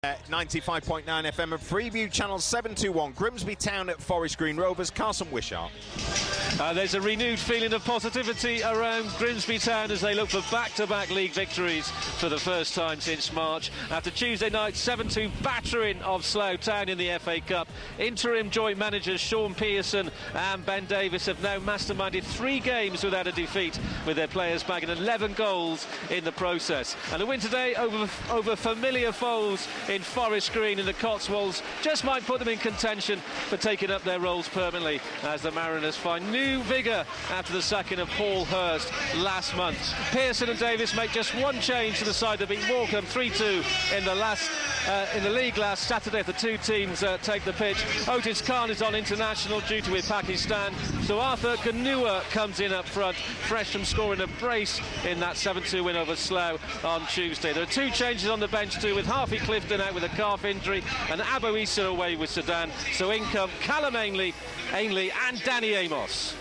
95.9 FM of Freeview, Channel 721, Grimsby Town at Forest Green Rovers. Carson Wishart. There's a renewed feeling of positivity around Grimsby Town as they look for back-to-back league victories for the first time since March. After Tuesday night's 7-2 battering of Slough Town in the FA Cup, interim joint managers Sean Pearson and Ben Davis have now masterminded 3 games without a defeat, with their players bagging 11 goals in the process. And a win today over familiar foes in Forest Green in the Cotswolds just might put them in contention for taking up their roles permanently, as the Mariners find new vigour after the sacking of Paul Hurst last month. Pearson and Davis make just one change to the side that beat Morecambe 3-2 in the league last Saturday if the two teams take the pitch. Otis Khan is on international duty with Pakistan, so Arthur Ganua comes in up front, fresh from scoring a brace in that 7-2 win over Slough on Tuesday. There are 2 changes on the bench too, with Harvey Clifton out with a calf injury and Abu Issa away with Sudan. So in come Callum Ainley and Danny Amos.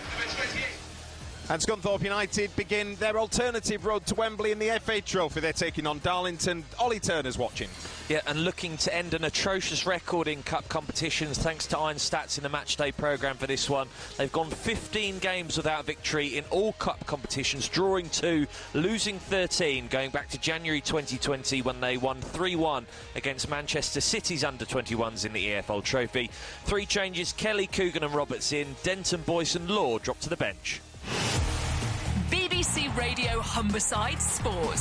And Scunthorpe United begin their alternative road to Wembley in the FA Trophy. They're taking on Darlington. Ollie Turner's watching. Yeah, and looking to end an atrocious record in cup competitions thanks to Iron Stats in the matchday programme for this one. They've gone 15 games without victory in all cup competitions, drawing 2, losing 13, going back to January 2020 when they won 3-1 against Manchester City's under-21s in the EFL Trophy. 3 changes: Kelly, Coogan and Roberts in. Denton, Boyce and Law dropped to the bench. BBC Radio Humberside Sport.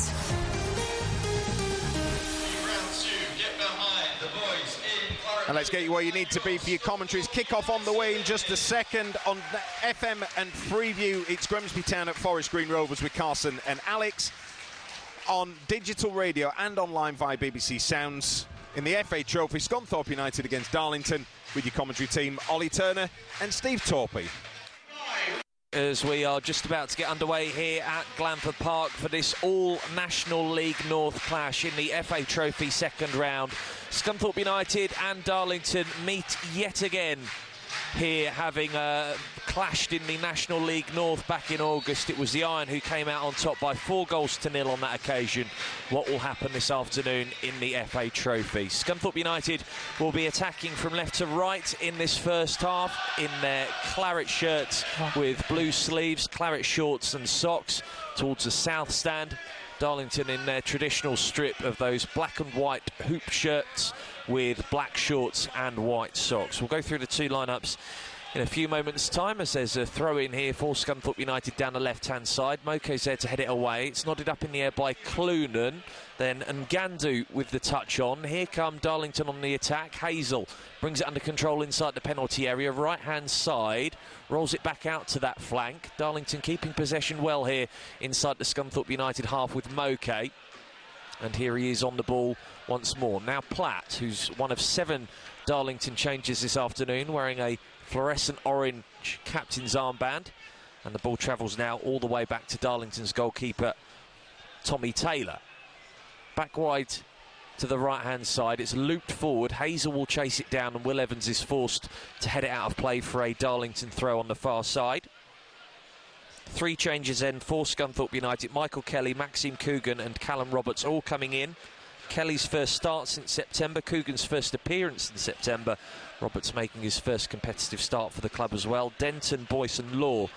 And let's get you where you need to be for your commentaries. Kick-off on the way in just a second on FM and Freeview. It's Grimsby Town at Forest Green Rovers with Carson and Alex. On digital radio and online via BBC Sounds. In the FA Trophy, Scunthorpe United against Darlington with your commentary team, Ollie Turner and Steve Torpey. As we are just about to get underway here at Glanford Park for this all-National League North clash in the FA Trophy second round. Scunthorpe United and Darlington meet yet again here, having clashed in the National League North back in August. It was the Iron who came out on top by 4-0 on that occasion. What will happen this afternoon in the FA Trophy? Scunthorpe United will be attacking from left to right in this first half in their claret shirts with blue sleeves, claret shorts and socks towards the south stand. Darlington in their traditional strip of those black and white hoop shirts with black shorts and white socks. We'll go through the 2 lineups in a few moments' time as there's a throw-in here for Scunthorpe United down the left-hand side. Moko's there to head it away. It's nodded up in the air by Clunan. Then Ngandu with the touch on. Here come Darlington on the attack. Hazel brings it under control inside the penalty area. Right-hand side. Rolls it back out to that flank. Darlington keeping possession well here inside the Scunthorpe United half with Moke. And here he is on the ball once more. Now Platt, who's one of 7 Darlington changes this afternoon, wearing a fluorescent orange captain's armband. And the ball travels now all the way back to Darlington's goalkeeper, Tommy Taylor. Back wide to the right-hand side. It's looped forward. Hazel will chase it down and Will Evans is forced to head it out of play for a Darlington throw on the far side. 3 changes then for Scunthorpe United. Michael Kelly, Maxime Coogan and Callum Roberts all coming in. Kelly's first start since September, Coogan's first appearance in September, Roberts making his first competitive start for the club as well. Denton, Boyce and Law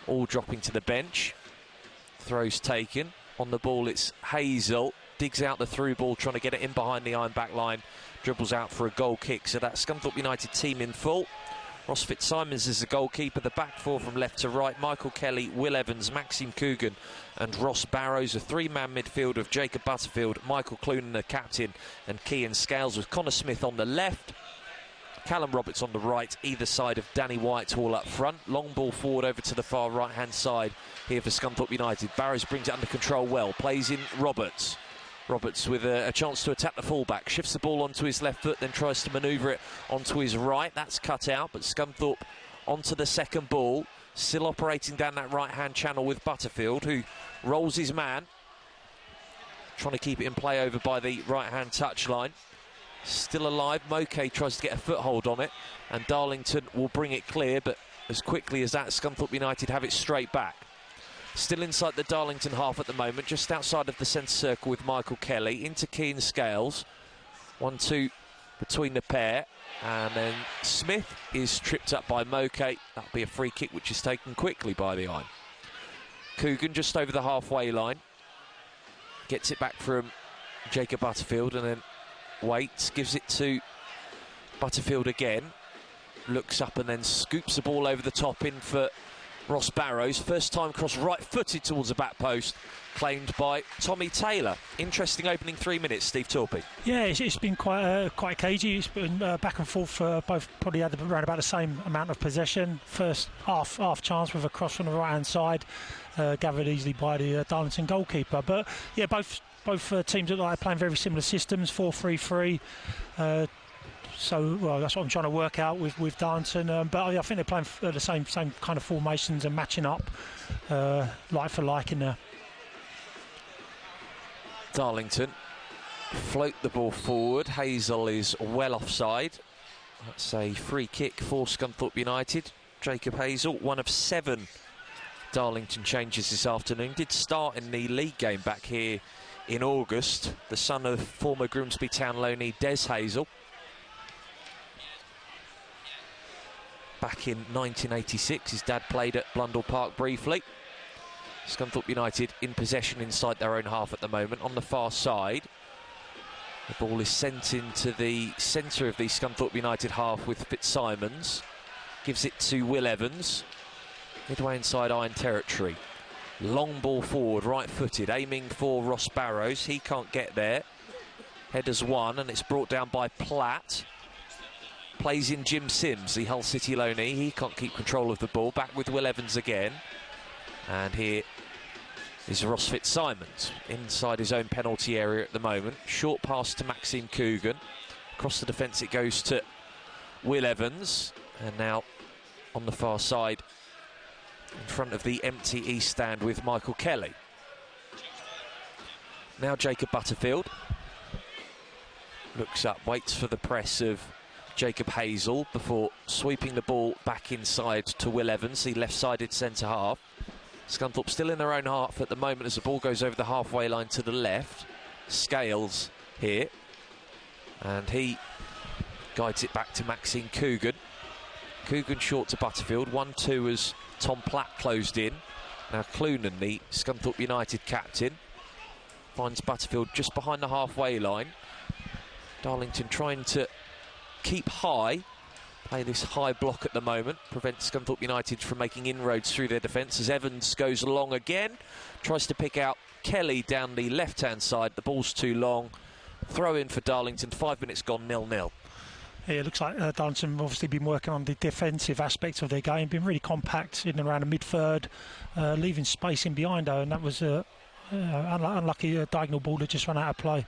all dropping to the bench. Throws taken. On the ball it's Hazel, digs out the through ball, trying to get it in behind the Iron back line, dribbles out for a goal kick. So that's Scunthorpe United team in full. Ross Fitzsimons is the goalkeeper. The back 4 from left to right: Michael Kelly, Will Evans, Maxime Coogan and Ross Barrows. A 3-man midfield of Jacob Butterfield, Michael Clunan the captain and Kean Scales, with Connor Smith on the left, Callum Roberts on the right, either side of Danny Whitehall up front. Long ball forward over to the far right hand side here for Scunthorpe United. Barrows brings it under control well, plays in Roberts. Roberts with a chance to attack the fullback, shifts the ball onto his left foot, then tries to manoeuvre it onto his right. That's cut out, but Scunthorpe onto the second ball, still operating down that right-hand channel with Butterfield, who rolls his man, trying to keep it in play over by the right-hand touchline. Still alive. Moke tries to get a foothold on it, and Darlington will bring it clear, but as quickly as that, Scunthorpe United have it straight back. Still inside the Darlington half at the moment, just outside of the centre circle with Michael Kelly. Into Kean Scales. 1-2 between the pair. And then Smith is tripped up by Moke. That'll be a free kick, which is taken quickly by the iron. Coogan just over the halfway line. Gets it back from Jacob Butterfield and then waits, gives it to Butterfield again. Looks up and then scoops the ball over the top in for Ross Barrows. First time cross right-footed towards the back post, claimed by Tommy Taylor. Interesting opening 3 minutes, Steve Torpey. Yeah, it's been quite cagey. It's been back and forth. Both probably had around about the same amount of possession. First half chance with a cross from the right-hand side, gathered easily by the Darlington goalkeeper. But yeah, both teams look like they're playing very similar systems, 4-3-3. So, well, that's what I'm trying to work out with Darlington. But I think they're playing the same kind of formations and matching up like for like in there. Darlington float the ball forward. Hazel is well offside. That's a free kick for Scunthorpe United. Jacob Hazel, one of 7 Darlington changes this afternoon. Did start in the league game back here in August. The son of former Grimsby Town loanee Des Hazel. Back in 1986, his dad played at Blundell Park briefly. Scunthorpe United in possession inside their own half at the moment. On the far side, the ball is sent into the centre of the Scunthorpe United half with Fitzsimons. Gives it to Will Evans, midway inside iron territory. Long ball forward, right-footed, aiming for Ross Barrows. He can't get there. Headers one, and it's brought down by Platt. Plays in Jim Sims, the Hull City loanee. He can't keep control of the ball. Back with Will Evans again. And here is Ross Fitzsimons inside his own penalty area at the moment. Short pass to Maxime Coogan. Across the defence it goes to Will Evans. And now on the far side in front of the empty East stand with Michael Kelly. Now Jacob Butterfield. Looks up, waits for the press of Jacob Hazel before sweeping the ball back inside to Will Evans, the left-sided centre half. Scunthorpe still in their own half at the moment as the ball goes over the halfway line to the left. Scales here, and he guides it back to Maxine Coogan. Coogan short to Butterfield. 1-2 as Tom Platt closed in. Now Clunan, the Scunthorpe United captain, finds Butterfield just behind the halfway line. Darlington trying to keep high, play this high block at the moment, prevents Scunthorpe United from making inroads through their defence as Evans goes along again, tries to pick out Kelly down the left-hand side. The ball's too long. Throw in for Darlington. 5 minutes gone, 0-0. Yeah, it looks like Darlington have obviously been working on the defensive aspects of their game, been really compact in and around the mid-third, leaving space in behind her, and that was an unlucky diagonal ball that just ran out of play.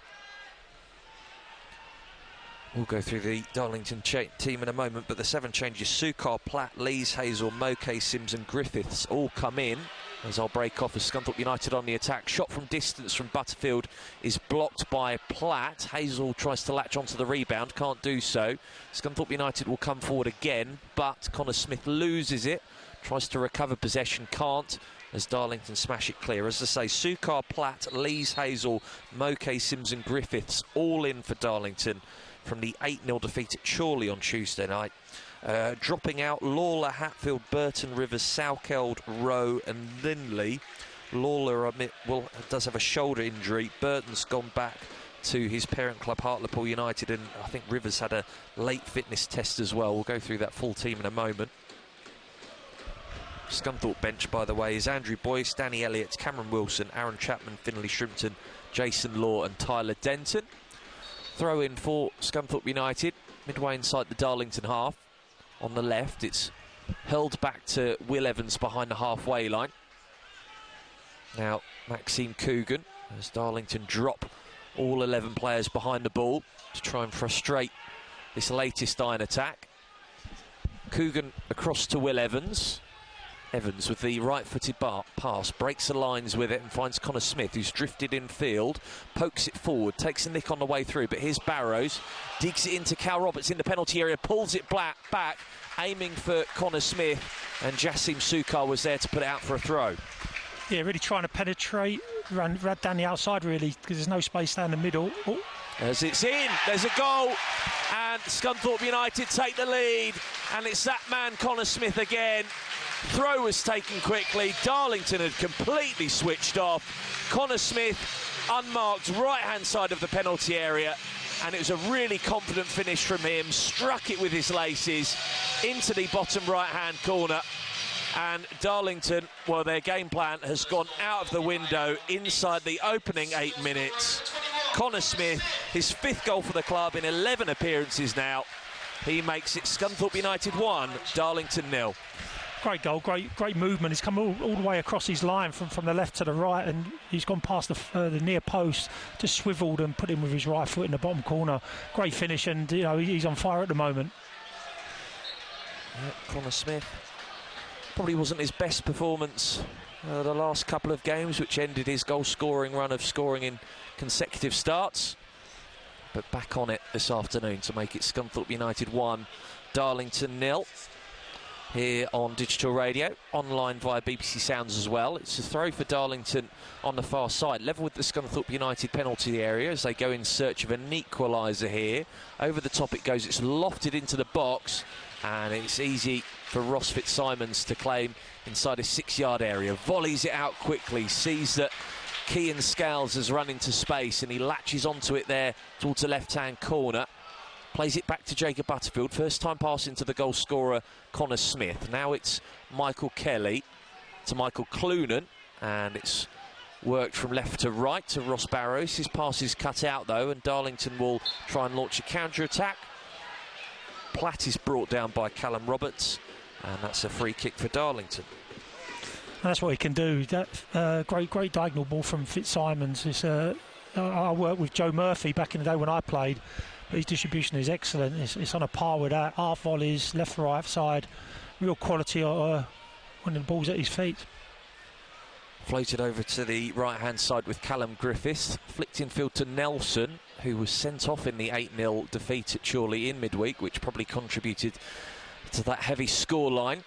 We'll go through the Darlington team in a moment, but the 7 changes: Sukar, Platt, Lees, Hazel, Moke, Sims and Griffiths all come in as I'll break off as Scunthorpe United on the attack. Shot from distance from Butterfield is blocked by Platt. Hazel tries to latch onto the rebound, can't do so. Scunthorpe United will come forward again, but Connor Smith loses it, tries to recover possession, can't, as Darlington smash it clear. As I say, Sukar, Platt, Lees, Hazel, Moke, Sims and Griffiths all in for Darlington from the 8-0 defeat at Chorley on Tuesday night. Dropping out Lawler, Hatfield, Burton, Rivers, Salkeld, Rowe and Lindley. Lawler does have a shoulder injury. Burton's gone back to his parent club Hartlepool United, and I think Rivers had a late fitness test as well. We'll go through that full team in a moment. Scunthorpe bench, by the way, is Andrew Boyce, Danny Elliott, Cameron Wilson, Aaron Chapman, Finlay Shrimpton, Jason Law and Tyler Denton. Throw in for Scunthorpe United, midway inside the Darlington half. On the left, it's hurled back to Will Evans behind the halfway line. Now Maxime Coogan, as Darlington drop all 11 players behind the ball to try and frustrate this latest iron attack. Coogan across to Will Evans. Evans with the right-footed pass, breaks the lines with it and finds Connor Smith, who's drifted in field, pokes it forward, takes a nick on the way through, but here's Barrows, digs it into Cal Roberts in the penalty area, pulls it back, aiming for Connor Smith, and Jassim Sukar was there to put it out for a throw. Yeah, really trying to penetrate, ran down the outside really, because there's no space down the middle. Oh, As it's in, there's a goal, and Scunthorpe United take the lead, and it's that man Connor Smith again. Throw was taken quickly. Darlington had completely switched off. Connor Smith, unmarked, right-hand side of the penalty area, and it was a really confident finish from him. Struck it with his laces into the bottom right-hand corner. And Darlington, well, their game plan has gone out of the window inside the opening 8 minutes. Connor Smith, his 5th goal for the club in 11 appearances now. He makes it Scunthorpe United 1, Darlington 0. Great goal, great movement. He's come all the way across his line from the left to the right, and he's gone past the near post, just swiveled and put him with his right foot in the bottom corner. Great finish, and you know, he's on fire at the moment. Connor Smith probably wasn't his best performance the last couple of games, which ended his goal-scoring run of scoring in consecutive starts. But back on it this afternoon to make it Scunthorpe United 1, Darlington 0. Here on digital radio, online via BBC Sounds as well. It's a throw for Darlington on the far side, level with the Scunthorpe United penalty area as they go in search of an equaliser here. Over the top it goes, it's lofted into the box, and it's easy for Ross Fitzsimons to claim inside a 6-yard area. Volleys it out quickly, sees that Kean Scales has run into space, and he latches onto it there towards the left-hand corner. Plays it back to Jacob Butterfield. First time pass into the goal scorer, Connor Smith. Now it's Michael Kelly to Michael Clunan, and it's worked from left to right to Ross Barrows. His pass is cut out, though, and Darlington will try and launch a counter-attack. Platt is brought down by Callum Roberts, and that's a free kick for Darlington. And that's what he can do. That great diagonal ball from Fitzsimons. I worked with Joe Murphy back in the day when I played. His distribution is excellent. It's on a par with that. Half volleys, left to right side. Real quality when the ball's at his feet. Floated over to the right-hand side with Callum Griffiths. Flicked infield to Nelson, who was sent off in the 8-0 defeat at Chorley in midweek, which probably contributed to that heavy scoreline.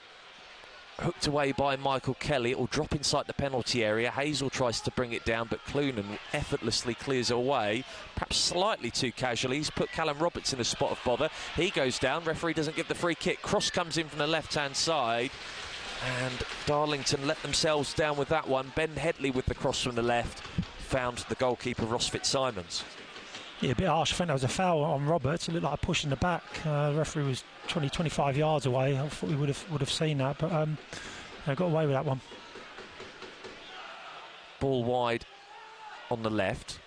Hooked away by Michael Kelly. It will drop inside the penalty area. Hazel tries to bring it down, but Clunan effortlessly clears it away, perhaps slightly too casually. He's put Callum Roberts in a spot of bother. He goes down. Referee doesn't give the free kick. Cross comes in from the left-hand side, and Darlington let themselves down with that one. Ben Headley with the cross from the left found the goalkeeper, Ross Fitzsimons. Yeah, a bit harsh. I think that was a foul on Roberts. It looked like a push in the back. The referee was 20-25 yards away. I thought we would have seen that, but got away with that one. Ball wide on the left.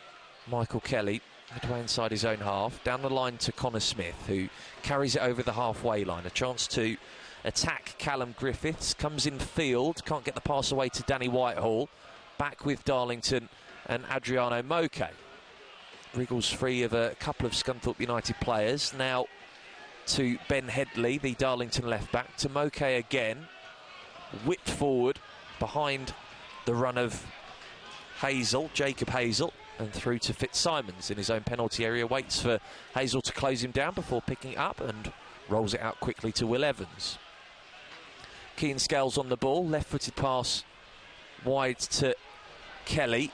Michael Kelly midway inside his own half. Down the line to Connor Smith, who carries it over the halfway line. A chance to attack Callum Griffiths. Comes in field. Can't get the pass away to Danny Whitehall. Back with Darlington and Adriano Moke. Wriggles free of a couple of Scunthorpe United players. Now to Ben Headley, the Darlington left-back, to Moke again. Whipped forward behind the run of Hazel, Jacob Hazel, and through to Fitzsimons in his own penalty area. Waits for Hazel to close him down before picking it up and rolls it out quickly to Will Evans. Kean Scales on the ball, left-footed pass wide to Kelly.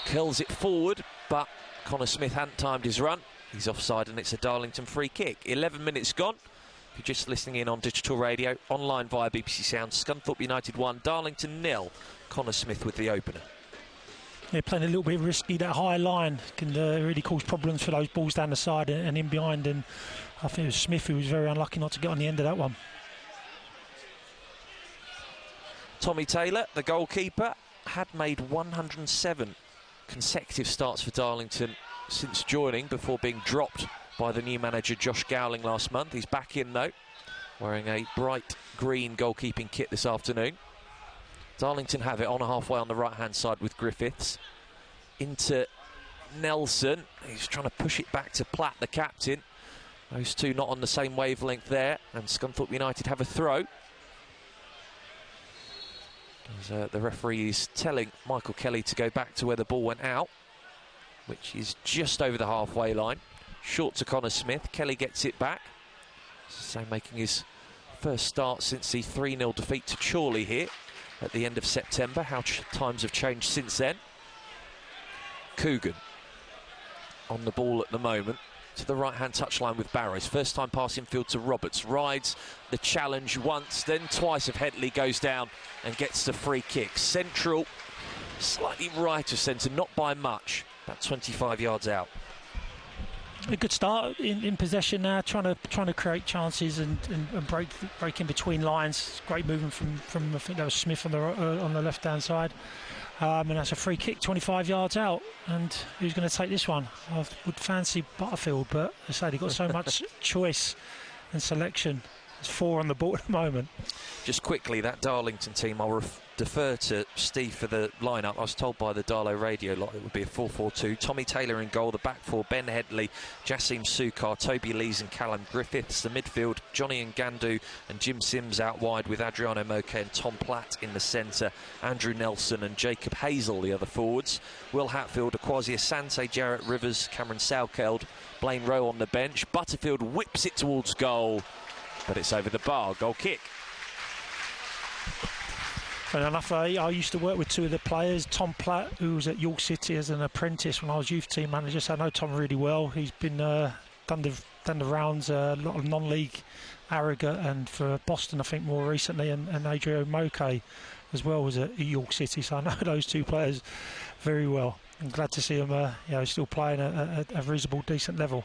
Curls it forward, but Connor Smith hadn't timed his run. He's offside, and it's a Darlington free kick. 11 minutes gone. If you're just listening in on digital radio, online via BBC Sounds, Scunthorpe United 1, Darlington 0. Connor Smith with the opener. Yeah, playing a little bit risky. That high line can really cause problems for those balls down the side and in behind. And I think it was Smith who was very unlucky not to get on the end of that one. Tommy Taylor, the goalkeeper, had made 107 consecutive starts for Darlington since joining, before being dropped by the new manager Josh Gowling last month. He's back in though, wearing a bright green goalkeeping kit this afternoon. Darlington have it on a halfway on the right hand side with Griffiths into Nelson. He's trying to push it back to Platt, the captain. Those two not on the same wavelength there, and Scunthorpe United have a throw. As, the referee is telling Michael Kelly to go back to where the ball went out, which is just over the halfway line. Short to Connor Smith. Kelly gets it back. So making his first start since the 3-0 defeat to Chorley here at the end of September. How times have changed since then. Coogan on the ball at the moment, to the right-hand touchline with Barrows. First time pass infield to Roberts. Rides the challenge once, then twice if Headley goes down and gets the free kick. Central, slightly right of centre, not by much, about 25 yards out. A good start in possession now, trying to create chances and break in between lines. Great movement from I think that was Smith on the left hand side, and that's a free kick 25 yards out. And who's going to take this one? I would fancy Butterfield, but I say they've got so much choice and selection. There's 4 on the board at the moment. Just quickly, that Darlington team, I'll defer to Steve for the lineup. I was told by the Darlow radio lot it would be a 4-4-2. Tommy Taylor in goal, the back 4, Ben Headley, Jassim Sukar, Toby Lees and Callum Griffiths. The midfield, Johnny Ngandu and Jim Sims out wide, with Adriano Moke and Tom Platt in the centre. Andrew Nelson and Jacob Hazel, the other forwards. Will Hatfield, Akwasi Asante, Jarrett Rivers, Cameron Salkeld, Blaine Rowe on the bench. Butterfield whips it towards goal, but it's over the bar. Goal kick. Fair enough. I used to work with 2 of the players. Tom Platt, who was at York City as an apprentice when I was youth team manager, so I know Tom really well. He's been done the rounds, a lot of non-league, Harrogate, and for Boston I think more recently, and Adriano Moke as well was at York City, so I know those 2 players very well. I'm glad to see them still playing at a reasonable, decent level.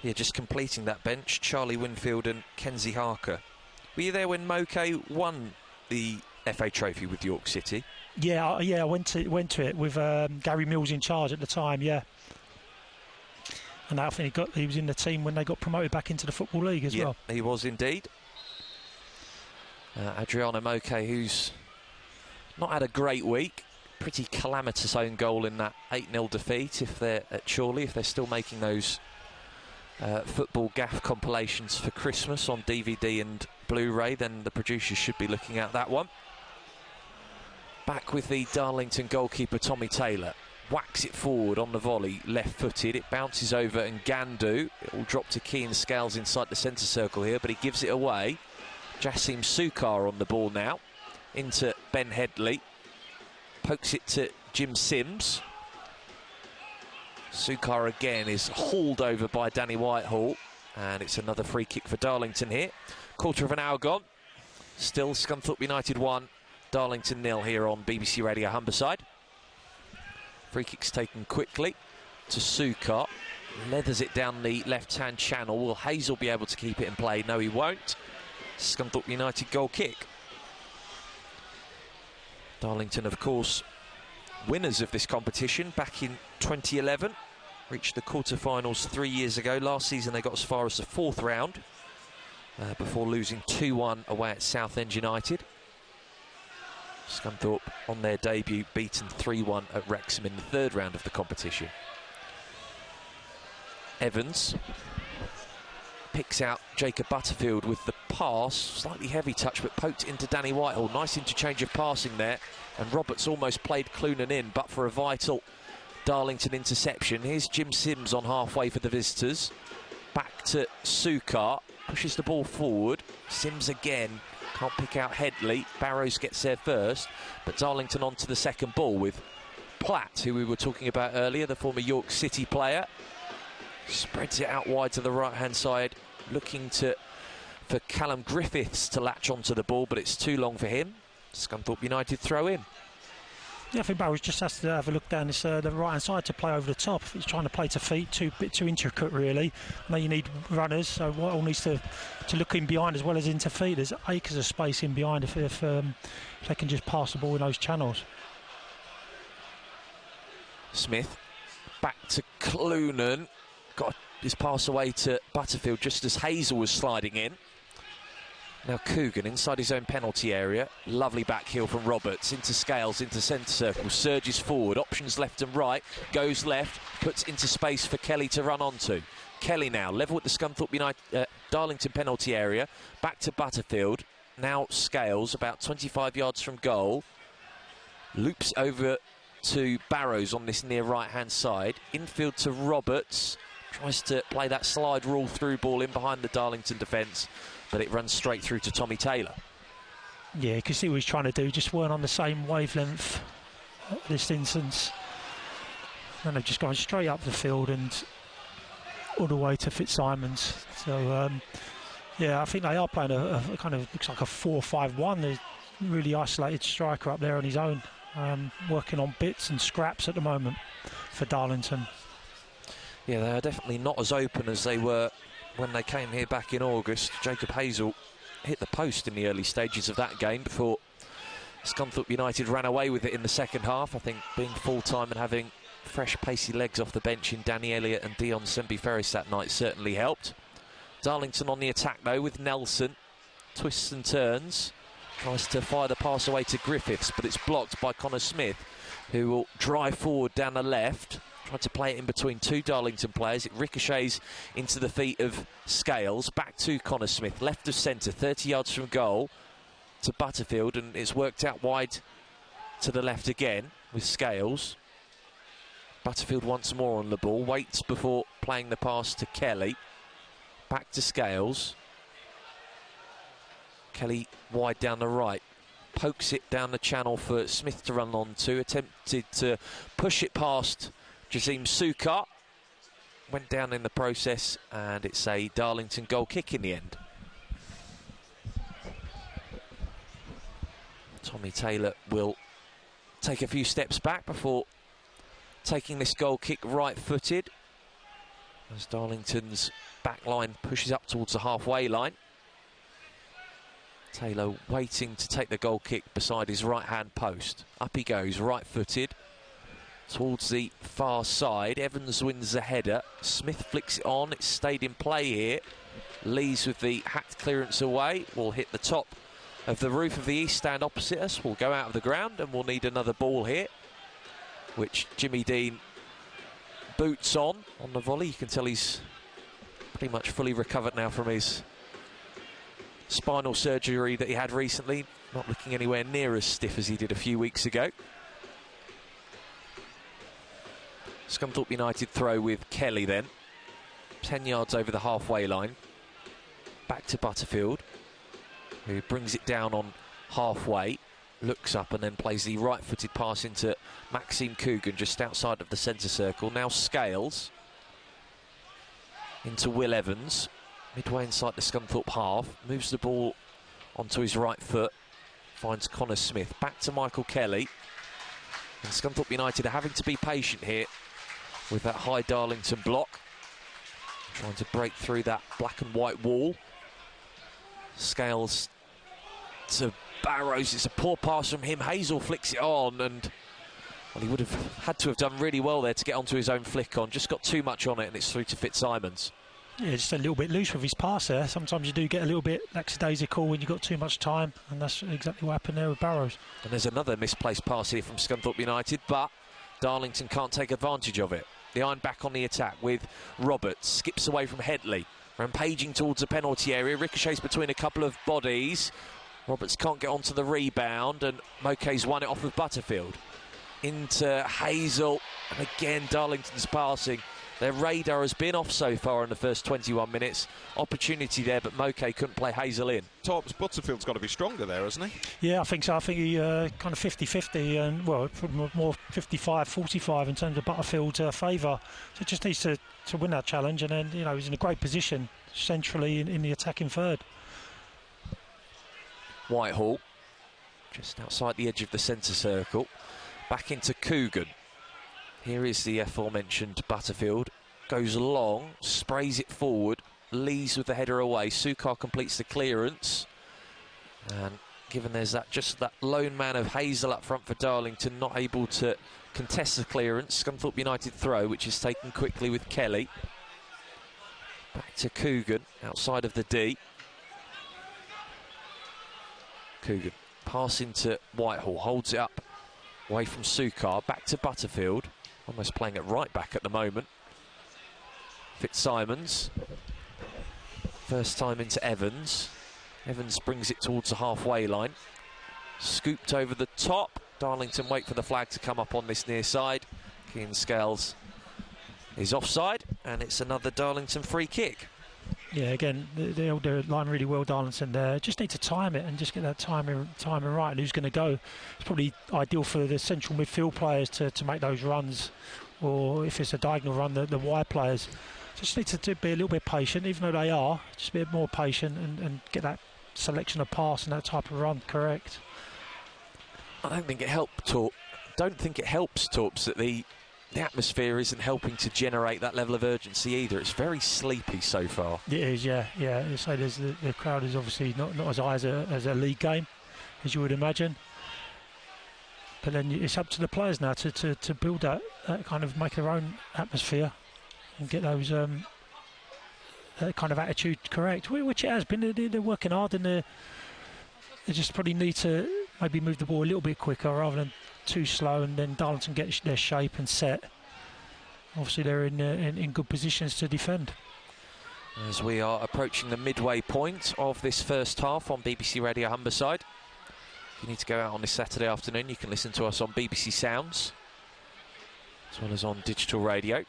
Yeah, just completing that bench, Charlie Winfield and Kenzie Harker. Were you there when Moke won the FA Trophy with York City? Yeah, I went to it with Gary Mills in charge at the time. Yeah, and I think he was in the team when they got promoted back into the Football League as well. He was indeed. Adriano Moke, who's not had a great week. Pretty calamitous own goal in that 8-0 defeat. If they're at Chorley, if they're still making those football gaff compilations for Christmas on DVD and Blu-ray, then the producers should be looking at that one. Back with the Darlington goalkeeper Tommy Taylor. Whacks it forward on the volley, left-footed. It bounces over and Ngandu. It will drop to Keane Scales inside the centre circle here, but he gives it away. Jassim Sukar on the ball now. Into Ben Headley. Pokes it to Jim Sims. Sukar again is hauled over by Danny Whitehall, and it's another free kick for Darlington here. Quarter of an hour gone. Still Scunthorpe United 1, Darlington 0 here on BBC Radio Humberside. Free kick's taken quickly to Sukar. Leathers it down the left-hand channel. Will Hazel be able to keep it in play? No, he won't. Scunthorpe United goal kick. Darlington, of course, winners of this competition back in 2011. Reached the quarter-finals 3 years ago. Last season they got as far as the 4th round before losing 2-1 away at Southend United. Scunthorpe on their debut beaten 3-1 at Wrexham in the 3rd round of the competition. Evans picks out Jacob Butterfield with the pass, slightly heavy touch but poked into Danny Whitehall. Nice interchange of passing there, and Roberts almost played Clunan in but for a vital Darlington interception. Here's Jim Sims on halfway for the visitors. Back to Sukar, pushes the ball forward. Sims again, can't pick out Headley. Barrows gets there first, but Darlington onto the second ball with Platt, who we were talking about earlier, the former York City player. Spreads it out wide to the right-hand side, looking for Callum Griffiths to latch onto the ball, but it's too long for him. Scunthorpe United throw in. Yeah, I think Barrows just has to have a look down the right-hand side to play over the top. If he's trying to play to feet, bit too intricate, really. I know you need runners, so Whitehall needs to look in behind as well as into feet. There's acres of space in behind if they can just pass the ball in those channels. Smith, back to Clunan. Got his pass away to Butterfield just as Hazel was sliding in. Now Coogan inside his own penalty area. Lovely back heel from Roberts into Scales, into centre circle. Surges forward, options left and right. Goes left, puts into space for Kelly to run onto. Kelly now level with the Scunthorpe United Darlington penalty area. Back to Butterfield. Now Scales about 25 yards from goal. Loops over to Barrows on this near right-hand side. Infield to Roberts. Tries to play that slide rule through ball in behind the Darlington defence, but it runs straight through to Tommy Taylor. Yeah, you can see what he's trying to do. Just weren't on the same wavelength at this instance. And they've just gone straight up the field, and all the way to Fitzsimons. So yeah, I think they are playing a kind of looks like a 4-5-1. There's a really isolated striker up there on his own, working on bits and scraps at the moment for Darlington. Yeah, they are definitely not as open as they were when they came here back in August. Jacob Hazel hit the post in the early stages of that game before Scunthorpe United ran away with it in the second half. I think being full-time and having fresh, pacey legs off the bench in Danny Elliott and Dion Sembi-Ferris that night certainly helped. Darlington on the attack, though, with Nelson. Twists and turns. Tries to fire the pass away to Griffiths, but it's blocked by Connor Smith, who will drive forward down the left. Tried to play it in between two Darlington players. It ricochets into the feet of Scales. Back to Connor Smith, left of centre, 30 yards from goal to Butterfield, and it's worked out wide to the left again with Scales. Butterfield once more on the ball, waits before playing the pass to Kelly. Back to Scales. Kelly wide down the right. Pokes it down the channel for Smith to run on to. Attempted to push it past Jazim Sukar. Went down in the process, and it's a Darlington goal kick in the end. Tommy Taylor will take a few steps back before taking this goal kick right-footed, as Darlington's back line pushes up towards the halfway line. Taylor waiting to take the goal kick beside his right-hand post. Up he goes, right-footed, towards the far side. Evans wins the header. Smith flicks it on. It's stayed in play here. Lees with the hacked clearance away. Will hit the top of the roof of the east stand opposite us. Will go out of the ground, and we'll need another ball here, which Jimmy Dean boots on the volley. You can tell he's pretty much fully recovered now from his spinal surgery that he had recently. Not looking anywhere near as stiff as he did a few weeks ago. Scunthorpe United throw with Kelly then. 10 yards over the halfway line. Back to Butterfield, who brings it down on halfway. Looks up and then plays the right-footed pass into Maxime Coogan just outside of the centre circle. Now Scales into Will Evans, midway inside the Scunthorpe half. Moves the ball onto his right foot. Finds Connor Smith. Back to Michael Kelly. And Scunthorpe United are having to be patient here with that high Darlington block. Trying to break through that black and white wall. Scales to Barrows. It's a poor pass from him. Hazel flicks it on, and well, he would have had to have done really well there to get onto his own flick on. Just got too much on it, and it's through to Fitzsimons. Yeah, just a little bit loose with his pass there. Sometimes you do get a little bit lackadaisical when you've got too much time, and that's exactly what happened there with Barrows. And there's another misplaced pass here from Scunthorpe United, but Darlington can't take advantage of it. The iron back on the attack with Roberts. Skips away from Headley. Rampaging towards the penalty area. Ricochets between a couple of bodies. Roberts can't get onto the rebound, and Mokay's won it off with Butterfield. Into Hazel, and again Darlington's passing. Their radar has been off so far in the first 21 minutes. Opportunity there, but Mokay couldn't play Hazel in. Tops, Butterfield's got to be stronger there, hasn't he? Yeah, I think so. I think he kind of 50-50, and well, more 55-45 in terms of Butterfield's favour. So just needs to win that challenge, and then, you know, he's in a great position centrally in the attacking third. Whitehall, just outside the edge of the centre circle. Back into Coogan. Here is the aforementioned Butterfield. Goes long, sprays it forward, Lees with the header away. Sukar completes the clearance. And given there's just that lone man of Hazel up front for Darlington, not able to contest the clearance. Scunthorpe United throw, which is taken quickly with Kelly. Back to Coogan, outside of the D. Coogan passing to Whitehall, holds it up away from Sukar. Back to Butterfield. Almost playing it right back at the moment. Fitzsimons. First time into Evans. Evans brings it towards the halfway line. Scooped over the top. Darlington wait for the flag to come up on this near side. Keane Scales is offside, and it's another Darlington free kick. Yeah, again, they're line really well, Darlington there. Just need to time it and just get that timing right. And who's going to go? It's probably ideal for the central midfield players to make those runs, or if it's a diagonal run, the wide players. Just need to be a little bit patient, even though they are. Just a bit more patient and get that selection of pass and that type of run correct. I don't think it helps Torps that the atmosphere isn't helping to generate that level of urgency either. It's very sleepy so far. It is, yeah. So the crowd is obviously not as high as a league game, as you would imagine. But then it's up to the players now to build that kind of, make their own atmosphere and get those that kind of attitude correct, which it has been. They're working hard, and they just probably need to maybe move the ball a little bit quicker rather than too slow, and then Darlington get their shape and set. Obviously they're in good positions to defend. As we are approaching the midway point of this first half on BBC Radio Humberside. If you need to go out on this Saturday afternoon, you can listen to us on BBC Sounds as well as on digital radio.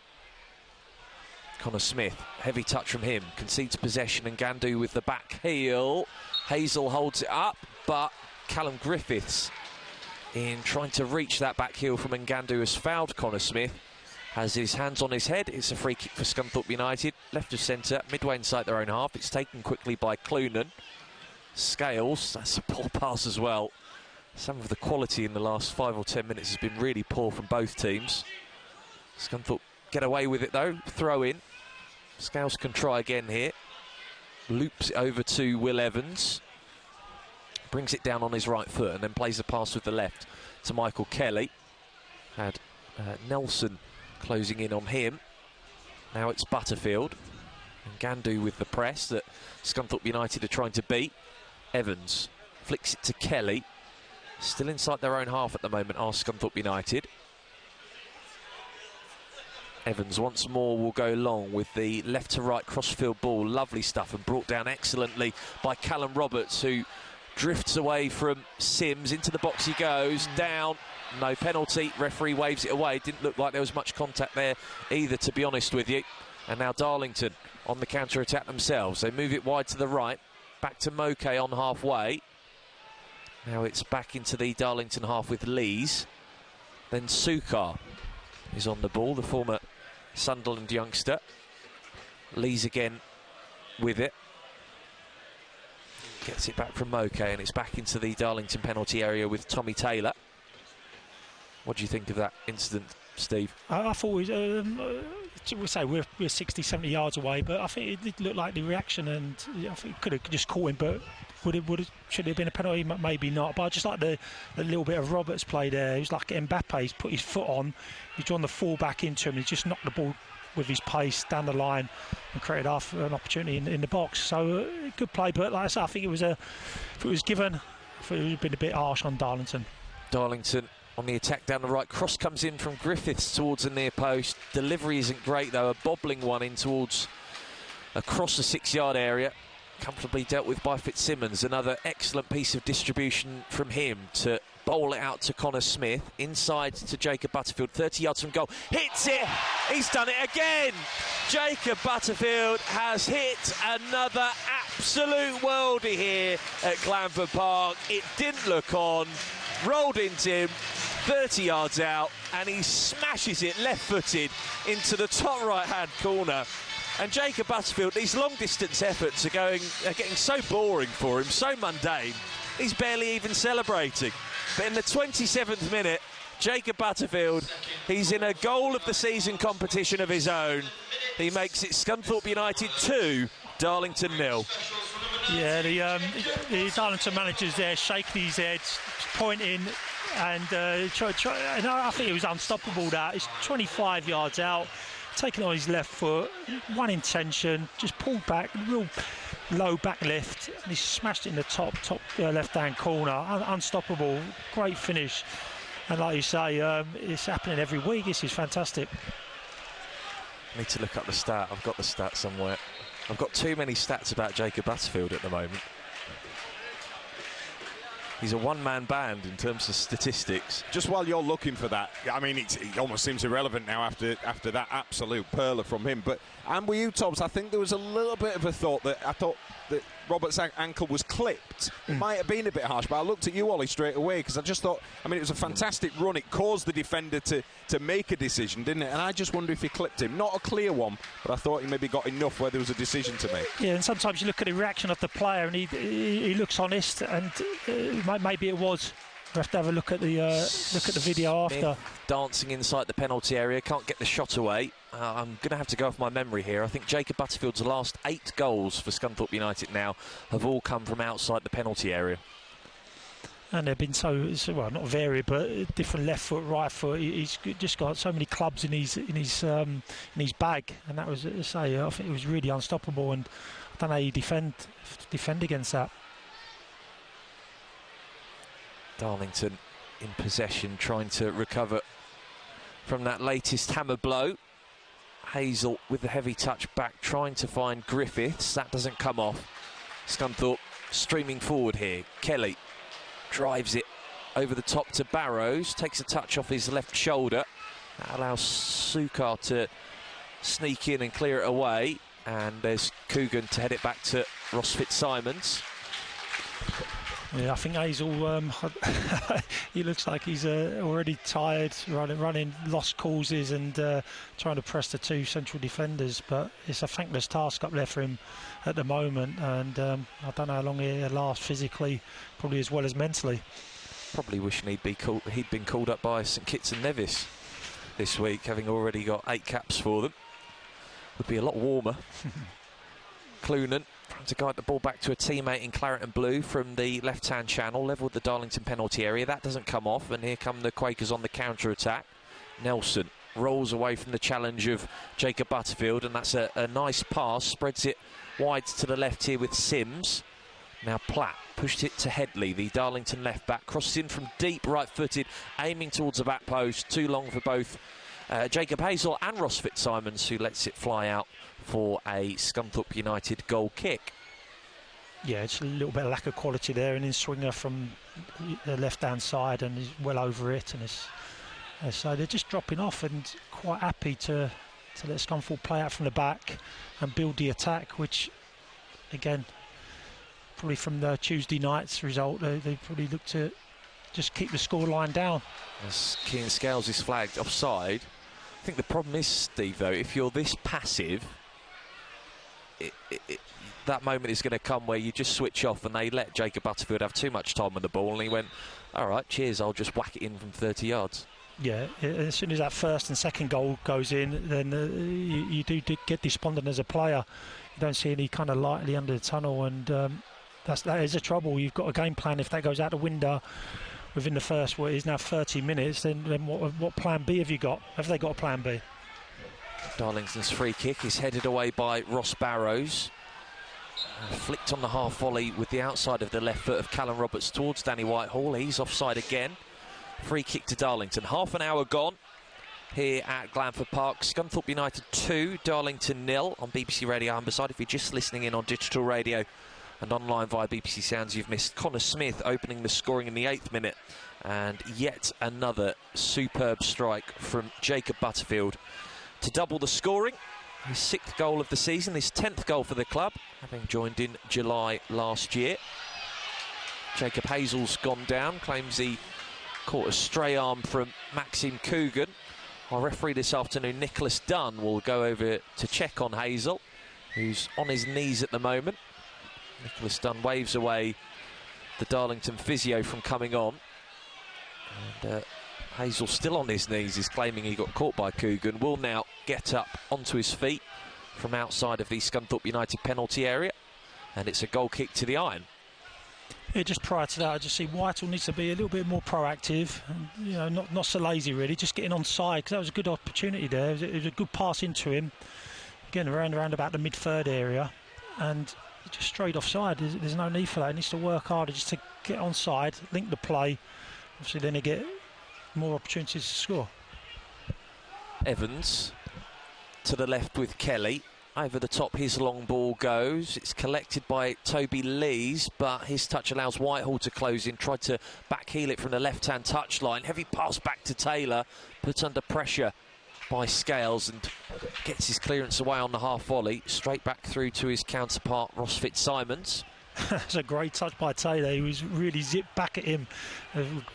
Connor Smith, heavy touch from him, concedes possession, and Gandu with the back heel. Hazel holds it up, but Callum Griffiths, in trying to reach that back heel from Ngandu, has fouled Connor Smith. Has his hands on his head. It's a free kick for Scunthorpe United, left of centre, midway inside their own half. It's taken quickly by Clunan. Scales, that's a poor pass as well. Some of the quality in the last 5 or 10 minutes has been really poor from both teams. Scunthorpe get away with it though, throw in. Scales can try again here. Loops it over to Will Evans. Brings it down on his right foot and then plays the pass with the left to Michael Kelly. Had Nelson closing in on him. Now it's Butterfield. And Gandu with the press that Scunthorpe United are trying to beat. Evans flicks it to Kelly. Still inside their own half at the moment are Scunthorpe United. Evans once more will go long with the left to right crossfield ball. Lovely stuff, and brought down excellently by Callum Roberts, who drifts away from Sims. Into the box he goes, down, no penalty, referee waves it away. Didn't look like there was much contact there either, to be honest with you. And now Darlington on the counter-attack themselves. They move it wide to the right, back to Moke on halfway. Now it's back into the Darlington half with Lees. Then Sukar is on the ball, the former Sunderland youngster. Lees again with it. Gets it back from Moke, and it's back into the Darlington penalty area with Tommy Taylor. What do you think of that incident, Steve? I thought we say we're 60, 70 yards away, but I think it looked like the reaction, and I think it could have just caught him, but should it have been a penalty? Maybe not. But I just like the little bit of Roberts play there. He was like Mbappe. He's put his foot on. He's drawn the full back into him. He's just knocked the ball with his pace down the line and created an opportunity in the box. So good play. But like I said, I think if it was given, I think it would have been a bit harsh on Darlington. Darlington on the attack down the right. Cross comes in from Griffiths towards the near post. Delivery isn't great though. A bobbling one in towards across the 6-yard area. Comfortably dealt with by Fitzsimmons. Another excellent piece of distribution from him to bowl it out to Connor Smith. Inside to Jacob Butterfield, 30 yards from goal. Hits it! He's done it again! Jacob Butterfield has hit another absolute worldie here at Glanford Park. It didn't look on. Rolled into him, 30 yards out, and he smashes it left-footed into the top right-hand corner. And Jacob Butterfield, these long-distance efforts are getting so boring for him, so mundane. He's barely even celebrating. But in the 27th minute, Jacob Butterfield, he's in a goal of the season competition of his own. He makes it Scunthorpe United 2, Darlington 0. Yeah, the Darlington managers there shaking his head, pointing, and I think it was unstoppable. That it's 25 yards out. Taken on his left foot, one intention, just pulled back, real low back lift, and he smashed it in the top left-hand corner. Unstoppable, great finish. And like you say, it's happening every week. This is fantastic. I need to look up the stat. I've got the stat somewhere. I've got too many stats about Jacob Butterfield at the moment. He's a one-man band in terms of statistics. Just while you're looking for that, I mean, it almost seems irrelevant now after that absolute perler from him. But, and with you, Tobbs, I think there was a little bit of a thought that Roberts' ankle was clipped. It might have been a bit harsh, but I looked at you, Ollie, straight away, because I just thought, I mean, it was a fantastic run. It caused the defender to make a decision, didn't it? And I just wonder if he clipped him. Not a clear one, but I thought he maybe got enough where there was a decision to make. Yeah, and sometimes you look at the reaction of the player and he looks honest, and maybe it was. We have to have a look at the video after. Dancing inside the penalty area, can't get the shot away. I'm going to have to go off my memory here. I think Jacob Butterfield's last 8 goals for Scunthorpe United now have all come from outside the penalty area. And they've been so well, not varied, but different left foot, right foot. He's just got so many clubs in his bag, and that was, I think it was really unstoppable. And I don't know how you defend against that. Darlington in possession, trying to recover from that latest hammer blow. Hazel with the heavy touch back, trying to find Griffiths. That doesn't come off. Scunthorpe streaming forward here. Kelly drives it over the top to Barrows, takes a touch off his left shoulder. That allows Sukar to sneak in and clear it away. And there's Coogan to head it back to Ross Fitzsimons. Yeah, I think Hazel, he looks like he's already tired, running lost causes and trying to press the 2 central defenders. But it's a thankless task up there for him at the moment, and I don't know how long he'll last physically, probably as well as mentally. Probably wishing he'd been called up by St Kitts and Nevis this week, having already got 8 caps for them. Would be a lot warmer. Clunan trying to guide the ball back to a teammate in claret and blue from the left-hand channel, level with the Darlington penalty area. That doesn't come off, and here come the Quakers on the counter-attack. Nelson rolls away from the challenge of Jacob Butterfield, and that's a nice pass, spreads it wide to the left here with Sims. Now Platt pushed it to Headley, the Darlington left-back, crosses in from deep, right-footed, aiming towards the back post. Too long for both Jacob Hazel and Ross Fitzsimons, who lets it fly out for a Scunthorpe United goal kick. Yeah, it's a little bit of lack of quality there, and his swinger from the left-hand side, and he's well over it, and so they're just dropping off and quite happy to let Scunthorpe play out from the back and build the attack, which, again, probably from the Tuesday night's result, they probably look to just keep the scoreline down. As Keane Scales is flagged offside. I think the problem is, Steve, though, if you're this passive, that moment is going to come where you just switch off, and they let Jacob Butterfield have too much time on the ball, and he went, all right, cheers, I'll just whack it in from 30 yards. Yeah, as soon as that first and second goal goes in, then you do get despondent as a player. You don't see any kind of light at the end of the tunnel, and that is a trouble. You've got a game plan. If that goes out the window within the first, what is now 30 minutes, then what plan B have you got? Have they got a plan B? Darlington's free kick is headed away by Ross Barrows. Flicked on the half volley with the outside of the left foot of Callum Roberts towards Danny Whitehall. He's offside again. Free kick to Darlington. Half an hour gone here at Glanford Park. Scunthorpe United 2, Darlington 0 on BBC Radio Humberside. If you're just listening in on digital radio and online via BBC Sounds, you've missed Connor Smith opening the scoring in the 8th minute. And yet another superb strike from Jacob Butterfield to double the scoring. His 6th goal of the season, his 10th goal for the club, having joined in July last year. Jacob Hazel's gone down, claims he caught a stray arm from Maxim Coogan. Our referee this afternoon, Nicholas Dunn, will go over to check on Hazel, who's on his knees at the moment. Nicholas Dunn waves away the Darlington physio from coming on. And Hazel, still on his knees, is claiming he got caught by Coogan. Will now get up onto his feet from outside of the Scunthorpe United penalty area, and it's a goal kick to the iron. Yeah, just prior to that, I just see Whitehall needs to be a little bit more proactive, and, not so lazy really, just getting on side, because that was a good opportunity there. It was a good pass into him, again around about the mid-third area, and just straight offside. There's no need for that. He needs to work harder just to get on side, link the play. Obviously then they get more opportunities to score. Evans to the left with Kelly. Over the top, his long ball goes. It's collected by Toby Lees, but his touch allows Whitehall to close in. Tried to backheel it from the left-hand touchline. Heavy pass back to Taylor, put under pressure by Scales, and gets his clearance away on the half volley. Straight back through to his counterpart, Ross Fitzsimons. That's a great touch by Taylor. He was really zipped back at him.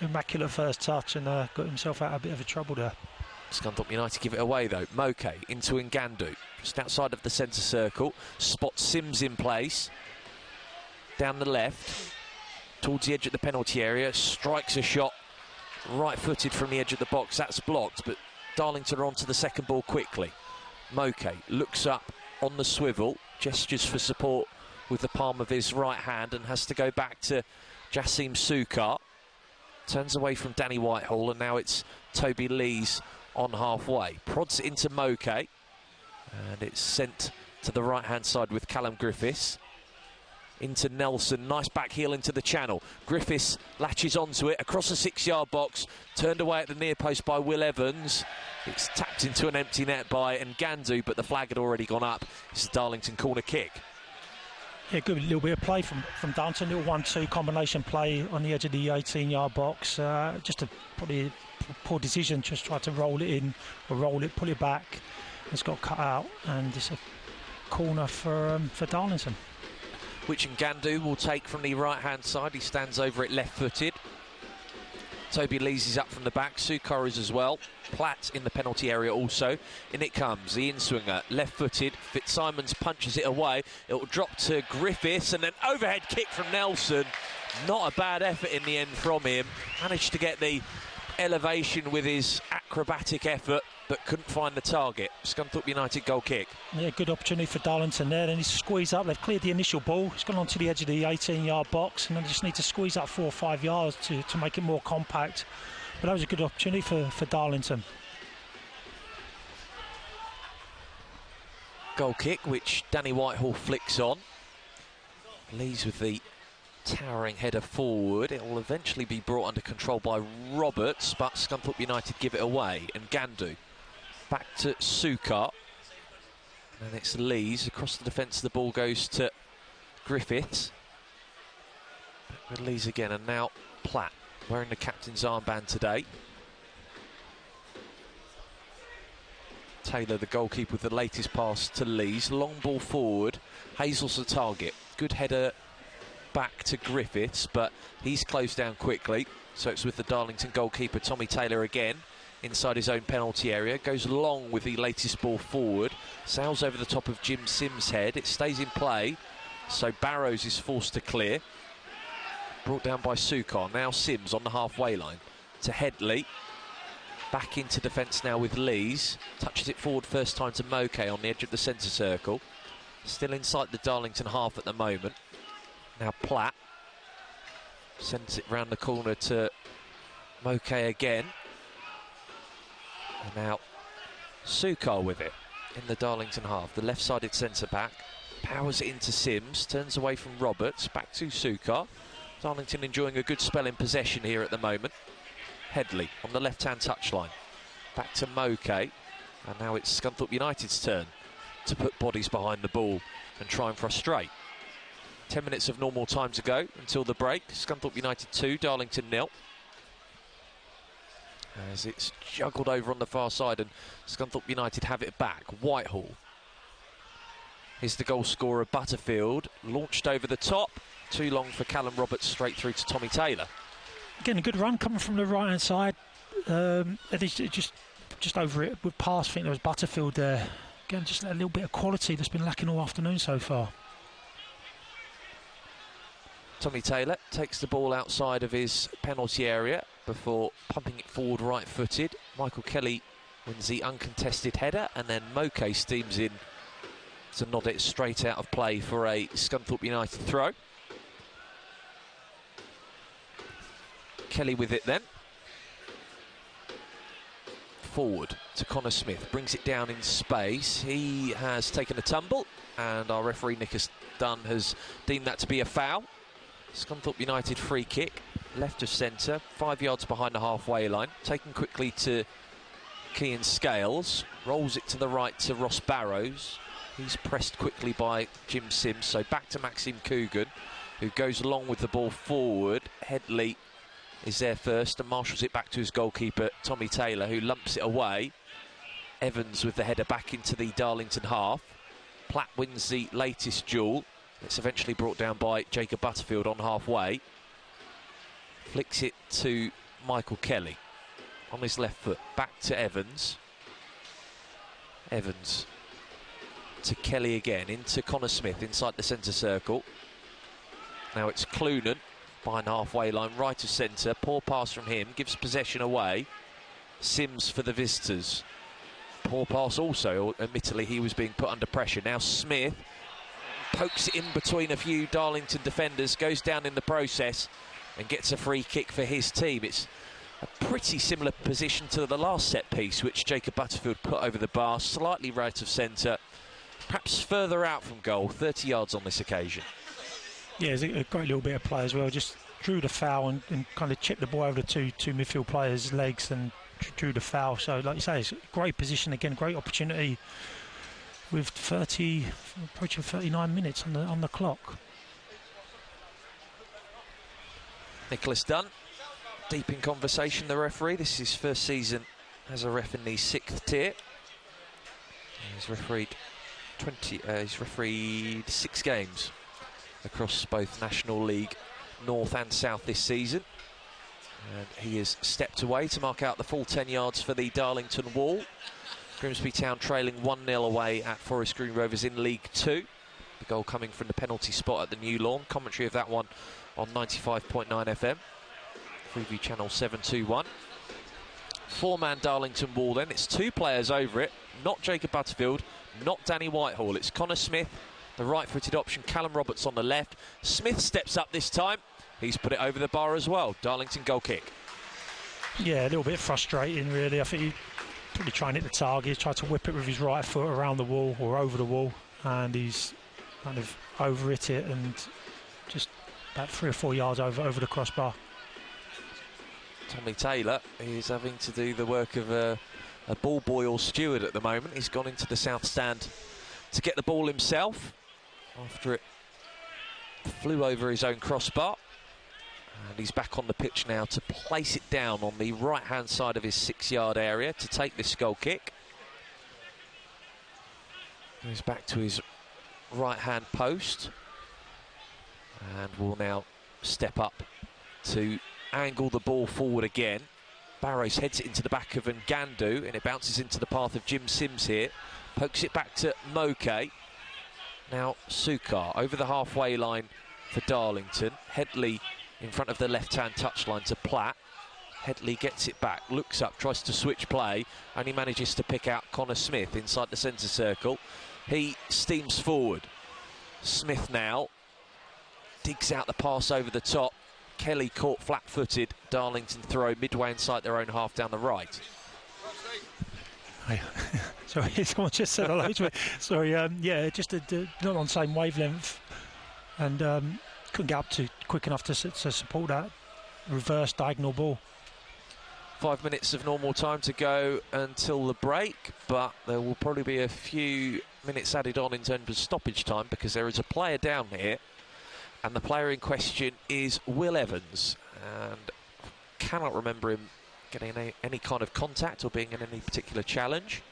Immaculate first touch, and got himself out of a bit of a trouble there. Scunthorpe United give it away though. Moke into Ngandu, just outside of the centre circle. Spots Sims in place. Down the left, towards the edge of the penalty area. Strikes a shot, right-footed from the edge of the box. That's blocked, but Darlington are onto the second ball quickly. Moke looks up on the swivel, gestures for support with the palm of his right hand, and has to go back to Jassim Sukar. Turns away from Danny Whitehall, and now it's Toby Lees on halfway. Prods it into Moke, and it's sent to the right-hand side with Callum Griffiths. Into Nelson, nice back heel into the channel. Griffiths latches onto it, across the 6-yard box, turned away at the near post by Will Evans. It's tapped into an empty net by Ngandu, but the flag had already gone up. It's a Darlington corner kick. Yeah, good little bit of play from Darlington, little 1-2 combination play on the edge of the 18-yard box. Just a probably poor decision, just try to roll it in, or roll it, pull it back. It's got cut out, and it's a corner for Darlington. Which Ngandu will take from the right-hand side. He stands over it left-footed. Toby Lees is up from the back. Sukar is as well. Platt in the penalty area also. In it comes, the in-swinger, left-footed. Fitzsimons punches it away. It will drop to Griffiths, and then overhead kick from Nelson. Not a bad effort in the end from him. Managed to get the elevation with his acrobatic effort, but couldn't find the target. Scunthorpe United goal kick. Yeah, good opportunity for Darlington there. Then he's squeezed up. They've cleared the initial ball. It's gone on to the edge of the 18-yard box, and they just need to squeeze up 4 or 5 yards to make it more compact. But that was a good opportunity for Darlington. Goal kick, which Danny Whitehall flicks on. Lees with the towering header forward. It will eventually be brought under control by Roberts, but Scunthorpe United give it away. And Ngandu back to Sukar, and it's Lees across the defence. The ball goes to Griffiths. Back with Lees again, and now Platt wearing the captain's armband today. Taylor, the goalkeeper, with the latest pass to Lees. Long ball forward. Hazel's the target. Good header back to Griffiths, but he's closed down quickly. So it's with the Darlington goalkeeper, Tommy Taylor, again inside his own penalty area. Goes long with the latest ball forward. Sails over the top of Jim Sims' head. It stays in play, so Barrows is forced to clear. Brought down by Sukar. Now Sims on the halfway line to Headley. Back into defence now with Lees. Touches it forward first time to Moke on the edge of the centre circle. Still inside the Darlington half at the moment. Now Platt sends it round the corner to Moke again. And now Sukar with it in the Darlington half. The left-sided centre-back powers it into Sims, turns away from Roberts, back to Sukar. Darlington enjoying a good spell in possession here at the moment. Headley on the left-hand touchline. Back to Moke, and now it's Scunthorpe United's turn to put bodies behind the ball and try and frustrate. 10 minutes of normal time to go until the break. Scunthorpe United 2, Darlington 0. As it's juggled over on the far side, and Scunthorpe United have it back. Whitehall is the goal scorer. Butterfield launched over the top. Too long for Callum Roberts, straight through to Tommy Taylor. Again, a good run coming from the right-hand side. And it's just over it with pass. I think there was Butterfield there. Again, just a little bit of quality that's been lacking all afternoon so far. Tommy Taylor takes the ball outside of his penalty area before pumping it forward right-footed. Michael Kelly wins the uncontested header, and then Moke steams in to nod it straight out of play for a Scunthorpe United throw. Kelly with it then. Forward to Connor Smith, brings it down in space. He has taken a tumble, and our referee Nicholas Dunn has deemed that to be a foul. Scunthorpe United free kick, left of centre, 5 yards behind the halfway line. Taken quickly to Kean Scales, rolls it to the right to Ross Barrows. He's pressed quickly by Jim Sims, so back to Maxime Coogan, who goes along with the ball forward. Headley is there first and marshals it back to his goalkeeper, Tommy Taylor, who lumps it away. Evans with the header back into the Darlington half. Platt wins the latest duel. It's eventually brought down by Jacob Butterfield on halfway. Flicks it to Michael Kelly on his left foot. Back to Evans. Evans to Kelly again, into Connor Smith inside the centre circle. Now it's Clunan behind halfway line, right of centre. Poor pass from him, gives possession away. Sims for the visitors. Poor pass also, admittedly he was being put under pressure. Now Smith pokes it in between a few Darlington defenders, goes down in the process and gets a free kick for his team. It's a pretty similar position to the last set piece which Jacob Butterfield put over the bar, slightly right of centre, perhaps further out from goal, 30 yards on this occasion. Yeah, it's a great little bit of play as well. Just drew the foul and kind of chipped the ball over the two midfield players' legs and drew the foul. So, like you say, it's a great position again, great opportunity with approaching 39 minutes on the clock. Nicholas Dunn, deep in conversation, the referee. This is his first season as a ref in the 6th tier. He's refereed 6 games across both National League North and South this season. And he has stepped away to mark out the full 10 yards for the Darlington wall. Grimsby Town trailing 1-0 away at Forest Green Rovers in League 2. The goal coming from the penalty spot at the New Lawn. Commentary of that one on 95.9 FM. Freeview channel 721. 4-man Darlington wall then. It's 2 players over it. Not Jacob Butterfield, not Danny Whitehall. It's Connor Smith, the right-footed option. Callum Roberts on the left. Smith steps up this time. He's put it over the bar as well. Darlington goal kick. Yeah, a little bit frustrating really. I think he probably trying to hit the target. He's tried to whip it with his right foot around the wall or over the wall, and he's kind of over hit it and just about 3 or 4 yards over the crossbar. Tommy Taylor is having to do the work of a ball boy or steward at the moment. He's gone into the south stand to get the ball himself after it flew over his own crossbar. And he's back on the pitch now to place it down on the right-hand side of his 6-yard area to take this goal kick. Goes back to his right-hand post and will now step up to angle the ball forward again. Barrows heads it into the back of Ngandu and it bounces into the path of Jim Sims here. Pokes it back to Moke. Now Sukar over the halfway line for Darlington. Headley in front of the left-hand touchline to Platt. Headley gets it back, looks up, tries to switch play, only manages to pick out Connor Smith inside the centre circle. He steams forward. Smith now digs out the pass over the top. Kelly caught flat-footed. Darlington throw midway inside their own half down the right. Sorry, someone just said hello to me. Sorry, yeah, just not on the same wavelength, and couldn't get up to quick enough to support that reverse diagonal ball. 5 minutes of normal time to go until the break, but there will probably be a few minutes added on in terms of stoppage time because there is a player down here, and the player in question is Will Evans, and cannot remember him getting any kind of contact or being in any particular challenge.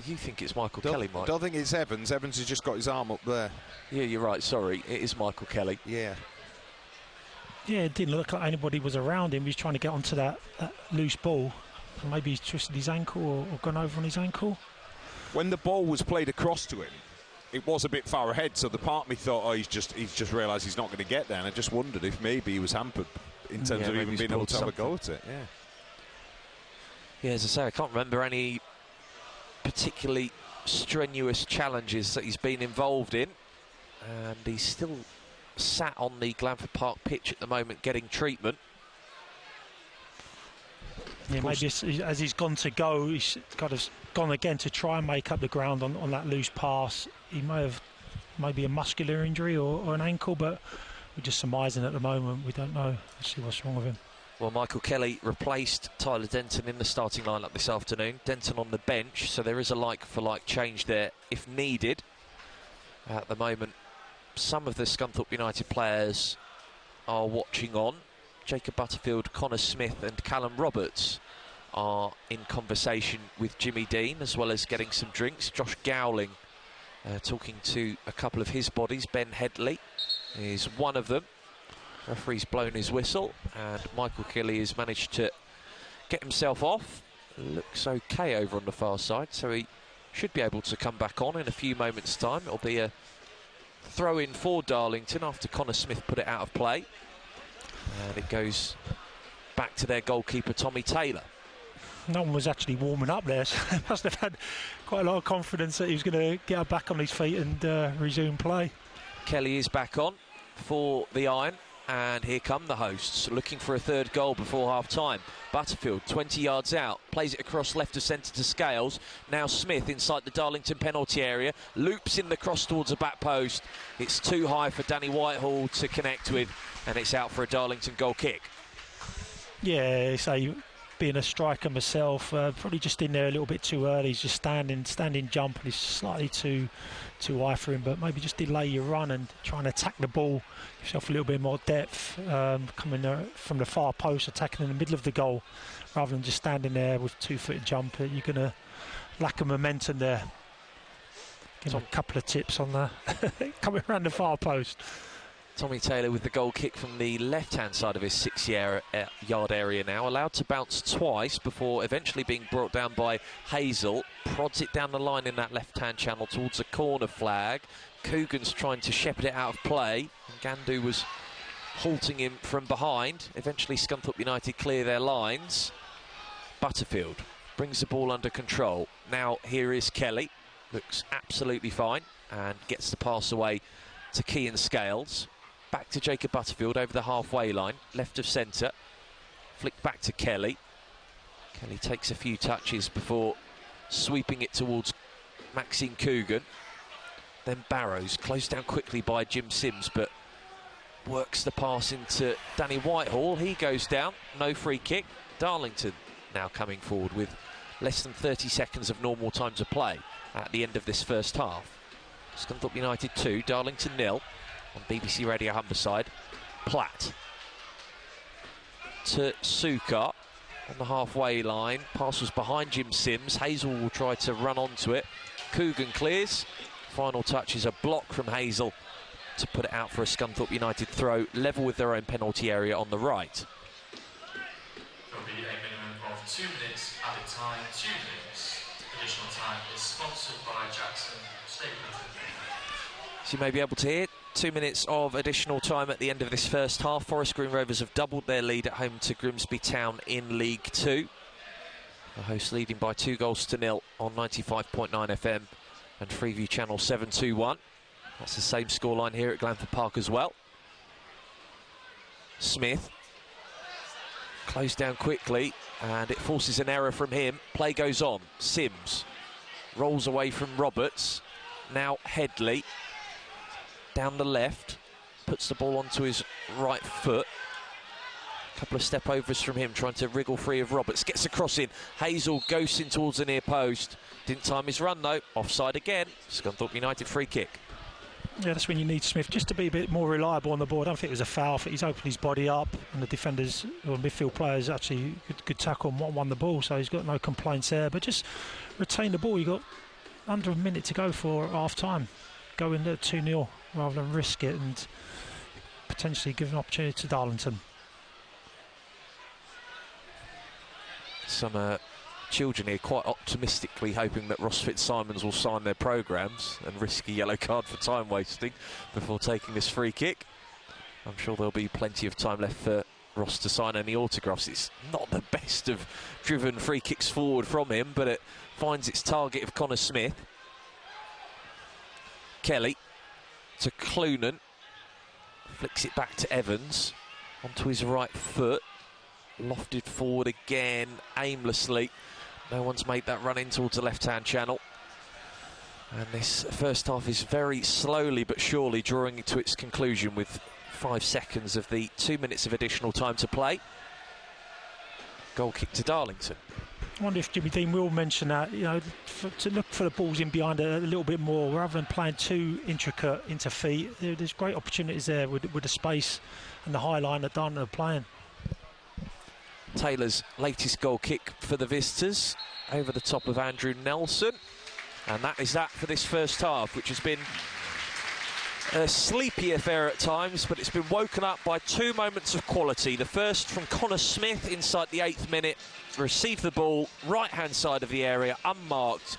You think it's Michael Kelly, Mike? I don't think it's Evans. Evans has just got his arm up there. Yeah, you're right, sorry. It is Michael Kelly. Yeah. Yeah, it didn't look like anybody was around him. He was trying to get onto that loose ball. And maybe he's twisted his ankle or gone over on his ankle. When the ball was played across to him, it was a bit far ahead, so the part of me thought, oh, he's just realised he's not going to get there, and I just wondered if maybe he was hampered in terms of even being able to have a go at it. Yeah, as I say, I can't remember any particularly strenuous challenges that he's been involved in, and he's still sat on the Glanford Park pitch at the moment getting treatment. Yeah, maybe as he's gone to go, he's kind of gone again to try and make up the ground on that loose pass. He may have maybe a muscular injury or an ankle, but we're just surmising at the moment. We don't know. Let's see what's wrong with him. Well, Michael Kelly replaced Tyler Denton in the starting lineup this afternoon. Denton on the bench, so there is a like-for-like change there if needed. At the moment, some of the Scunthorpe United players are watching on. Jacob Butterfield, Connor Smith and Callum Roberts are in conversation with Jimmy Dean, as well as getting some drinks. Josh Gowling talking to a couple of his bodies. Ben Headley is one of them. Referee's blown his whistle, and Michael Kelly has managed to get himself off. Looks okay over on the far side, so he should be able to come back on in a few moments' time. It'll be a throw-in for Darlington after Connor Smith put it out of play. And it goes back to their goalkeeper, Tommy Taylor. No one was actually warming up there, so they must have had quite a lot of confidence that he was going to get back on his feet and resume play. Kelly is back on for the Iron, and here come the hosts, looking for a third goal before half-time. Butterfield, 20 yards out, plays it across left of centre to Scales. Now Smith inside the Darlington penalty area, loops in the cross towards the back post. It's too high for Danny Whitehall to connect with, and it's out for a Darlington goal kick. Yeah, so being a striker myself, probably just in there a little bit too early. He's just standing jump, and he's slightly too high for him, but maybe just delay your run and try and attack the ball, give yourself a little bit more depth, coming from the far post, attacking in the middle of the goal, rather than just standing there with 2-foot jump. You're going to lack of momentum there. Give him a couple of tips on the coming around the far post. Tommy Taylor with the goal kick from the left-hand side of his 6-yard area now. Allowed to bounce twice before eventually being brought down by Hazel. Prods it down the line in that left-hand channel towards a corner flag. Coogan's trying to shepherd it out of play. And Gandu was halting him from behind. Eventually Scunthorpe United clear their lines. Butterfield brings the ball under control. Now here is Kelly. Looks absolutely fine and gets the pass away to Kean Scales. Back to Jacob Butterfield over the halfway line, left of centre. Flick back to Kelly. Kelly takes a few touches before sweeping it towards Maxine Coogan. Then Barrows, closed down quickly by Jim Sims, but works the pass into Danny Whitehall. He goes down, no free kick. Darlington now coming forward with less than 30 seconds of normal time to play at the end of this first half. Scunthorpe United 2, Darlington 0 on BBC Radio Humberside. Platt to Suka on the halfway line. Pass was behind Jim Sims. Hazel will try to run onto it. Coogan clears. Final touch is a block from Hazel to put it out for a Scunthorpe United throw, level with their own penalty area on the right. There'll be a minimum of 2 minutes at a time. 2 minutes. Additional time is sponsored by Jackson Stapleton. So you may be able to hear 2 minutes of additional time at the end of this first half. Forest Green Rovers have doubled their lead at home to Grimsby Town in League 2. The hosts leading by 2-0 on 95.9 FM and Freeview Channel 721. That's the same scoreline here at Glanford Park as well. Smith closed down quickly and it forces an error from him. Play goes on. Sims rolls away from Roberts. Now Headley down the left, puts the ball onto his right foot. A couple of step overs from him, trying to wriggle free of Roberts. Gets a cross in. Hazel goes in towards the near post. Didn't time his run though. Offside again. Scunthorpe United free kick. Yeah, that's when you need Smith just to be a bit more reliable on the ball. I don't think it was a foul. I think he's opened his body up, and the defenders or midfield players actually good tackle and won the ball, so he's got no complaints there. But just retain the ball. You got under a minute to go for half time. Go in at 2-0 rather than risk it and potentially give an opportunity to Darlington. Some children here quite optimistically hoping that Ross Fitzsimons will sign their programmes and risk a yellow card for time wasting before taking this free kick. I'm sure there'll be plenty of time left for Ross to sign any autographs. It's not the best of driven free kicks forward from him, but it finds its target of Connor Smith. Kelly to Clunan, flicks it back to Evans onto his right foot, lofted forward again aimlessly. No one's made that run in towards the left-hand channel, and this first half is very slowly but surely drawing to its conclusion with 5 seconds of the 2 minutes of additional time to play. Goal kick to Darlington. I wonder if Jimmy Dean will mention that, you know, to look for the balls in behind a little bit more rather than playing too intricate into feet. There's great opportunities there with the space and the high line that Darlington are playing. Taylor's latest goal kick for the visitors over the top of Andrew Nelson. And that is that for this first half, which has been a sleepy affair at times, but it's been woken up by two moments of quality. The first from Connor Smith inside the 8th minute, received the ball right-hand side of the area, unmarked,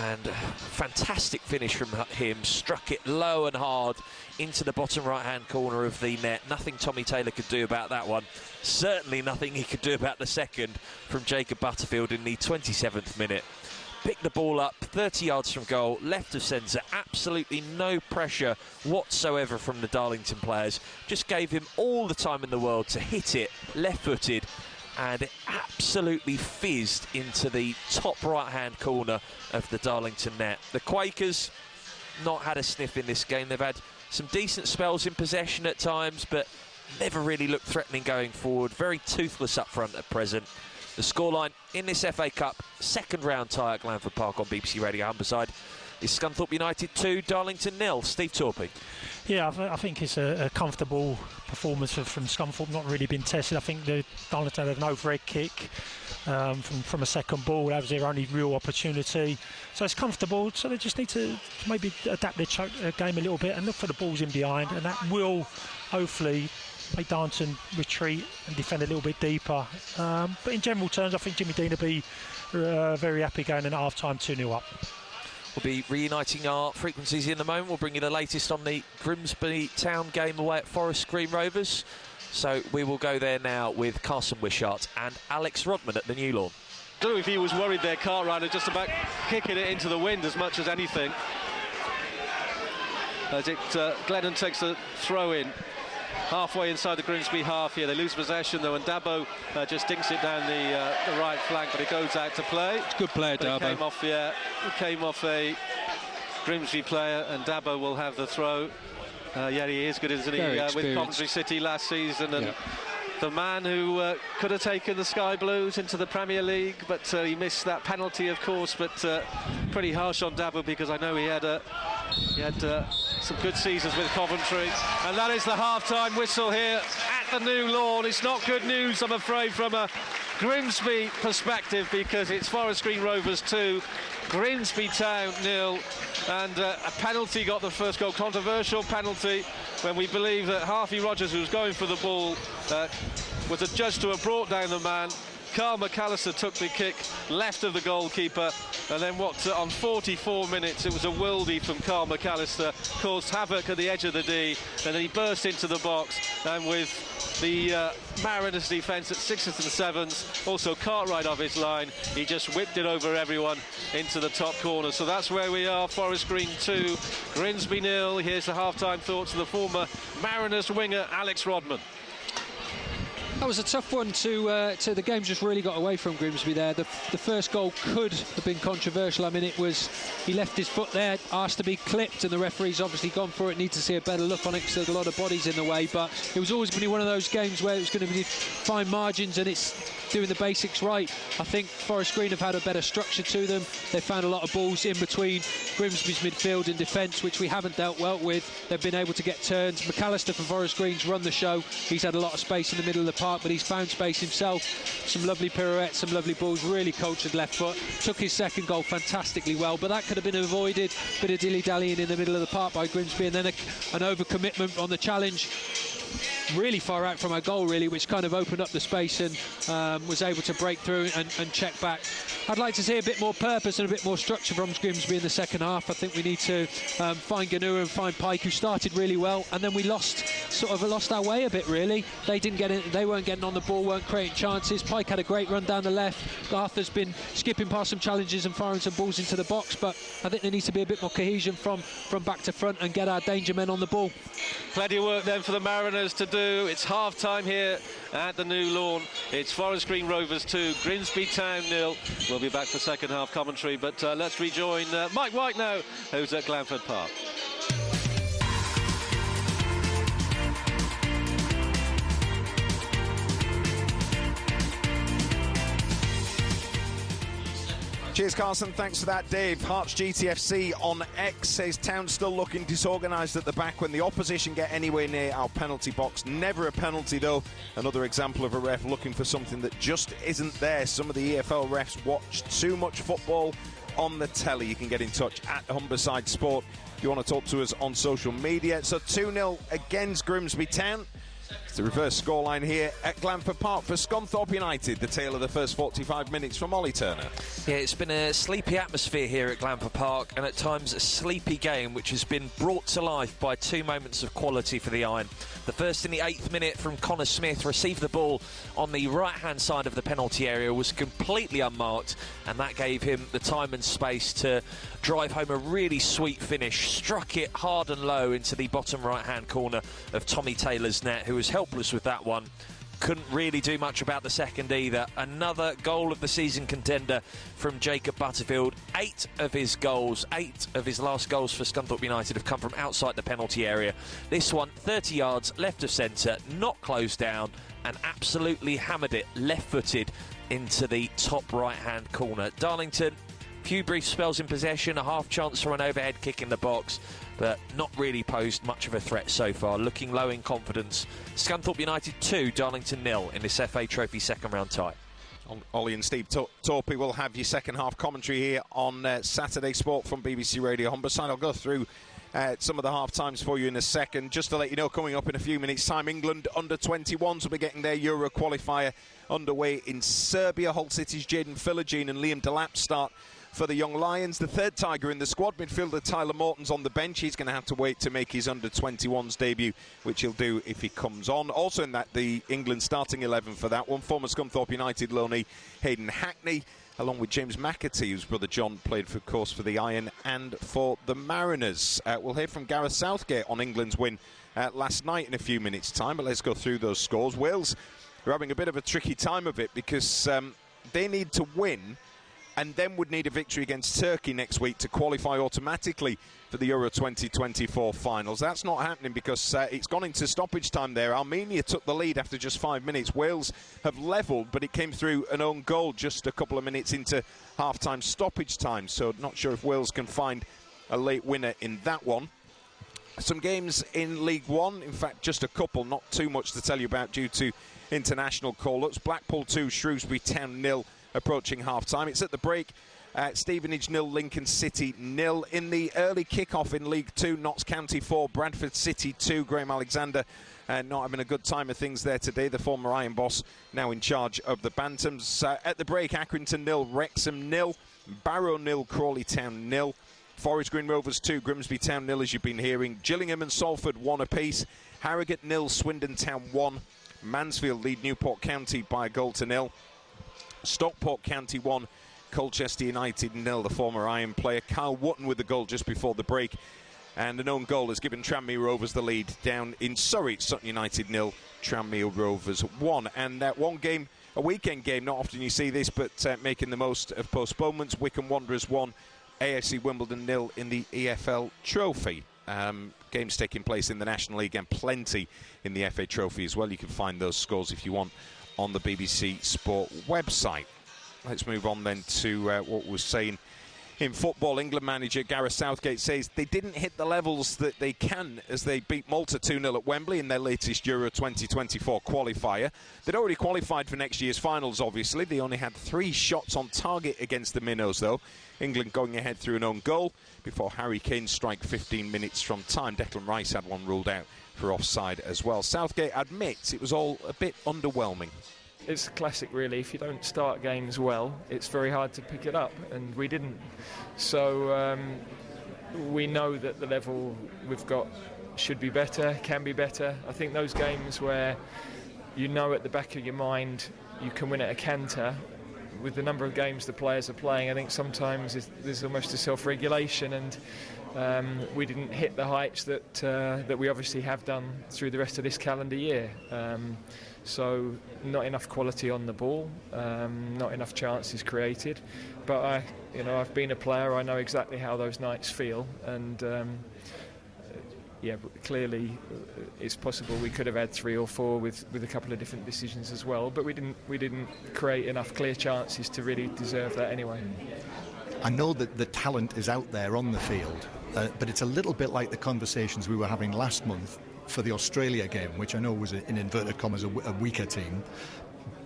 and fantastic finish from him, struck it low and hard into the bottom right-hand corner of the net. Nothing Tommy Taylor could do about that one. Certainly nothing he could do about the second from Jacob Butterfield in the 27th minute. Picked the ball up 30 yards from goal, left of centre, absolutely no pressure whatsoever from the Darlington players. Just gave him all the time in the world to hit it, left-footed, and it absolutely fizzed into the top right-hand corner of the Darlington net. The Quakers not had a sniff in this game. They've had some decent spells in possession at times, but never really looked threatening going forward. Very toothless up front at present. The scoreline in this FA Cup second round tie at Glanford Park on BBC Radio Humberside is Scunthorpe United 2, Darlington 0. Steve Torpey. Yeah, I think it's a comfortable performance from Scunthorpe, not really been tested. I think the Darlington had an overhead kick from a second ball. That was their only real opportunity. So it's comfortable, so they just need to maybe adapt their game a little bit and look for the balls in behind, and that will hopefully make Darlington retreat and defend a little bit deeper. But in general terms, I think Jimmy Dean will be very happy going in at half-time 2-0 up. We'll be reuniting our frequencies in a moment. We'll bring you the latest on the Grimsby Town game away at Forest Green Rovers. So we will go there now with Carson Wishart and Alex Rodman at the New Lawn. I don't know if he was worried there, Cartwright, just about kicking it into the wind as much as anything. As Glennon takes the throw in. Halfway inside the Grimsby half here. They lose possession though, and Dabo just dinks it down the right flank, but it goes out to play. It's a good player, Dabo. It came off a Grimsby player, and Dabo will have the throw. Yeah, he is good, isn't he? With Coventry City last season, and the man who could have taken the Sky Blues into the Premier League, but he missed that penalty, of course. But pretty harsh on Dabo, because I know he had some good seasons with Coventry. And that is the half-time whistle here at the New Lawn. It's not good news, I'm afraid, from a Grimsby perspective, because it's Forest Green Rovers 2, Grimsby Town 0, and a penalty got the first goal. Controversial penalty, when we believe that Harvey Rogers, who was going for the ball, was adjudged to have brought down the man. Carl McAllister took the kick left of the goalkeeper, and then on 44 minutes it was a worldie from Carl McAllister, caused havoc at the edge of the D, and then he burst into the box, and with the Mariners defence at 6th and 7th, also Cartwright off his line, he just whipped it over everyone into the top corner. So that's where we are. Forest Green 2, Grimsby 0. Here's the half-time thoughts of the former Mariners winger Alex Rodman. That was a tough one to the game just really got away from Grimsby there. The first goal could have been controversial. I mean, he left his foot there, asked to be clipped, and the referee's obviously gone for it. Need to see a better look on it because there's a lot of bodies in the way. But it was always going to be one of those games where it was going to be fine margins, and it's doing the basics right. I think Forest Green have had a better structure to them. They've found a lot of balls in between Grimsby's midfield and defence, which we haven't dealt well with. They've been able to get turns. McAllister for Forest Green's run the show. He's had a lot of space in the middle of the park, but he's found space himself. Some lovely pirouettes, some lovely balls, really cultured left foot. Took his second goal fantastically well, but that could have been avoided. Bit of dilly-dallying in the middle of the park by Grimsby, and then an overcommitment on the challenge. Really far out from our goal, really, which kind of opened up the space and was able to break through and check back. I'd like to see a bit more purpose and a bit more structure from Grimsby in the second half. I think we need to find Ganua and find Pike, who started really well, and then we lost our way a bit, really. They weren't getting on the ball, weren't creating chances. Pike had a great run down the left. Arthur's been skipping past some challenges and firing some balls into the box, but I think there needs to be a bit more cohesion from back to front and get our danger men on the ball. Plenty of work then for the Mariners to do. It's half-time here at the New Lawn. It's Forest Green Rovers 2, Grimsby Town 0. We'll be back for second half commentary, but let's rejoin Mike White now, who's at Glanford Park. Cheers, Carson. Thanks for that, Dave. Hearts GTFC on X says Town still looking disorganised at the back when the opposition get anywhere near our penalty box. Never a penalty, though. Another example of a ref looking for something that just isn't there. Some of the EFL refs watch too much football on the telly. You can get in touch at Humberside Sport if you want to talk to us on social media. So 2-0 against Grimsby Town. It's the reverse scoreline here at Glanford Park for Scunthorpe United. The tale of the first 45 minutes from Ollie Turner. Yeah, it's been a sleepy atmosphere here at Glanford Park, and at times a sleepy game which has been brought to life by two moments of quality for the Iron. The first in the 8th minute from Connor Smith, received the ball on the right-hand side of the penalty area, was completely unmarked, and that gave him the time and space to drive home a really sweet finish. Struck it hard and low into the bottom right-hand corner of Tommy Taylor's net, who was helpless with that one. Couldn't really do much about the second either. Another goal of the season contender from Jacob Butterfield. 8 of his last goals for Scunthorpe United have come from outside the penalty area. This one, 30 yards left of centre, not closed down, and absolutely hammered it left-footed into the top right-hand corner. Darlington, few brief spells in possession, a half chance for an overhead kick in the box, but not really posed much of a threat so far. Looking low in confidence. Scunthorpe United 2, Darlington 0 in this FA Trophy second round tie. Ollie and Steve Torpey will have your second half commentary here on Saturday Sport from BBC Radio Humberside. I'll go through some of the half times for you in a second. Just to let you know, coming up in a few minutes time, England under 21s will be getting their Euro qualifier underway in Serbia. Hull City's Jaden Philogene and Liam Delap start for the Young Lions. The third Tiger in the squad, midfielder Tyler Morton's on the bench. He's going to have to wait to make his under-21s debut, which he'll do if he comes on. Also in that, the England starting 11 for that one, former Scunthorpe United loanee Hayden Hackney, along with James McAtee, whose brother John played, of course, for the Iron and for the Mariners. We'll hear from Gareth Southgate on England's win last night in a few minutes' time, but let's go through those scores. Wales are having a bit of a tricky time of it because they need to win and then would need a victory against Turkey next week to qualify automatically for the Euro 2024 finals. That's not happening because it's gone into stoppage time there. Armenia took the lead after just 5 minutes. Wales have levelled, but it came through an own goal just a couple of minutes into half-time stoppage time. So not sure if Wales can find a late winner in that one. Some games in League One, in fact just a couple, not too much to tell you about due to international call-ups. Blackpool 2, Shrewsbury Town 0. Approaching half-time. It's at the break. Stevenage 0, Lincoln City 0. In the early kick-off in League 2, Notts County 4, Bradford City 2. Graham Alexander not having a good time of things there today. The former Iron boss now in charge of the Bantams. At the break, Accrington 0, Wrexham 0. Barrow 0, Crawley Town 0. Forest Green Rovers 2, Grimsby Town 0, as you've been hearing. Gillingham and Salford 1 apiece. Harrogate 0, Swindon Town 1. Mansfield lead Newport County by a goal to 0. Stockport County 1, Colchester United 0. The former Iron player Kyle Wotton with the goal just before the break, and an own goal has given Tranmere Rovers the lead down in Surrey. Sutton United 0, Tranmere Rovers 1. And one game, a weekend game, not often you see this, but making the most of postponements. Wycombe Wanderers 1, AFC Wimbledon 0 in the EFL Trophy. Games taking place in the National League and plenty in the FA Trophy as well. You can find those scores if you want on the BBC Sport website. Let's move on then to what we're saying in football. England manager Gareth Southgate says they didn't hit the levels that they can as they beat Malta 2-0 at Wembley in their latest Euro 2024 qualifier. They'd already qualified for next year's finals, obviously. They only had 3 shots on target against the Minnows, though. England going ahead through an own goal before Harry Kane strike 15 minutes from time. Declan Rice had one ruled out for offside as well. Southgate admits it was all a bit underwhelming. It's a classic, really. If you don't start games well, it's very hard to pick it up, and we didn't. So we know that the level we've got should be better, can be better. I think those games where you know at the back of your mind you can win at a canter, with the number of games the players are playing, I think sometimes there's almost a self-regulation, and we didn't hit the heights that we obviously have done through the rest of this calendar year. So not enough quality on the ball, not enough chances created. But I've been a player, I know exactly how those nights feel, and clearly it's possible we could have had 3 or 4 with a couple of different decisions as well. But we didn't create enough clear chances to really deserve that anyway. I know that the talent is out there on the field, but it's a little bit like the conversations we were having last month for the Australia game, which I know was, in inverted commas, a weaker team.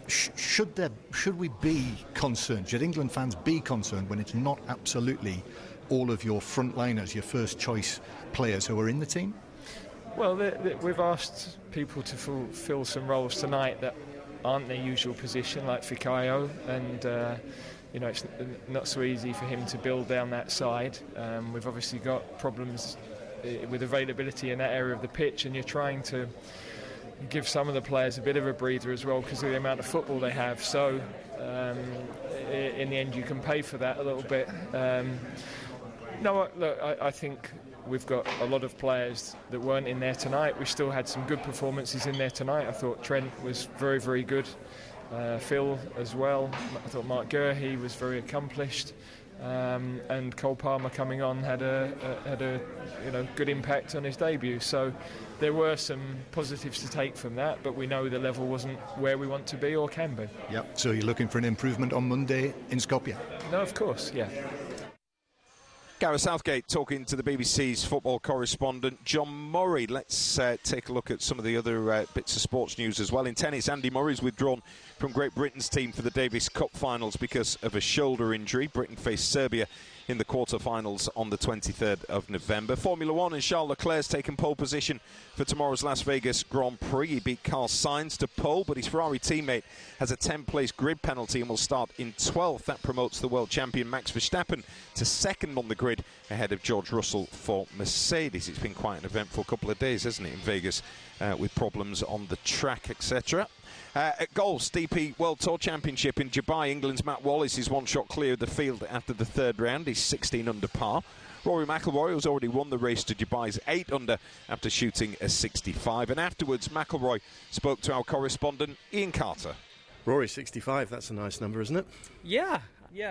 Should we be concerned? Should England fans be concerned when it's not absolutely all of your frontliners, your first choice players who are in the team? Well, we've asked people to fulfil some roles tonight that aren't their usual position, like Fikayo, and it's not so easy for him to build down that side. We've obviously got problems with availability in that area of the pitch, and you're trying to give some of the players a bit of a breather as well because of the amount of football they have. So in the end, you can pay for that a little bit. I think we've got a lot of players that weren't in there tonight. We still had some good performances in there tonight. I thought Trent was very, very good. Phil as well. I thought Mark Gurhey was very accomplished. And Cole Palmer coming on had a good impact on his debut. So there were some positives to take from that, but we know the level wasn't where we want to be or can be. Yep. So you're looking for an improvement on Monday in Skopje? No, of course, yeah. Gareth Southgate talking to the BBC's football correspondent John Murray. Let's take a look at some of the other bits of sports news as well. In tennis, Andy Murray's withdrawn from Great Britain's team for the Davis Cup finals because of a shoulder injury. Britain faced Serbia in the quarter-finals on the 23rd of November. Formula One and Charles Leclerc's taken pole position for tomorrow's Las Vegas Grand Prix. He beat Carlos Sainz to pole, but his Ferrari teammate has a 10-place grid penalty and will start in 12th. That promotes the world champion Max Verstappen to second on the grid ahead of George Russell for Mercedes. It's been quite an eventful couple of days, hasn't it, in Vegas, with problems on the track, etc. At golf's DP World Tour Championship in Dubai, England's Matt Wallace is one shot clear of the field after the third round. He's 16 under par. Rory McIlroy has already won the race to Dubai's 8 under after shooting a 65. And afterwards, McIlroy spoke to our correspondent Ian Carter. Rory, 65, that's a nice number, isn't it? Yeah,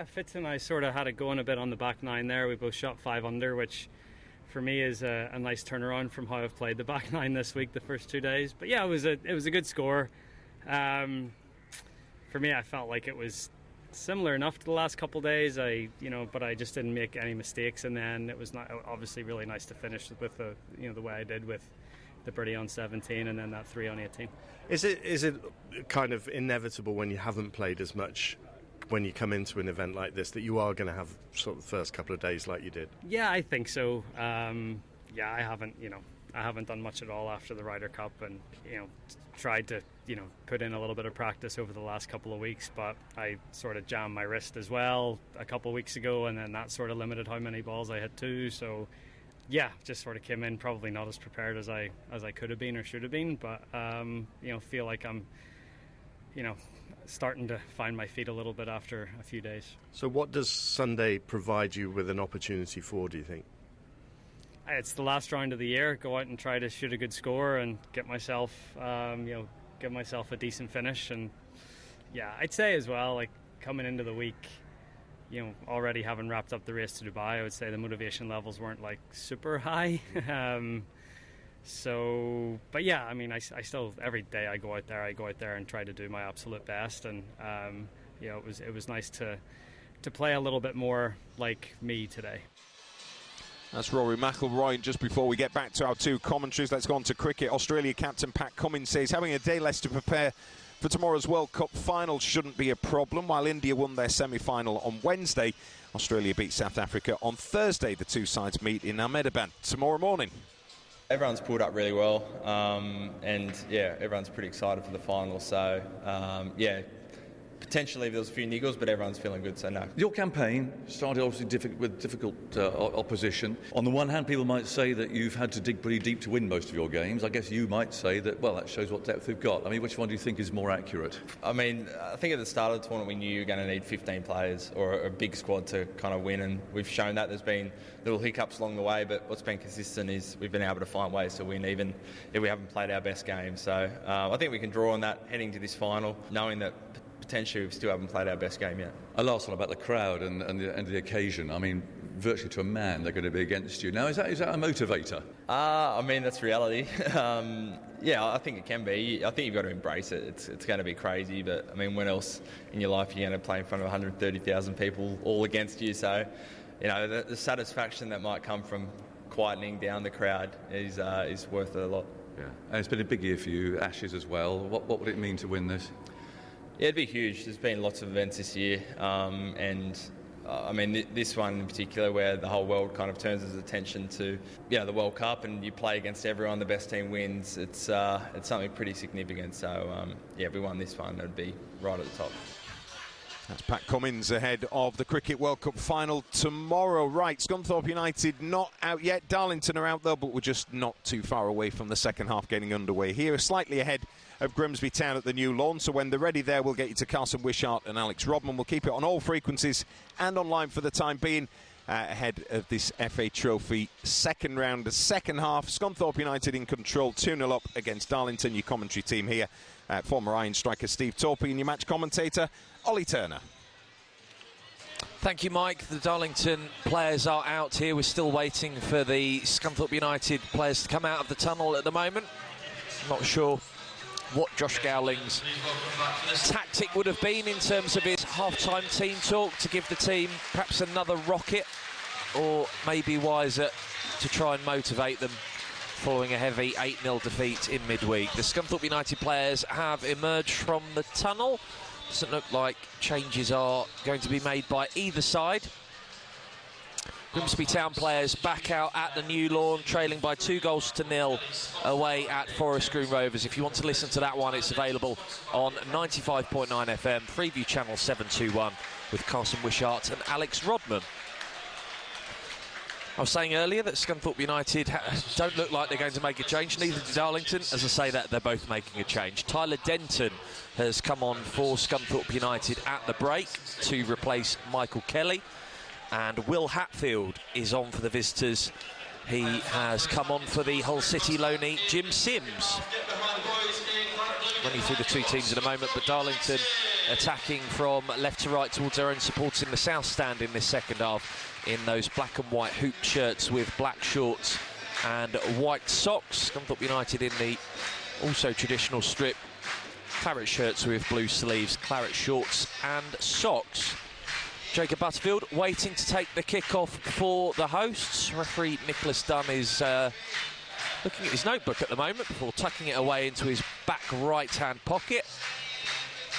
Fitz and I sort of had it going a bit on the back nine there. We both shot 5 under, which for me is a nice turnaround from how I've played the back nine this week, the first 2 days. But yeah, it was a good score. For me, I felt like it was similar enough to the last couple of days. But I just didn't make any mistakes, and then it was obviously really nice to finish with the way I did with the birdie on 17 and then that 3 on 18. Is it kind of inevitable when you haven't played as much, when you come into an event like this, that you are going to have sort of the first couple of days like you did? Yeah, I think so. I haven't done much at all after the Ryder Cup, and tried to put in a little bit of practice over the last couple of weeks, but I sort of jammed my wrist as well a couple of weeks ago, and then that sort of limited how many balls I hit too. So yeah, just sort of came in probably not as prepared as I could have been or should have been, but feel like I'm starting to find my feet a little bit after a few days. So what does Sunday provide you with an opportunity for, do you think? It's the last round of the year. Go out and try to shoot a good score and get myself, give myself a decent finish. And yeah, I'd say as well, like coming into the week, already having wrapped up the race to Dubai, I would say the motivation levels weren't like super high. But yeah, I mean, I still every day I go out there and try to do my absolute best. And it was nice to play a little bit more like me today. That's Rory McIlroy. Just before we get back to our two commentaries, let's go on to cricket. Australia captain Pat Cummins says having a day less to prepare for tomorrow's World Cup final shouldn't be a problem. While India won their semi-final on Wednesday, Australia beat South Africa on Thursday. The two sides meet in Ahmedabad tomorrow morning. Everyone's pulled up really well, and yeah, everyone's pretty excited for the final. So potentially there was a few niggles, but everyone's feeling good, so no. Your campaign started obviously with difficult opposition. On the one hand, people might say that you've had to dig pretty deep to win most of your games. I guess you might say that, well, that shows what depth we've got. I mean, which one do you think is more accurate? I mean, I think at the start of the tournament we knew you were going to need 15 players or a big squad to kind of win, and we've shown that. There's been little hiccups along the way, but what's been consistent is we've been able to find ways to win even if we haven't played our best game. So I think we can draw on that heading to this final, knowing that potentially we still haven't played our best game yet. A last one about the crowd and the occasion. I mean, virtually to a man, they're going to be against you. Now, is that a motivator? I mean, that's reality. Yeah, I think it can be. I think you've got to embrace it. It's going to be crazy, but I mean, when else in your life are you going to play in front of 130,000 people all against you? So, you know, the satisfaction that might come from quietening down the crowd is worth it a lot. Yeah, and it's been a big year for you, Ashes as well. What would it mean to win this? Yeah, it'd be huge. There's been lots of events this year, and I mean, this one in particular, where the whole world kind of turns its attention to, the World Cup, and you play against everyone, the best team wins. It's something pretty significant. So, if we won this one, it'd be right at the top. That's Pat Cummins ahead of the Cricket World Cup final tomorrow. Right, Scunthorpe United not out yet. Darlington are out though, but we're just not too far away from the second half getting underway here. Slightly ahead of Grimsby Town at the new lawn, so when they're ready there, we'll get you to Carson Wishart and Alex Rodman. We'll keep it on all frequencies and online for the time being, ahead of this FA Trophy second round, the second half. Scunthorpe United in control, 2-0 up against Darlington. Your commentary team here, former Iron striker Steve Torpey, and your match commentator Ollie Turner. Thank you, Mike. The Darlington players are out here. We're still waiting for the Scunthorpe United players to come out of the tunnel at the moment. I'm not sure what Josh Gowling's tactic would have been in terms of his half-time team talk, to give the team perhaps another rocket, or maybe wiser to try and motivate them following a heavy 8-0 defeat in midweek. The Scunthorpe United players have emerged from the tunnel. Doesn't look like changes are going to be made by either side. Grimsby Town players back out at the new lawn, trailing by 2-0 away at Forest Green Rovers. If you want to listen to that one, it's available on 95.9 FM, Freeview Channel 721, with Carson Wishart and Alex Rodman. I was saying earlier that Scunthorpe United don't look like they're going to make a change, neither do Darlington. As I say that, they're both making a change. Tyler Denton has come on for Scunthorpe United at the break to replace Michael Kelly. And Will Hatfield is on for the visitors. He has come on for the Hull City loanee Jim Sims. Running through the two teams in a moment, but Darlington attacking from left to right towards their own supporters in the south stand in this second half, in those black and white hoop shirts with black shorts and white socks. Scunthorpe United in the also traditional strip claret shirts with blue sleeves, claret shorts and socks. Jacob Butterfield waiting to take the kick-off for the hosts. Referee Nicholas Dunn is looking at his notebook at the moment before tucking it away into his back right-hand pocket.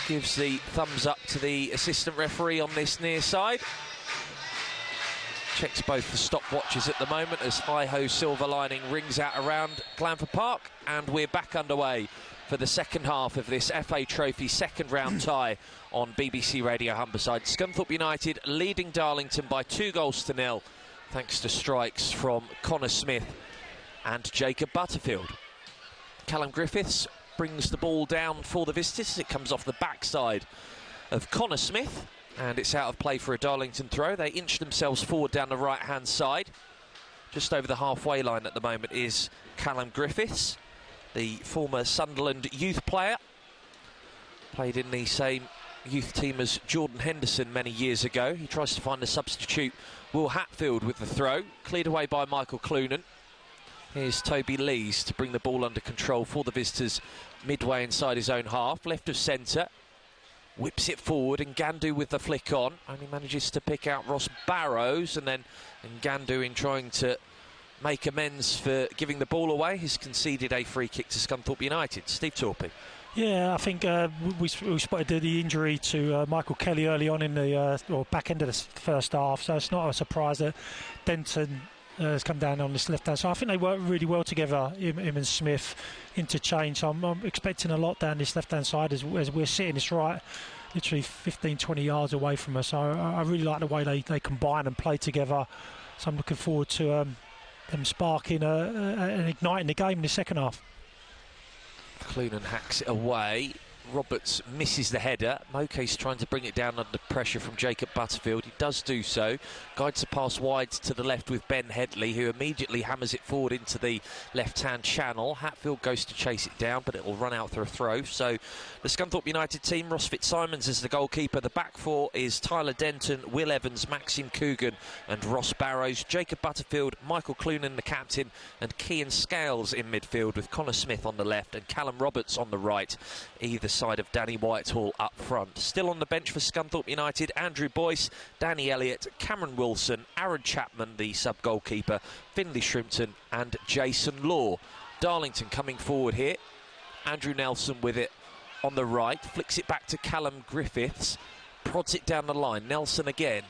Gives the thumbs up to the assistant referee on this near side. Checks both the stopwatches at the moment as Hi-Ho Silver Lining rings out around Glanford Park, and we're back underway for the second half of this FA Trophy second round tie on BBC Radio Humberside. Scunthorpe United leading Darlington by 2-0 thanks to strikes from Connor Smith and Jacob Butterfield. Callum Griffiths brings the ball down for the visitors. It comes off the backside of Connor Smith, and it's out of play for a Darlington throw. They inch themselves forward down the right-hand side. Just over the halfway line at the moment is Callum Griffiths, the former Sunderland youth player. Played in the same youth team as Jordan Henderson many years ago. He tries to find a substitute, Will Hatfield, with the throw. Cleared away by Michael Clunan. Here's Toby Lees to bring the ball under control for the visitors midway inside his own half. Left of centre. Whips it forward, and Ngandu with the flick on. Only manages to pick out Ross Barrows, and then Ngandu, in trying to make amends for giving the ball away, has conceded a free kick to Scunthorpe United. Steve Torpey. Yeah, I think we spotted the injury to Michael Kelly early on in the back end of the first half, so it's not a surprise that Denton has come down on this left-hand side. I think they work really well together, him and Smith, interchange. So I'm expecting a lot down this left-hand side as we're sitting. It's right, literally 15-20 yards away from us. So I really like the way they combine and play together. So I'm looking forward to them sparking and igniting the game in the second half. Clunan hacks it away. Roberts misses the header. Moke's trying to bring it down under pressure from Jacob Butterfield. He does do so. Guides the pass wide to the left with Ben Headley, who immediately hammers it forward into the left-hand channel. Hatfield goes to chase it down, but it will run out for a throw. So the Scunthorpe United team, Ross Fitzsimons is the goalkeeper. The back four is Tyler Denton, Will Evans, Maxim Coogan and Ross Barrows. Jacob Butterfield, Michael Clunan, the captain, and Cian Scales in midfield with Connor Smith on the left and Callum Roberts on the right, either side of Danny Whitehall up front. Still on the bench for Scunthorpe United, Andrew Boyce, Danny Elliott, Cameron Wilson, Aaron Chapman, the sub-goalkeeper, Finlay Shrimpton and Jason Law. Darlington coming forward here. Andrew Nelson with it on the right, flicks it back to Callum Griffiths, prods it down the line. Nelson again,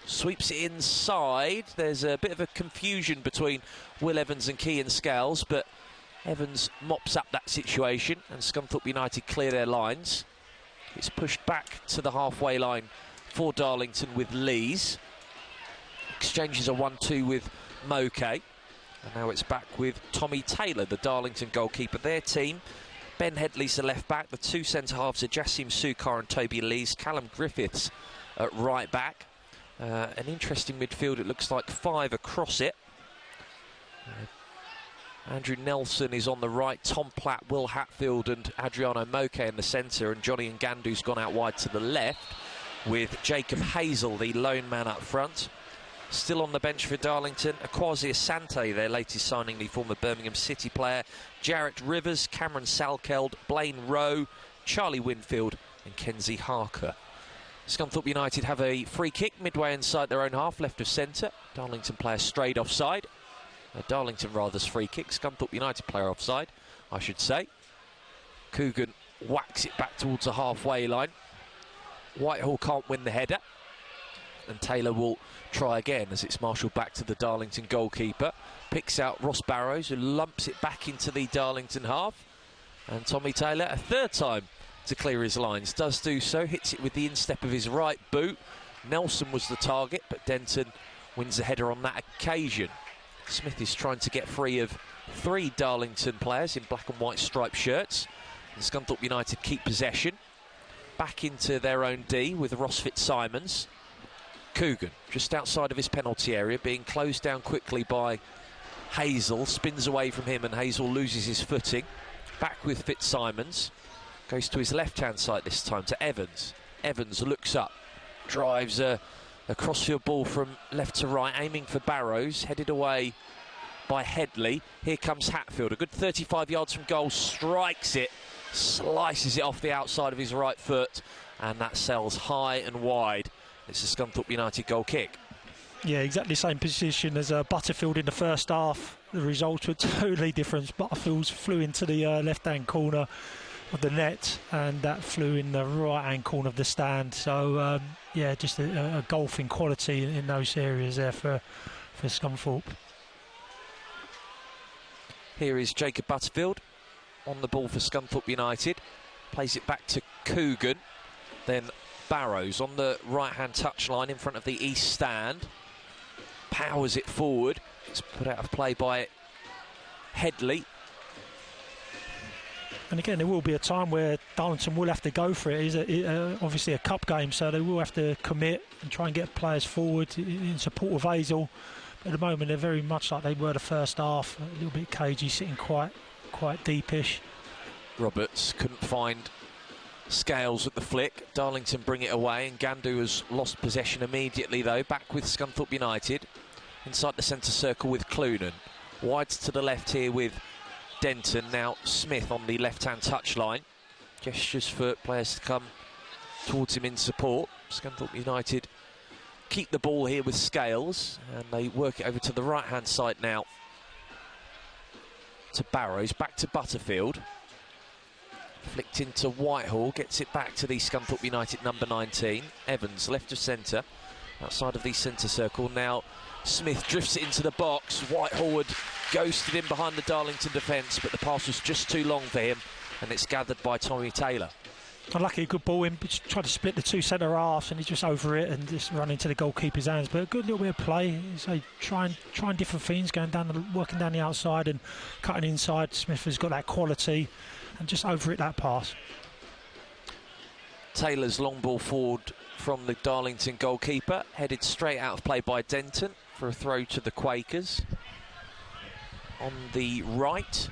sweeps it inside. There's a bit of a confusion between Will Evans and Cian Scales, but Evans mops up that situation and Scunthorpe United clear their lines. It's pushed back to the halfway line for Darlington with Lees. Exchanges a 1-2 with Moke. And now it's back with Tommy Taylor, the Darlington goalkeeper. Their team, Ben Headley's the left back. The two centre-halves are Jassim Sukar and Toby Lees. Callum Griffiths at right back. An interesting midfield, it looks like 5 across it. Andrew Nelson is on the right, Tom Platt, Will Hatfield and Adriano Moke in the centre, and Johnny Ngandu's gone out wide to the left with Jacob Hazel, the lone man up front. Still on the bench for Darlington, Akwasi Asante, their latest signing, the former Birmingham City player, Jarrett Rivers, Cameron Salkeld, Blaine Rowe, Charlie Winfield and Kenzie Harker. Scunthorpe United have a free kick midway inside their own half, left of centre. Darlington player strayed offside. Darlington rather's free kick. Scunthorpe United player offside, I should say. Coogan whacks it back towards the halfway line. Whitehall can't win the header. And Taylor will try again as it's marshalled back to the Darlington goalkeeper. Picks out Ross Barrows, who lumps it back into the Darlington half. And Tommy Taylor, a third time to clear his lines, does do so. Hits it with the instep of his right boot. Nelson was the target, but Denton wins the header on that occasion. Smith is trying to get free of 3 Darlington players in black and white striped shirts. And Scunthorpe United keep possession. Back into their own D with Ross Fitzsimons. Coogan, just outside of his penalty area, being closed down quickly by Hazel. Spins away from him and Hazel loses his footing. Back with Fitzsimons. Goes to his left-hand side this time to Evans. Evans looks up. Drives a crossfield ball from left to right, aiming for Barrows, headed away by Headley. Here comes Hatfield, a good 35 yards from goal, strikes it, slices it off the outside of his right foot, and that sails high and wide. It's a Scunthorpe United goal kick. Yeah, exactly the same position as Butterfield in the first half. The results were totally different. Butterfield flew into the left-hand corner of the net, and that flew in the right-hand corner of the stand. So yeah, just a golfing quality in those areas there for Scunthorpe. Here is Jacob Butterfield on the ball for Scunthorpe United. Plays it back to Coogan. Then Barrows on the right-hand touchline in front of the east stand. Powers it forward. It's put out of play by Headley. And again, there will be a time where Darlington will have to go for it. It's obviously a cup game, so they will have to commit and try and get players forward in support of Hazel. But at the moment, they're very much like they were the first half, a little bit cagey, sitting quite deepish. Roberts couldn't find Scales at the flick. Darlington bring it away, and Ngandu has lost possession immediately, though. Back with Scunthorpe United. Inside the centre circle with Clunan. Wides to the left here with Denton. Now Smith on the left-hand touchline. Gestures for players to come towards him in support. Scunthorpe United keep the ball here with Scales, and they work it over to the right-hand side now to Barrows. Back to Butterfield. Flicked into Whitehall. Gets it back to the Scunthorpe United number 19. Evans, left of centre. Outside of the centre circle. Now Smith drifts it into the box. Whitehall had ghosted him behind the Darlington defence, but the pass was just too long for him, and it's gathered by Tommy Taylor. Unlucky, a good ball in, tried to split the two centre halves, and he just over it and just run into the goalkeeper's hands. But a good little bit of play. So trying different things, working down the outside and cutting inside. Smith has got that quality, and just over it that pass. Taylor's long ball forward from the Darlington goalkeeper, headed straight out of play by Denton for a throw to the Quakers. On the right,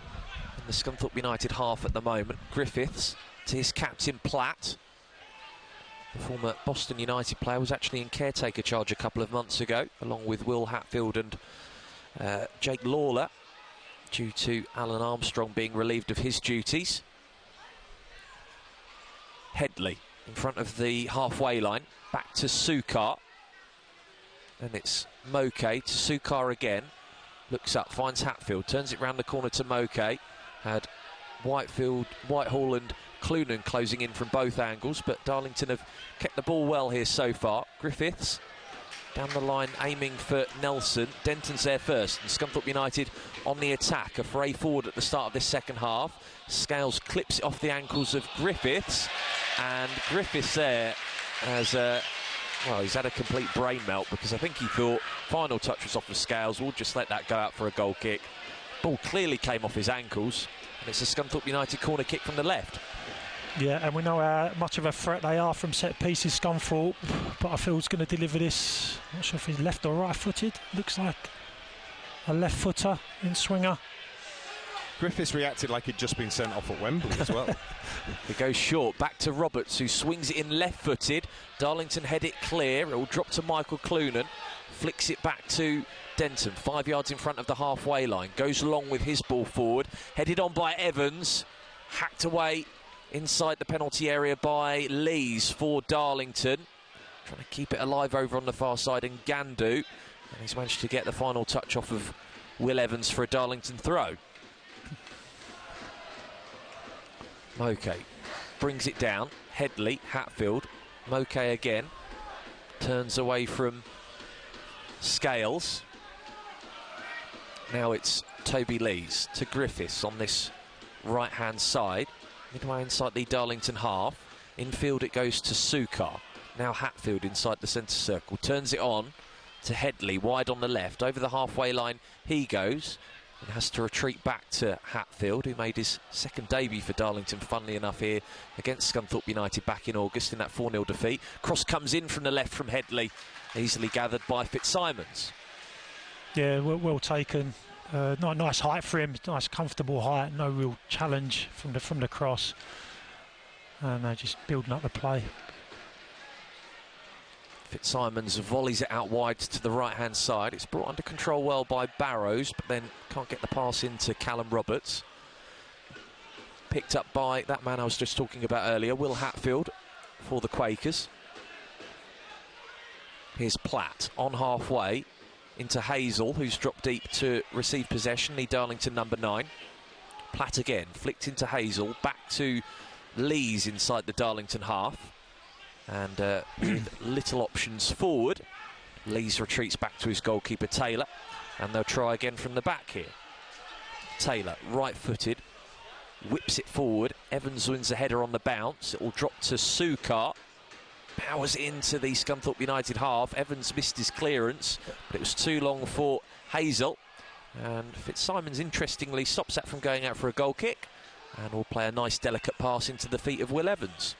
in the Scunthorpe United half at the moment, Griffiths to his captain Platt. The former Boston United player was actually in caretaker charge a couple of months ago, along with Will Hatfield and Jake Lawler, due to Alan Armstrong being relieved of his duties. Headley in front of the halfway line, back to Sukar. And it's Moke to Sukar again. Looks up, finds Hatfield, turns it round the corner to Moke. Had Whitehall and Clunan closing in from both angles, but Darlington have kept the ball well here so far. Griffiths down the line aiming for Nelson. Denton's there first, and Scunthorpe United on the attack. A fray forward at the start of this second half. Scales clips it off the ankles of Griffiths, and Griffiths there has well, he's had a complete brain melt, because I think he thought final touch was off of Scales. We'll just let that go out for a goal kick. Ball clearly came off his ankles, and it's a Scunthorpe United corner kick from the left. Yeah, and we know how much of a threat they are from set pieces, Scunthorpe. Butterfield's going to deliver this. Not sure if he's left or right-footed. Looks like a left footer in swinger. Griffiths reacted like he'd just been sent off at Wembley as well. It goes short, back to Roberts, who swings it in left-footed. Darlington head it clear. It will drop to Michael Clunan. Flicks it back to Denton, 5 yards in front of the halfway line. Goes along with his ball forward. Headed on by Evans. Hacked away inside the penalty area by Lees for Darlington. Trying to keep it alive over on the far side in Gandu. And he's managed to get the final touch off of Will Evans for a Darlington throw. Moke brings it down. Headley, Hatfield, Moke again. Turns away from Scales. Now it's Toby Lees to Griffiths on this right-hand side. Midway inside the Darlington half. Infield it goes to Sukar. Now Hatfield inside the centre circle. Turns it on to Headley, wide on the left. Over the halfway line he goes. And has to retreat back to Hatfield, who made his second debut for Darlington, funnily enough, here against Scunthorpe United back in August in that 4-0 defeat. Cross comes in from the left from Headley, easily gathered by Fitzsimons. Yeah, well taken. Nice height for him, nice comfortable height, no real challenge from the cross. And they're just building up the play. Fitzsimons volleys it out wide to the right-hand side. It's brought under control well by Barrows, but then can't get the pass into Callum Roberts. Picked up by that man I was just talking about earlier, Will Hatfield, for the Quakers. Here's Platt on halfway into Hazel, who's dropped deep to receive possession, the Darlington number 9. Platt again, flicked into Hazel, back to Lees inside the Darlington half. And with little options forward, Lees retreats back to his goalkeeper Taylor, and they'll try again from the back here. Taylor, right-footed, whips it forward. Evans wins the header on the bounce. It will drop to Sukar. Powers into the Scunthorpe United half. Evans missed his clearance, but it was too long for Hazel. And Fitzsimons, interestingly, stops that from going out for a goal kick, and will play a nice, delicate pass into the feet of Will Evans.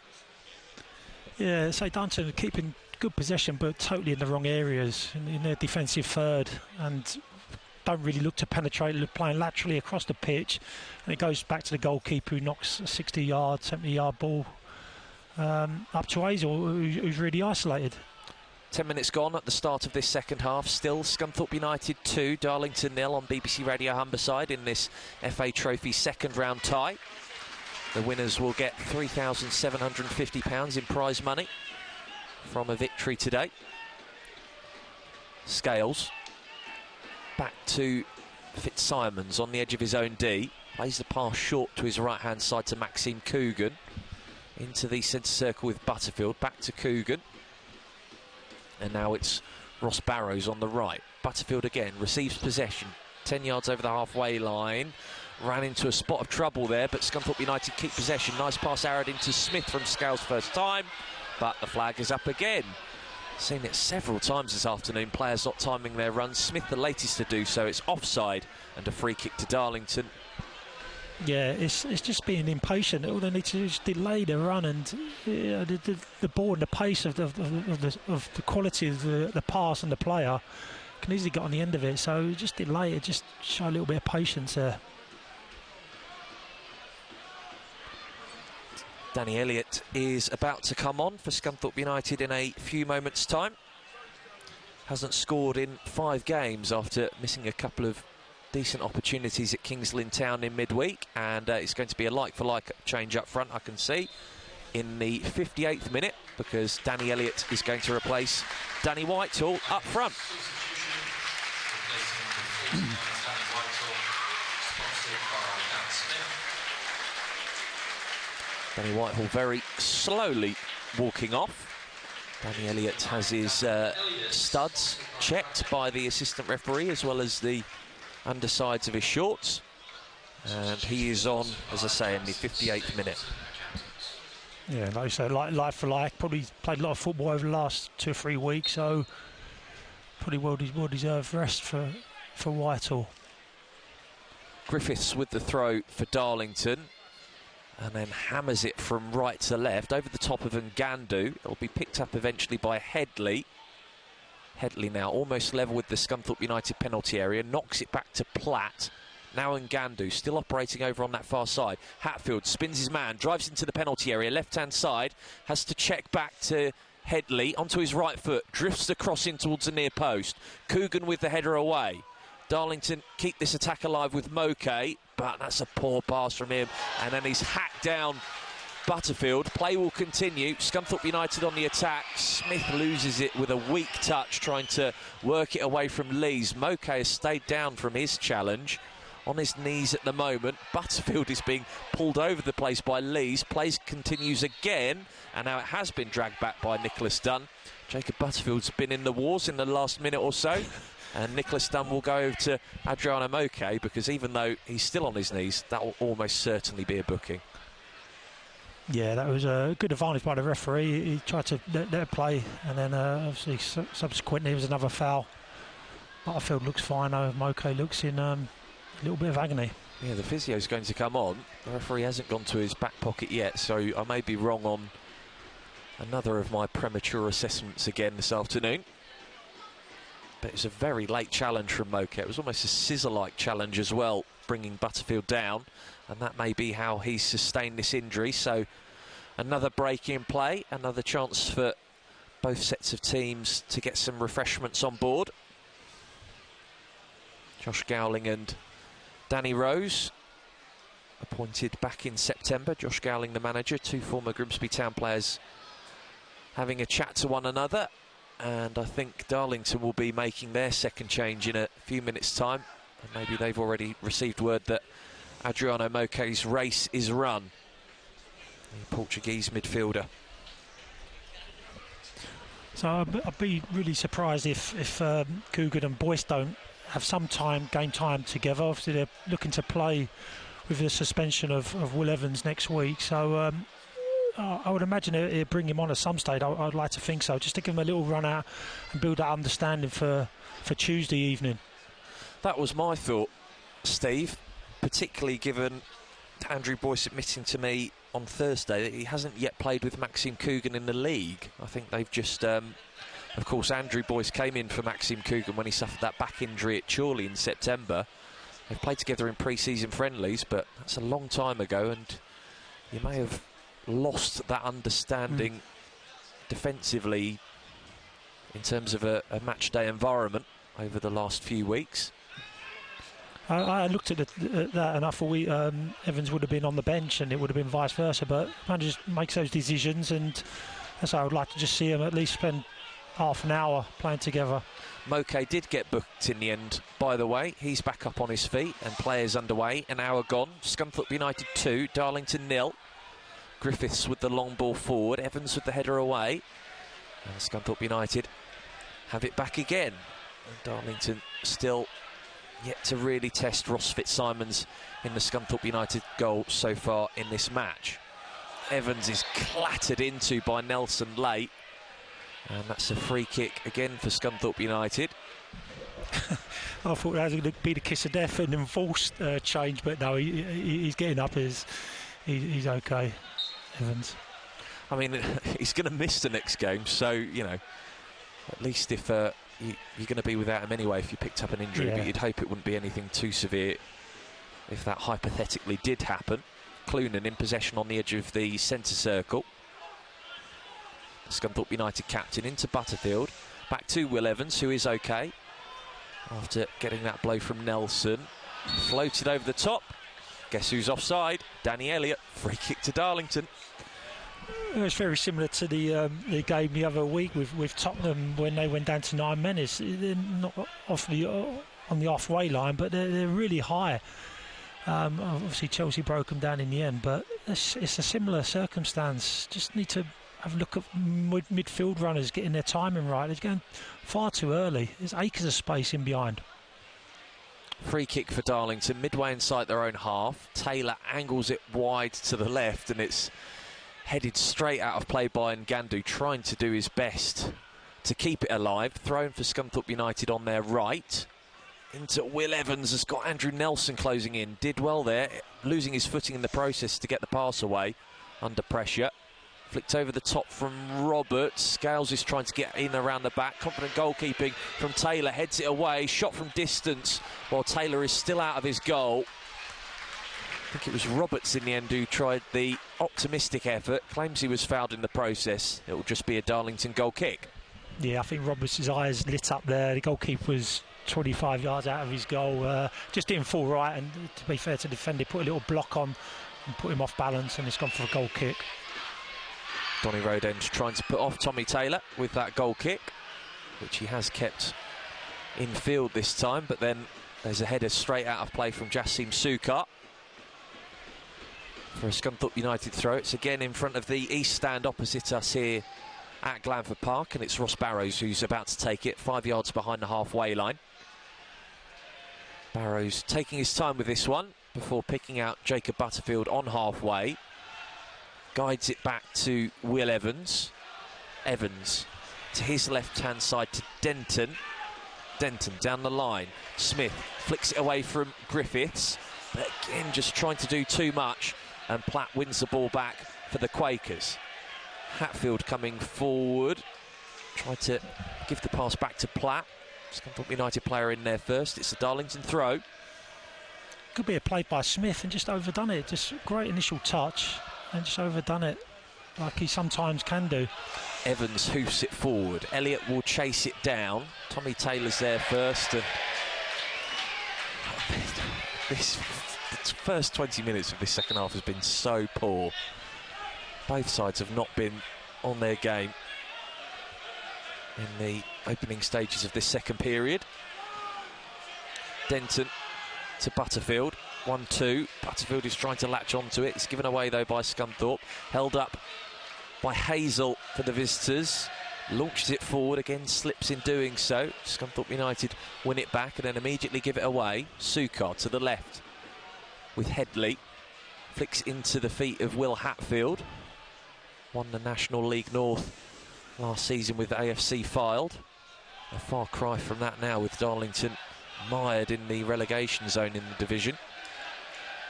Yeah, so Darlington keeping good possession, but totally in the wrong areas in their defensive third, and don't really look to penetrate, playing laterally across the pitch, and it goes back to the goalkeeper, who knocks a 60-yard, 70-yard ball up to Hazel, who's really isolated. 10 minutes gone at the start of this second half. Still Scunthorpe United 2, Darlington 0 on BBC Radio Humberside in this FA Trophy second round tie. The winners will get £3,750 in prize money from a victory today. Scales back to Fitzsimons on the edge of his own D. Plays the pass short to his right-hand side to Maxime Coogan. Into the centre circle with Butterfield. Back to Coogan. And now it's Ross Barrows on the right. Butterfield again receives possession. 10 yards over the halfway line. Ran into a spot of trouble there, but Scunthorpe United keep possession. Nice pass arrowed into Smith from Scales first time, but the flag is up again. Seen it several times this afternoon, players not timing their runs. Smith the latest to do so. It's offside and a free kick to Darlington. Yeah, it's just being impatient. All they need to do is delay the run, and the ball and the pace of the quality of the pass and the player can easily get on the end of it. So just delay it, just show a little bit of patience there. Danny Elliott is about to come on for Scunthorpe United in a few moments' time. Hasn't scored in 5 games after missing a couple of decent opportunities at Kings Lynn Town in midweek, and it's going to be a like-for-like change up front, I can see, in the 58th minute, because Danny Elliott is going to replace Danny Whitehall up front. Danny Whitehall very slowly walking off. Danny Elliott has his studs checked by the assistant referee, as well as the undersides of his shorts, and he is on, as I say, in the 58th minute. Yeah, like you say, like for like, probably played a lot of football over the last 2 or 3 weeks, so probably well deserved rest for Whitehall. Griffiths with the throw for Darlington, and then hammers it from right to left over the top of Ngandu. It'll be picked up eventually by Headley. Headley now almost level with the Scunthorpe United penalty area, knocks it back to Platt. Now Ngandu still operating over on that far side. Hatfield spins his man, drives into the penalty area, left-hand side, has to check back to Headley onto his right foot, drifts the cross in towards the near post. Coogan with the header away. Darlington keep this attack alive with Moke, but that's a poor pass from him, and then he's hacked down Butterfield. Play will continue. Scunthorpe United on the attack. Smith loses it with a weak touch, trying to work it away from Lees. Moke has stayed down from his challenge, on his knees at the moment. Butterfield is being pulled over the place by Lees. Play continues again, and now it has been dragged back by Nicholas Dunn. Jacob Butterfield's been in the wars in the last minute or so, and Nicholas Dunn will go over to Adriano Moke, because even though he's still on his knees, that will almost certainly be a booking. Yeah, that was a good advantage by the referee. He tried to let it play, and then obviously subsequently there was another foul. Butterfield looks fine, though. Moke looks in a little bit of agony. Yeah, the physio's going to come on. The referee hasn't gone to his back pocket yet, so I may be wrong on another of my premature assessments again this afternoon. But it's a very late challenge from Moke. It was almost a scissor-like challenge as well, bringing Butterfield down, and that may be how he's sustained this injury. So another break in play, another chance for both sets of teams to get some refreshments on board. Josh Gowling and Danny Rose, appointed back in September. Josh Gowling, the manager, 2 former Grimsby Town players having a chat to one another. And I think Darlington will be making their second change in a few minutes' time. And maybe they've already received word that Adriano Moke's race is run. The Portuguese midfielder. So I'd be really surprised if Coogan and Boyce don't have some game time together. Obviously they're looking to play with the suspension of Will Evans next week. So I would imagine it'd bring him on at some stage. I'd like to think so, just to give him a little run out and build that understanding for Tuesday evening. That was my thought, Steve, particularly given Andrew Boyce admitting to me on Thursday that he hasn't yet played with Maxime Coogan in the league. I think they've just... of course, Andrew Boyce came in for Maxime Coogan when he suffered that back injury at Chorley in September. They've played together in pre-season friendlies, but that's a long time ago, and you may have lost that understanding defensively in terms of a match day environment over the last few weeks. I looked at that and I thought Evans would have been on the bench and it would have been vice versa, but manager just makes those decisions, and that's why I would like to just see him at least spend half an hour playing together. Moke did get booked in the end, by the way. He's back up on his feet and players underway. An hour gone. Scunthorpe United 2, Darlington 0. Griffiths with the long ball forward, Evans with the header away, and Scunthorpe United have it back again. And Darlington still yet to really test Ross Fitzsimons in the Scunthorpe United goal so far in this match. Evans is clattered into by Nelson late, and that's a free kick again for Scunthorpe United. I thought that was going to be the kiss of death, an enforced change, but no, he's getting up. He's okay, Evans. I mean, he's going to miss the next game, so, you know, at least if you're going to be without him anyway if you picked up an injury, but you'd hope it wouldn't be anything too severe if that hypothetically did happen. Clunan in possession on the edge of the centre circle. Scunthorpe United captain into Butterfield. Back to Will Evans, who is okay after getting that blow from Nelson. Floated over the top. Guess who's offside? Danny Elliott. Free kick to Darlington. It was very similar to the game the other week with Tottenham when they went down to 9 men. They're not on the halfway line, but they're really high. Obviously Chelsea broke them down in the end, but it's a similar circumstance. Just need to have a look at midfield runners getting their timing right. They're going far too early. There's acres of space in behind. Free kick for Darlington, midway inside their own half. Taylor angles it wide to the left, and it's headed straight out of play by Ngandu, trying to do his best to keep it alive. Thrown for Scunthorpe United on their right. Into Will Evans, has got Andrew Nelson closing in. Did well there, losing his footing in the process to get the pass away under pressure. Flicked over the top from Roberts. Scales is trying to get in around the back. Confident goalkeeping from Taylor. Heads it away. Shot from distance while Taylor is still out of his goal. I think it was Roberts in the end who tried the optimistic effort. Claims he was fouled in the process. It will just be a Darlington goal kick. Yeah, I think Roberts' eyes lit up there. The goalkeeper was 25 yards out of his goal. Just didn't fall right, and to be fair to the defender, put a little block on and put him off balance, and it's gone for a goal kick. Donny Rodend trying to put off Tommy Taylor with that goal kick, which he has kept in field this time, but then there's a header straight out of play from Jassim Sukar for a Scunthorpe United throw. It's again in front of the east stand opposite us here at Glanford Park, and it's Ross Barrows who's about to take it 5 yards behind the halfway line. Barrows taking his time with this one before picking out Jacob Butterfield on halfway. Guides it back to Will Evans. Evans to his left-hand side to Denton. Denton down the line. Smith flicks it away from Griffiths. But again, just trying to do too much. And Platt wins the ball back for the Quakers. Hatfield coming forward. Tried to give the pass back to Platt. Scunthorpe United player in there first. It's a Darlington throw. Could be a play by Smith and just overdone it. Just great initial touch and just overdone it like he sometimes can do. Evans hoofs it forward. Elliott will chase it down. Tommy Taylor's there first. And this first 20 minutes of this second half has been so poor. Both sides have not been on their game in the opening stages of this second period. Denton to Butterfield. 1-2. Butterfield is trying to latch onto it. It's given away though by Scunthorpe. Held up by Hazel for the visitors. Launches it forward again, slips in doing so. Scunthorpe United win it back and then immediately give it away. Sukar to the left with Headley. Flicks into the feet of Will Hatfield. Won the National League North last season with AFC Fylde. A far cry from that now with Darlington mired in the relegation zone in the division.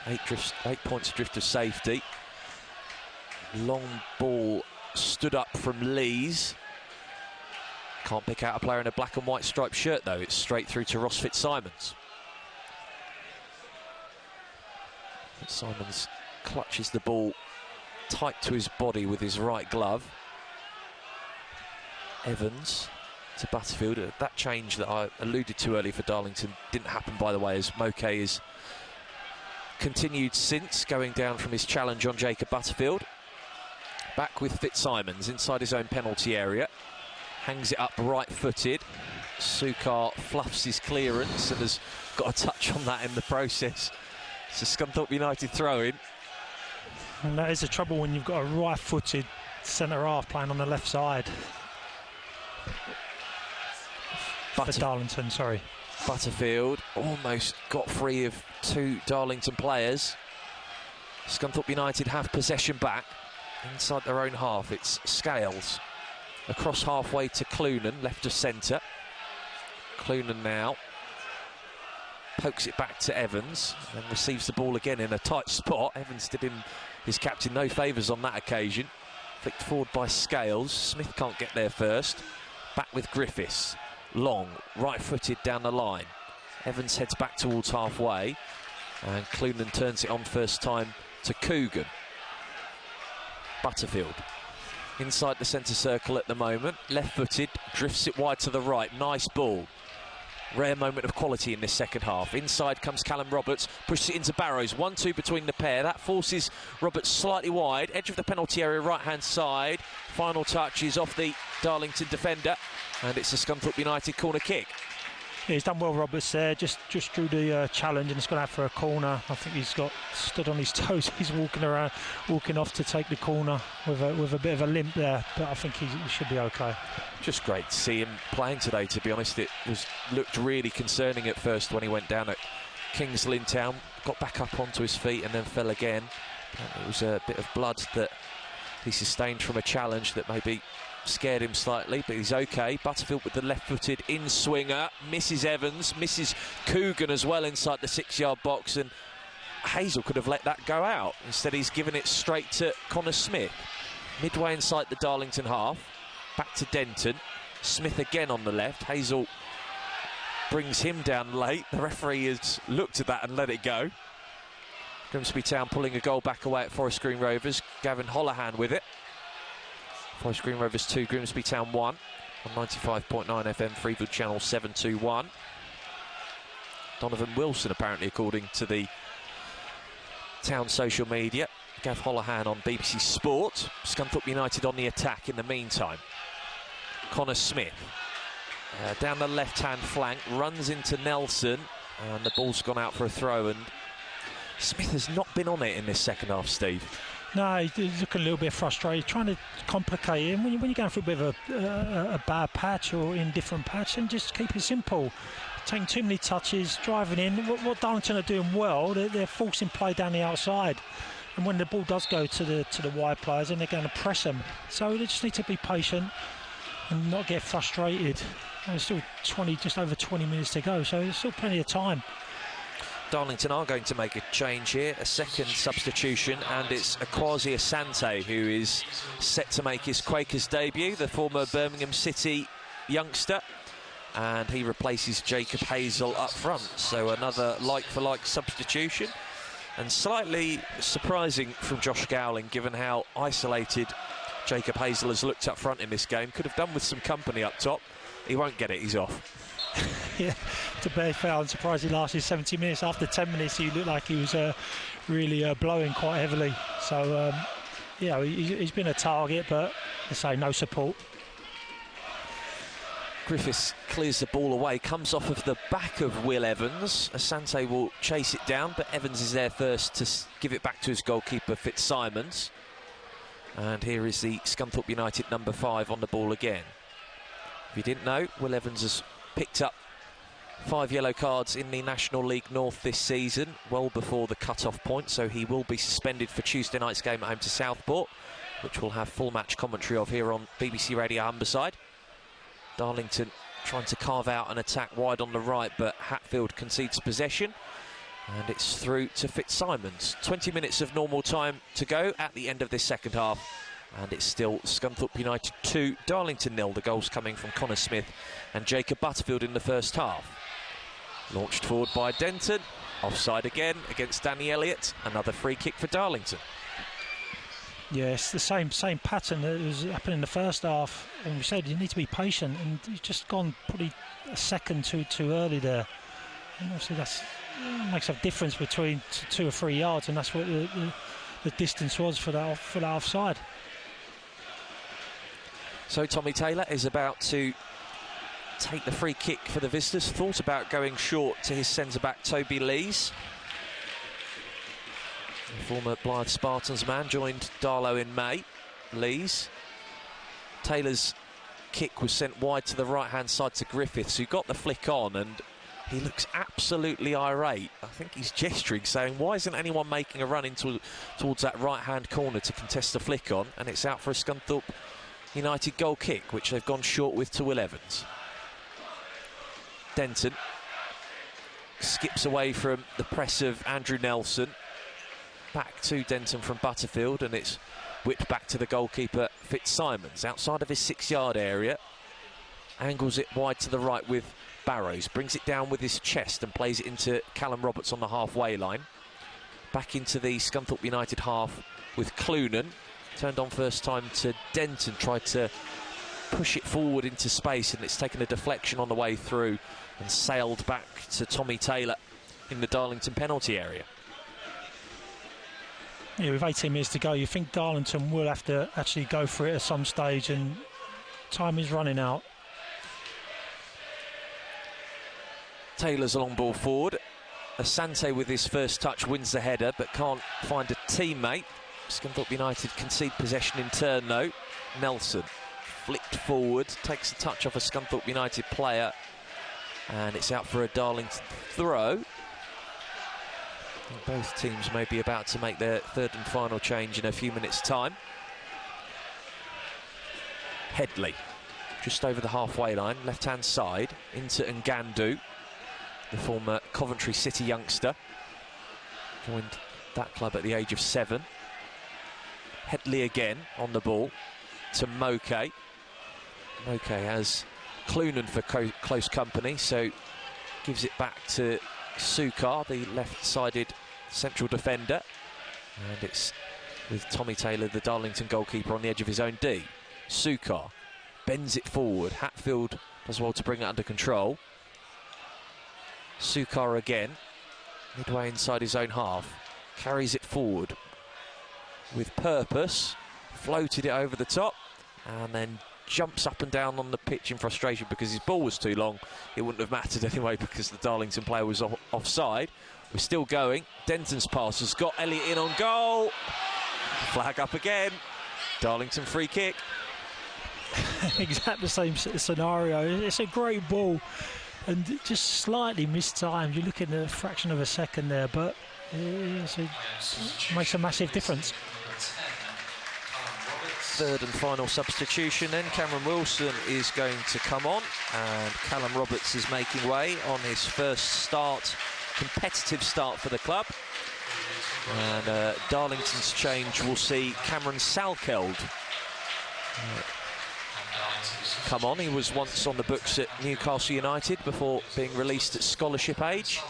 8 points adrift of safety. Long ball stood up from Lees. Can't pick out a player in a black and white striped shirt though. It's straight through to Ross Fitzsimons. Fitzsimons clutches the ball tight to his body with his right glove. Evans to Butterfield. That change that I alluded to earlier for Darlington didn't happen, by the way, as Moke is continued since, going down from his challenge on Jacob Butterfield. Back with Fitzsimons inside his own penalty area. Hangs it up right-footed. Sukar fluffs his clearance and has got a touch on that in the process. It's a Scunthorpe United throw-in. And that is the trouble when you've got a right-footed centre-half playing on the left side. For Darlington, sorry. Butterfield almost got free of 2 Darlington players. Scunthorpe United have possession back inside their own half. It's Scales across halfway to Clunan, left of centre. Clunan now pokes it back to Evans and receives the ball again in a tight spot. Evans did his captain no favours on that occasion. Flicked forward by Scales. Smith can't get there first. Back with Griffiths. Long, right-footed down the line. Evans heads back towards halfway, and Clunan turns it on first time to Coogan. Butterfield inside the centre circle at the moment, left-footed, drifts it wide to the right. Nice ball. Rare moment of quality in this second half. Inside comes Callum Roberts, pushes it into Barrows. 1-2 between the pair. That forces Roberts slightly wide. Edge of the penalty area, right-hand side. Final touch is off the Darlington defender, and it's a Scunthorpe United corner kick. Yeah, he's done well, Roberts there. Just drew the challenge, and it's gone out for a corner. I think he's got stood on his toes. He's walking off to take the corner with a bit of a limp there, but I think he should be okay. Just great to see him playing today, to be honest. It looked really concerning at first when he went down at Kings Lynn Town, got back up onto his feet and then fell again. It was a bit of blood that he sustained from a challenge that maybe scared him slightly, but he's okay. Butterfield with the left-footed in-swinger, misses Evans, misses Coogan as well inside the 6-yard box, and Hazel could have let that go out. Instead he's given it straight to Connor Smith. Midway inside the Darlington half, back to Denton. Smith again on the left. Hazel brings him down late. The referee has looked at that and let it go. Grimsby Town pulling a goal back away at Forest Green Rovers. Gavin Holohan with it. Forest Green Rovers 2, Grimsby Town 1 on 95.9 FM, Freewood Channel 721. Donovan Wilson, apparently, according to the town social media. Gav Holohan on BBC Sport. Scunthorpe United on the attack in the meantime. Connor Smith down the left-hand flank, runs into Nelson, and the ball's gone out for a throw, and Smith has not been on it in this second half, Steve. No, he's looking a little bit frustrated, trying to complicate it. And when you're going through a bit of a bad patch or indifferent patch, and just keep it simple. Taking too many touches, driving in. What Darlington are doing well, they're forcing play down the outside. And when the ball does go to the wide players, then they're going to press them. So they just need to be patient and not get frustrated. And there's still just over 20 minutes to go, so there's still plenty of time. Darlington are going to make a change here, a second substitution, and it's Akwasi Asante who is set to make his Quakers debut, the former Birmingham City youngster, and he replaces Jacob Hazel up front. So another like-for-like substitution, and slightly surprising from Josh Gowling, given how isolated Jacob Hazel has looked up front in this game. Could have done with some company up top. He won't get it, he's off. Yeah, to be fair, I'm surprised he lasted 70 minutes. After 10 minutes, he looked like he was really blowing quite heavily. So, yeah, he's been a target, but I say no support. Griffiths clears the ball away, comes off of the back of Will Evans. Asante will chase it down, but Evans is there first to give it back to his goalkeeper, Fitzsimons. And here is the Scunthorpe United number 5 on the ball again. If you didn't know, Will Evans has picked up 5 yellow cards in the National League North this season, well before the cut-off point, so he will be suspended for Tuesday night's game at home to Southport, which we'll have full match commentary of here on BBC Radio Humberside. Darlington trying to carve out an attack wide on the right, but Hatfield concedes possession, and it's through to Fitzsimons. 20 minutes of normal time to go at the end of this second half, and it's still Scunthorpe United 2, Darlington 0. The goals coming from Connor Smith and Jacob Butterfield in the first half. Launched forward by Denton. Offside again against Danny Elliott. Another free kick for Darlington. Yeah, it's the same pattern that was happening in the first half. And we said you need to be patient, and you've just gone probably a second too early there. And obviously that makes a difference between 2 or 3 yards, and that's what the distance was for that offside. So Tommy Taylor is about to take the free kick for the visitors. Thought about going short to his centre-back, Toby Lees. The former Blythe Spartans man, joined Darlow in May. Lees. Taylor's kick was sent wide to the right-hand side to Griffiths, who got the flick on, and he looks absolutely irate. I think he's gesturing, saying, why isn't anyone making a run towards that right-hand corner to contest the flick on? And it's out for a Scunthorpe United goal kick, which they've gone short with to Will Evans. Denton skips away from the press of Andrew Nelson. Back to Denton from Butterfield, and it's whipped back to the goalkeeper Fitzsimons outside of his 6-yard area. Angles it wide to the right with Barrows, brings it down with his chest and plays it into Callum Roberts on the halfway line. Back into the Scunthorpe United half with Clunan. Turned on first time to Denton, tried to push it forward into space, and it's taken a deflection on the way through and sailed back to Tommy Taylor in the Darlington penalty area. Yeah, with 18 minutes to go, you think Darlington will have to actually go for it at some stage, and time is running out. Taylor's a long ball forward. Asante with his first touch wins the header but can't find a teammate. Scunthorpe United concede possession in turn though. Nelson flicked forward, takes a touch off a Scunthorpe United player, and it's out for a Darlington throw. Both teams may be about to make their third and final change in a few minutes' time. Headley, just over the halfway line, left-hand side, into Ngandu, the former Coventry City youngster. Joined that club at the age of 7. Headley again on the ball to Moke. Moke has Clunan for close company, so gives it back to Sukar, the left-sided central defender, and it's with Tommy Taylor, the Darlington goalkeeper, on the edge of his own D. Sukar bends it forward. Hatfield does well to bring it under control. Sukar again, midway inside his own half, carries it forward with purpose, floated it over the top, and then jumps up and down on the pitch in frustration because his ball was too long. It wouldn't have mattered anyway because the Darlington player was offside. We're still going. Denton's pass has got Elliott in on goal. Flag up again. Darlington free kick. Exactly the same scenario. It's a great ball and just slightly mistimed. You're looking at a fraction of a second there, but it makes a massive difference. Third and final substitution then. Cameron Wilson is going to come on, and Callum Roberts is making way on his first competitive start for the club. And Darlington's change will see Cameron Salkeld come on. He was once on the books at Newcastle United before being released at scholarship age.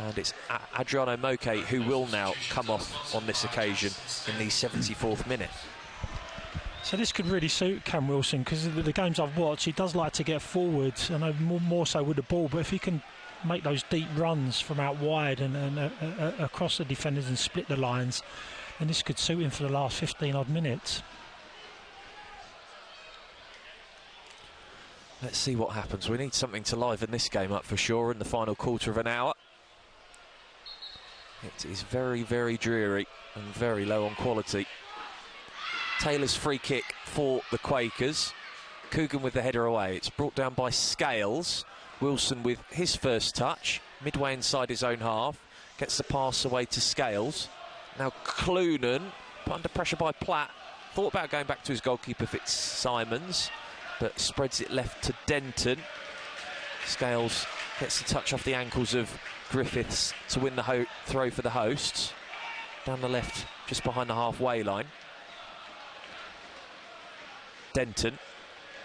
And it's Adriano Moke who will now come off on this occasion in the 74th minute. So this could really suit Cam Wilson, because the games I've watched, he does like to get forward, I know more so with the ball, but if he can make those deep runs from out wide and across the defenders and split the lines, then this could suit him for the last 15 odd minutes. Let's see what happens. We need something to liven this game up for sure in the final quarter of an hour. It is very, very dreary and very low on quality. Taylor's free kick for the Quakers. Coogan with the header away. It's brought down by Scales. Wilson with his first touch, midway inside his own half. Gets the pass away to Scales. Now Clunan, put under pressure by Platt. Thought about going back to his goalkeeper Fitzsimons, but spreads it left to Denton. Scales gets the touch off the ankles of Griffiths to win the throw for the hosts. Down the left, just behind the halfway line. Denton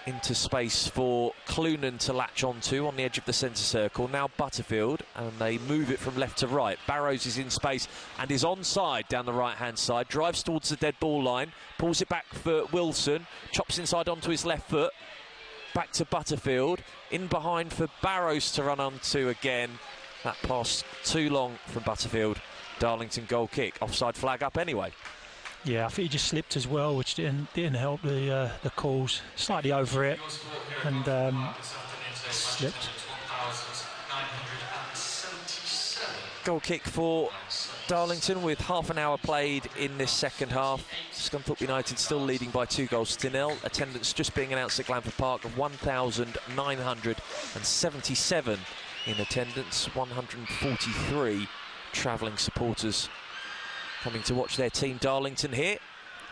into space for Clunan to latch onto on the edge of the centre circle. Now Butterfield, and they move it from left to right. Barrows is in space and is onside down the right-hand side. Drives towards the dead ball line, pulls it back for Wilson, chops inside onto his left foot. Back to Butterfield, in behind for Barrows to run onto again. That pass too long from Butterfield. Darlington goal kick. Offside flag up anyway. Yeah, I think he just slipped as well, which didn't help the calls. Slightly over it and slipped. Goal kick for Darlington with half an hour played in this second half. Scunthorpe United still leading by 2-0. Attendance just being announced at Glanford Park of 1,977 in attendance. 143 travelling supporters coming to watch their team Darlington here.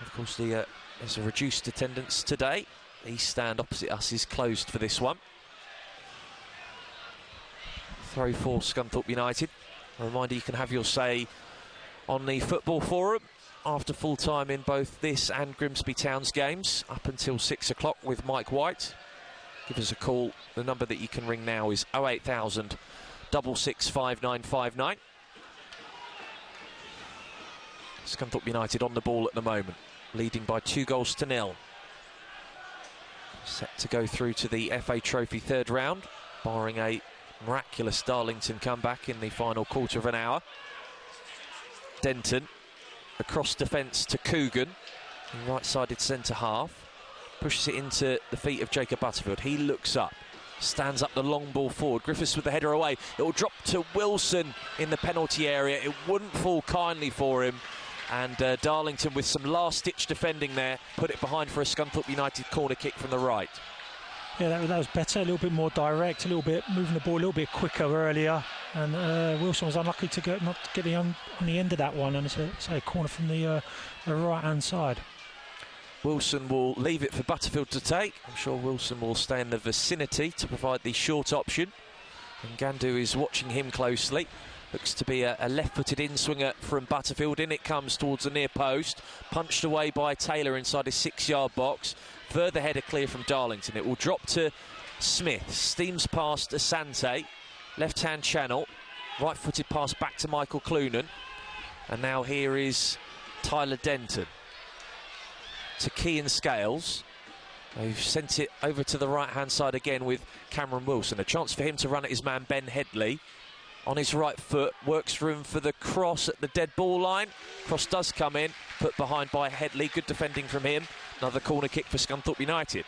Of course, there's a reduced attendance today. The East Stand opposite us is closed for this one. throw for Scunthorpe United. A reminder, you can have your say on the football forum after full time in both this and Grimsby Town's games up until 6 o'clock with Mike White. Give us a call. The number that you can ring now is 08000 665959. Scunthorpe United on the ball at the moment, leading by 2-0. Set to go through to the FA Trophy third round, barring a miraculous Darlington comeback in the final quarter of an hour. Denton across defence to Coogan, right-sided centre half, pushes it into the feet of Jacob Butterfield. He looks up, stands up the long ball forward. Griffiths with the header away. It will drop to Wilson in the penalty area. It wouldn't fall kindly for him. And Darlington, with some last-ditch defending there, put it behind for a Scunthorpe United corner kick from the right. Yeah, that was better, a little bit more direct, a little bit moving the ball a little bit quicker earlier. And Wilson was unlucky to not get on the end of that one, and it's a corner from the right-hand side. Wilson will leave it for Butterfield to take. I'm sure Wilson will stay in the vicinity to provide the short option. And Gandu is watching him closely. Looks to be a left-footed in-swinger from Butterfield. In it comes towards the near post. Punched away by Taylor inside his 6-yard box. Further header clear from Darlington. It will drop to Smith. Steams past Asante. Left-hand channel. Right-footed pass back to Michael Clunan. And now here is Tyler Denton. To Kean Scales. They've sent it over to the right-hand side again with Cameron Wilson. A chance for him to run at his man Ben Headley. On his right foot, works room for the cross at the dead ball line. Cross does come in, put behind by Headley. Good defending from him. Another corner kick for Scunthorpe United.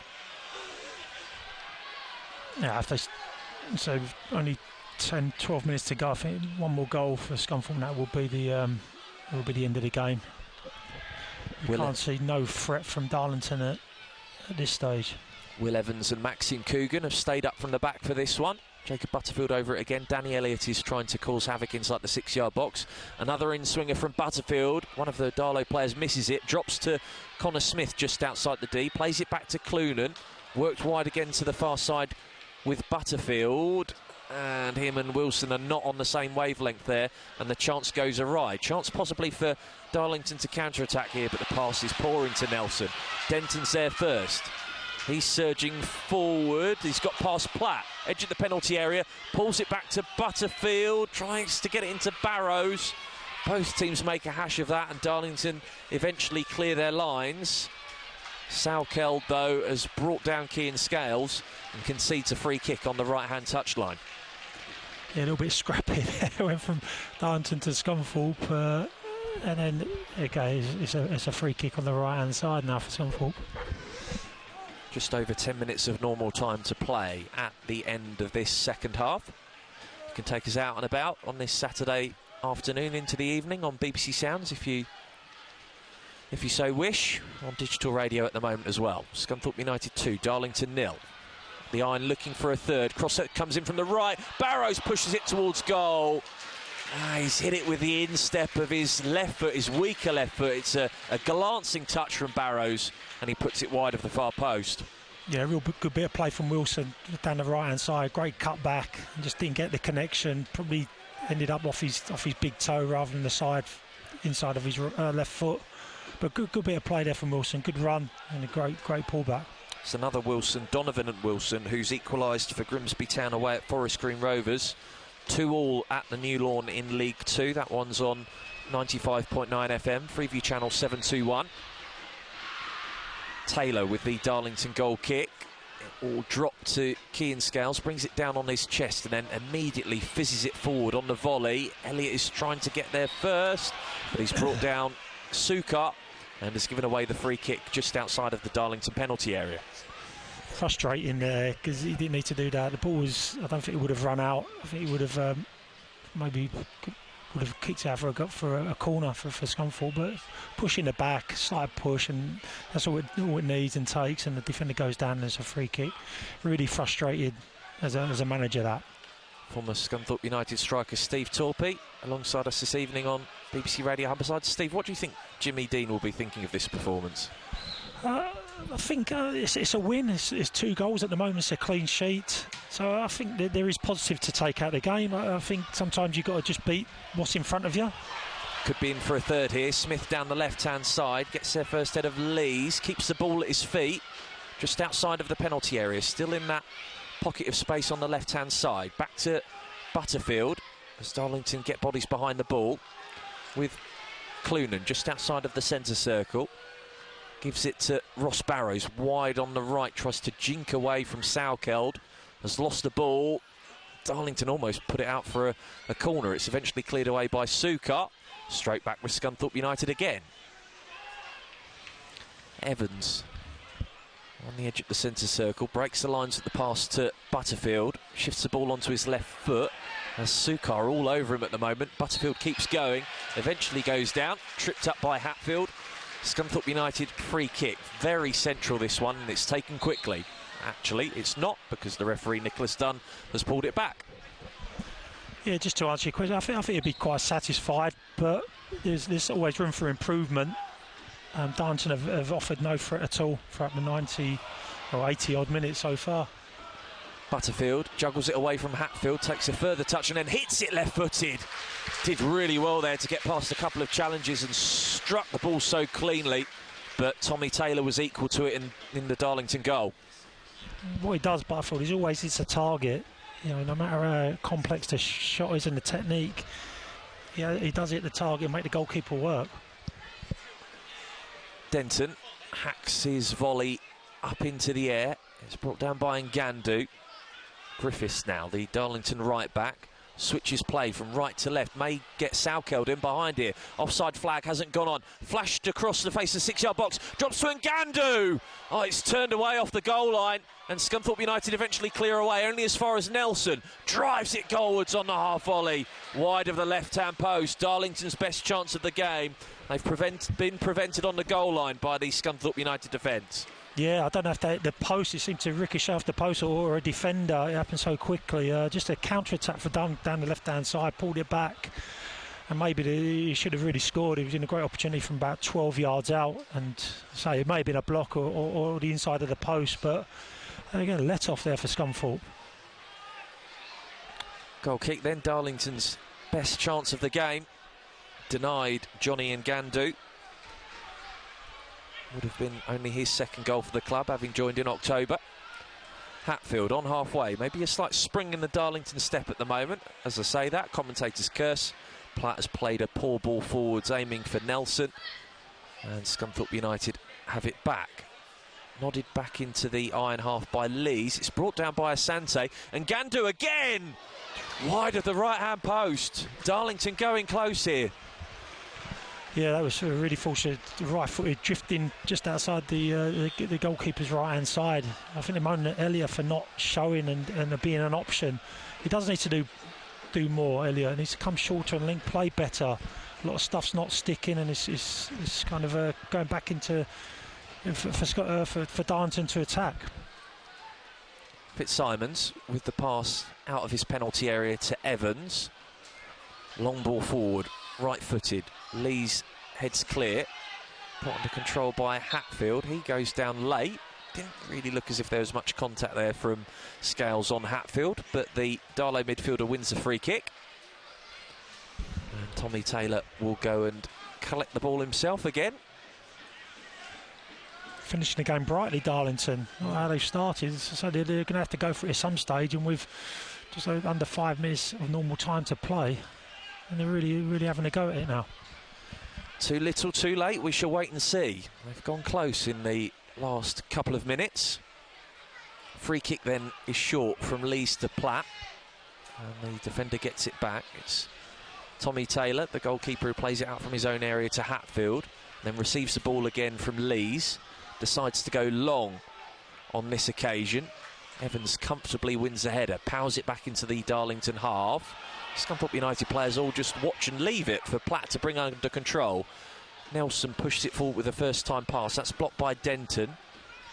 Yeah, so only 10, 12 minutes to go. I think one more goal for Scunthorpe, and that will be the end of the game. You can't see no threat from Darlington at this stage. Will Evans and Maxime Coogan have stayed up from the back for this one. Jacob Butterfield over it again. Danny Elliott is trying to cause havoc inside the 6-yard box. Another in-swinger from Butterfield. One of the Darlow players misses it. Drops to Connor Smith just outside the D. Plays it back to Clunan. Worked wide again to the far side with Butterfield. And him and Wilson are not on the same wavelength there. And the chance goes awry. Chance possibly for Darlington to counter-attack here, but the pass is pouring to Nelson. Denton's there first. He's surging forward. He's got past Platt. Edge of the penalty area. Pulls it back to Butterfield. Tries to get it into Barrows. Both teams make a hash of that, and Darlington eventually clear their lines. Salkeld, though, has brought down Kean Scales and concedes a free kick on the right-hand touchline. Yeah, a little bit scrappy there. Went from Darlington to Scunthorpe. And then, okay, it's a free kick on the right-hand side now for Scunthorpe. Just over 10 minutes of normal time to play at the end of this second half. You can take us out and about on this Saturday afternoon into the evening on BBC Sounds if you so wish, on digital radio at the moment as well. Scunthorpe United 2, Darlington 0. The Iron looking for a third. Cross comes in from the right. Barrows pushes it towards goal. He's hit it with the instep of his left foot, his weaker left foot. It's a glancing touch from Barrows, and he puts it wide of the far post. Yeah, a real good bit of play from Wilson down the right-hand side. Great cut back, and just didn't get the connection. Probably ended up off his big toe rather than the inside of his left foot. But good bit of play there from Wilson. Good run and a great pullback. It's another Wilson, Donovan and Wilson, who's equalised for Grimsby Town away at Forest Green Rovers. 2-2 at the New Lawn in League 2. That one's on 95.9 FM, Freeview Channel 721. Taylor with the Darlington goal kick. It will drop to Kean Scales, brings it down on his chest and then immediately fizzes it forward on the volley. Elliott is trying to get there first, but he's brought down Suka and has given away the free kick just outside of the Darlington penalty area. Frustrating there because he didn't need to do that. The ball was, I don't think it would have run out. I think he would have maybe would have kicked out for a corner for Scunthorpe, but pushing the back, slight push, and that's all it needs and takes, and the defender goes down and it's a free kick. Really frustrated as a manager that. Former Scunthorpe United striker Steve Torpey alongside us this evening on BBC Radio Humberside. Steve, what do you think Jimmy Dean will be thinking of this performance? I think it's a win. It's 2 goals at the moment. It's a clean sheet. So I think that there is positive to take out of the game. I think sometimes you've got to just beat what's in front of you. Could be in for a third here. Smith down the left-hand side. Gets there first head of Lees. Keeps the ball at his feet. Just outside of the penalty area. Still in that pocket of space on the left-hand side. Back to Butterfield as Darlington get bodies behind the ball. With Clunan just outside of the centre circle. Gives it to Ross Barrows, wide on the right, tries to jink away from Salkeld, has lost the ball. Darlington almost put it out for a corner. It's eventually cleared away by Sukar. Straight back with Scunthorpe United again. Evans on the edge of the centre circle, breaks the lines at the pass to Butterfield, shifts the ball onto his left foot. As Sukar all over him at the moment. Butterfield keeps going, eventually goes down, tripped up by Hatfield. Scunthorpe United free kick, very central this one, and it's taken quickly. Actually, it's not, because the referee Nicholas Dunn has pulled it back. Yeah, just to answer your question, I think he'd be quite satisfied, but there's always room for improvement. Darlington have offered no threat at all throughout the 90 or 80 odd minutes so far. Butterfield juggles it away from Hatfield, takes a further touch and then hits it left-footed. Did really well there to get past a couple of challenges and struck the ball so cleanly, but Tommy Taylor was equal to it in the Darlington goal. What he does, Butterfield, is always hits a target. You know, no matter how complex the shot is and the technique, he does hit the target and make the goalkeeper work. Denton hacks his volley up into the air. It's brought down by Ngandu. Griffiths now, the Darlington right back, switches play from right to left, may get Salkeld in behind here. Offside flag hasn't gone on. Flashed across the face of the 6-yard box, drops to Ngandu. Oh, it's turned away off the goal line, and Scunthorpe United eventually clear away, only as far as Nelson. Drives it goalwards on the half volley, wide of the left-hand post. Darlington's best chance of the game. They've been prevented on the goal line by the Scunthorpe United defence. Yeah, I don't know if the post, it seemed to ricochet off the post or a defender. It happened so quickly. Just a counter-attack for down the left-hand side, pulled it back. And maybe he should have really scored. He was in a great opportunity from about 12 yards out. And say it may have been a block or the inside of the post. But again, let off there for Scunthorpe. Goal kick then, Darlington's best chance of the game. Denied Johnny Ngandu. Would have been only his second goal for the club, having joined in October. Hatfield on halfway. Maybe a slight spring in the Darlington step at the moment. As I say that, commentators curse. Platt has played a poor ball forwards, aiming for Nelson. And Scunthorpe United have it back. Nodded back into the iron half by Lees. It's brought down by Asante. And Ngandu again! Wide of the right-hand post. Darlington going close here. Yeah, that was really fortunate. Right-footed, drifting just outside the goalkeeper's right-hand side. I think they moaned at Elliott for not showing and being an option. He does need to do more, Elliott. He needs to come shorter and link play better. A lot of stuff's not sticking, and it's kind of going back into for Darlington to attack. Fitzsimons with the pass out of his penalty area to Evans. Long ball forward, right-footed. Lee's heads clear, put under control by Hatfield. He goes down late. Didn't really look as if there was much contact there from Scales on Hatfield, but the Darlow midfielder wins the free kick. And Tommy Taylor will go and collect the ball himself again. Finishing the game brightly, Darlington. Not how they've started, so they're going to have to go for it at some stage, and with just under 5 minutes of normal time to play, and they're really having a go at it now. Too little, too late. We shall wait and see. They've gone close in the last couple of minutes. Free kick then is short from Lees to Platt, and the defender gets it back. It's Tommy Taylor, the goalkeeper, who plays it out from his own area to Hatfield, then receives the ball again from Lees. Decides to go long on this occasion. Evans comfortably wins the header, powers it back into the Darlington half. Scunthorpe United players all just watch and leave it for Platt to bring under control. Nelson pushes it forward with a first-time pass. That's blocked by Denton.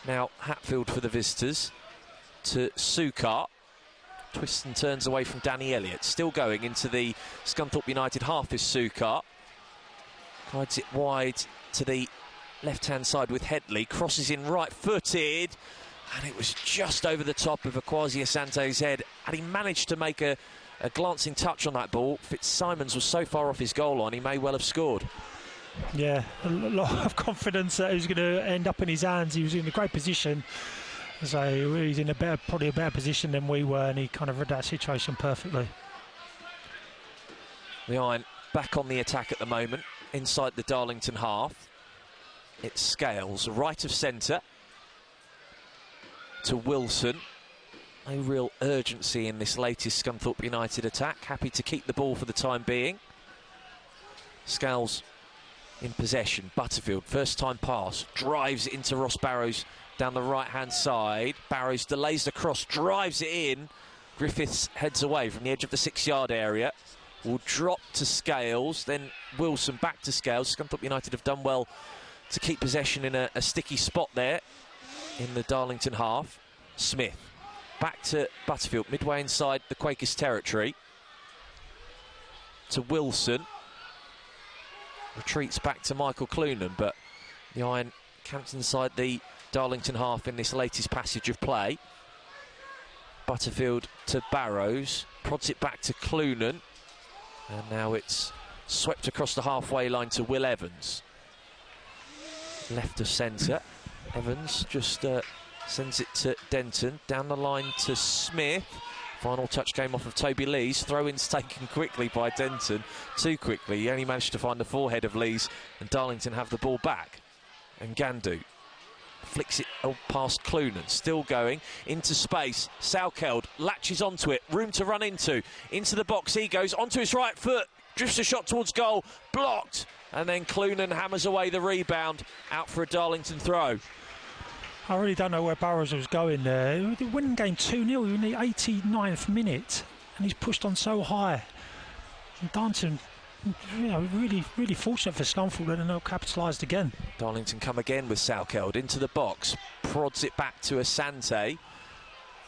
Now Hatfield for the visitors to Sukar. Twists and turns away from Danny Elliott. Still going into the Scunthorpe United half is Sukar. Guides it wide to the left-hand side with Headley, crosses in right-footed, and it was just over the top of Akwasi Asante's head, and he managed to make a glancing touch on that ball. Fitzsimons was so far off his goal line, he may well have scored. Yeah, a lot of confidence that he was going to end up in his hands. He was in a great position. So he's in probably a better position than we were, and he kind of read that situation perfectly. The Iron back on the attack at the moment, inside the Darlington half. It's Scales, right of centre to Wilson. No real urgency in this latest Scunthorpe United attack. Happy to keep the ball for the time being. Scales in possession. Butterfield, first time pass, drives it into Ross Barrows down the right-hand side. Barrows delays the cross, drives it in. Griffiths heads away from the edge of the 6-yard area. Will drop to Scales, then Wilson back to Scales. Scunthorpe United have done well to keep possession in a sticky spot there in the Darlington half. Smith back to Butterfield, midway inside the Quakers' territory. To Wilson. Retreats back to Michael Clunan, but the Iron camped inside the Darlington half in this latest passage of play. Butterfield to Barrows, prods it back to Clunan, and now it's swept across the halfway line to Will Evans. Left of centre, Evans just sends it to Denton, down the line to Smith. Final touch came off of Toby Lees. Throw-ins taken quickly by Denton. Too quickly. He only managed to find the forehead of Lees, and Darlington have the ball back. And Gandu flicks it past Clunan. Still going into space. Salkeld latches onto it. Room to run into. Into the box he goes. Onto his right foot. Drifts a shot towards goal. Blocked. And then Clunan hammers away the rebound. Out for a Darlington throw. I really don't know where Barrows was going there. They winning game 2-0 in the 89th minute, and he's pushed on so high. And Darlington, you know, really fortunate for Scunthorpe that they're not capitalised again. Darlington come again with Salkeld into the box, prods it back to Asante.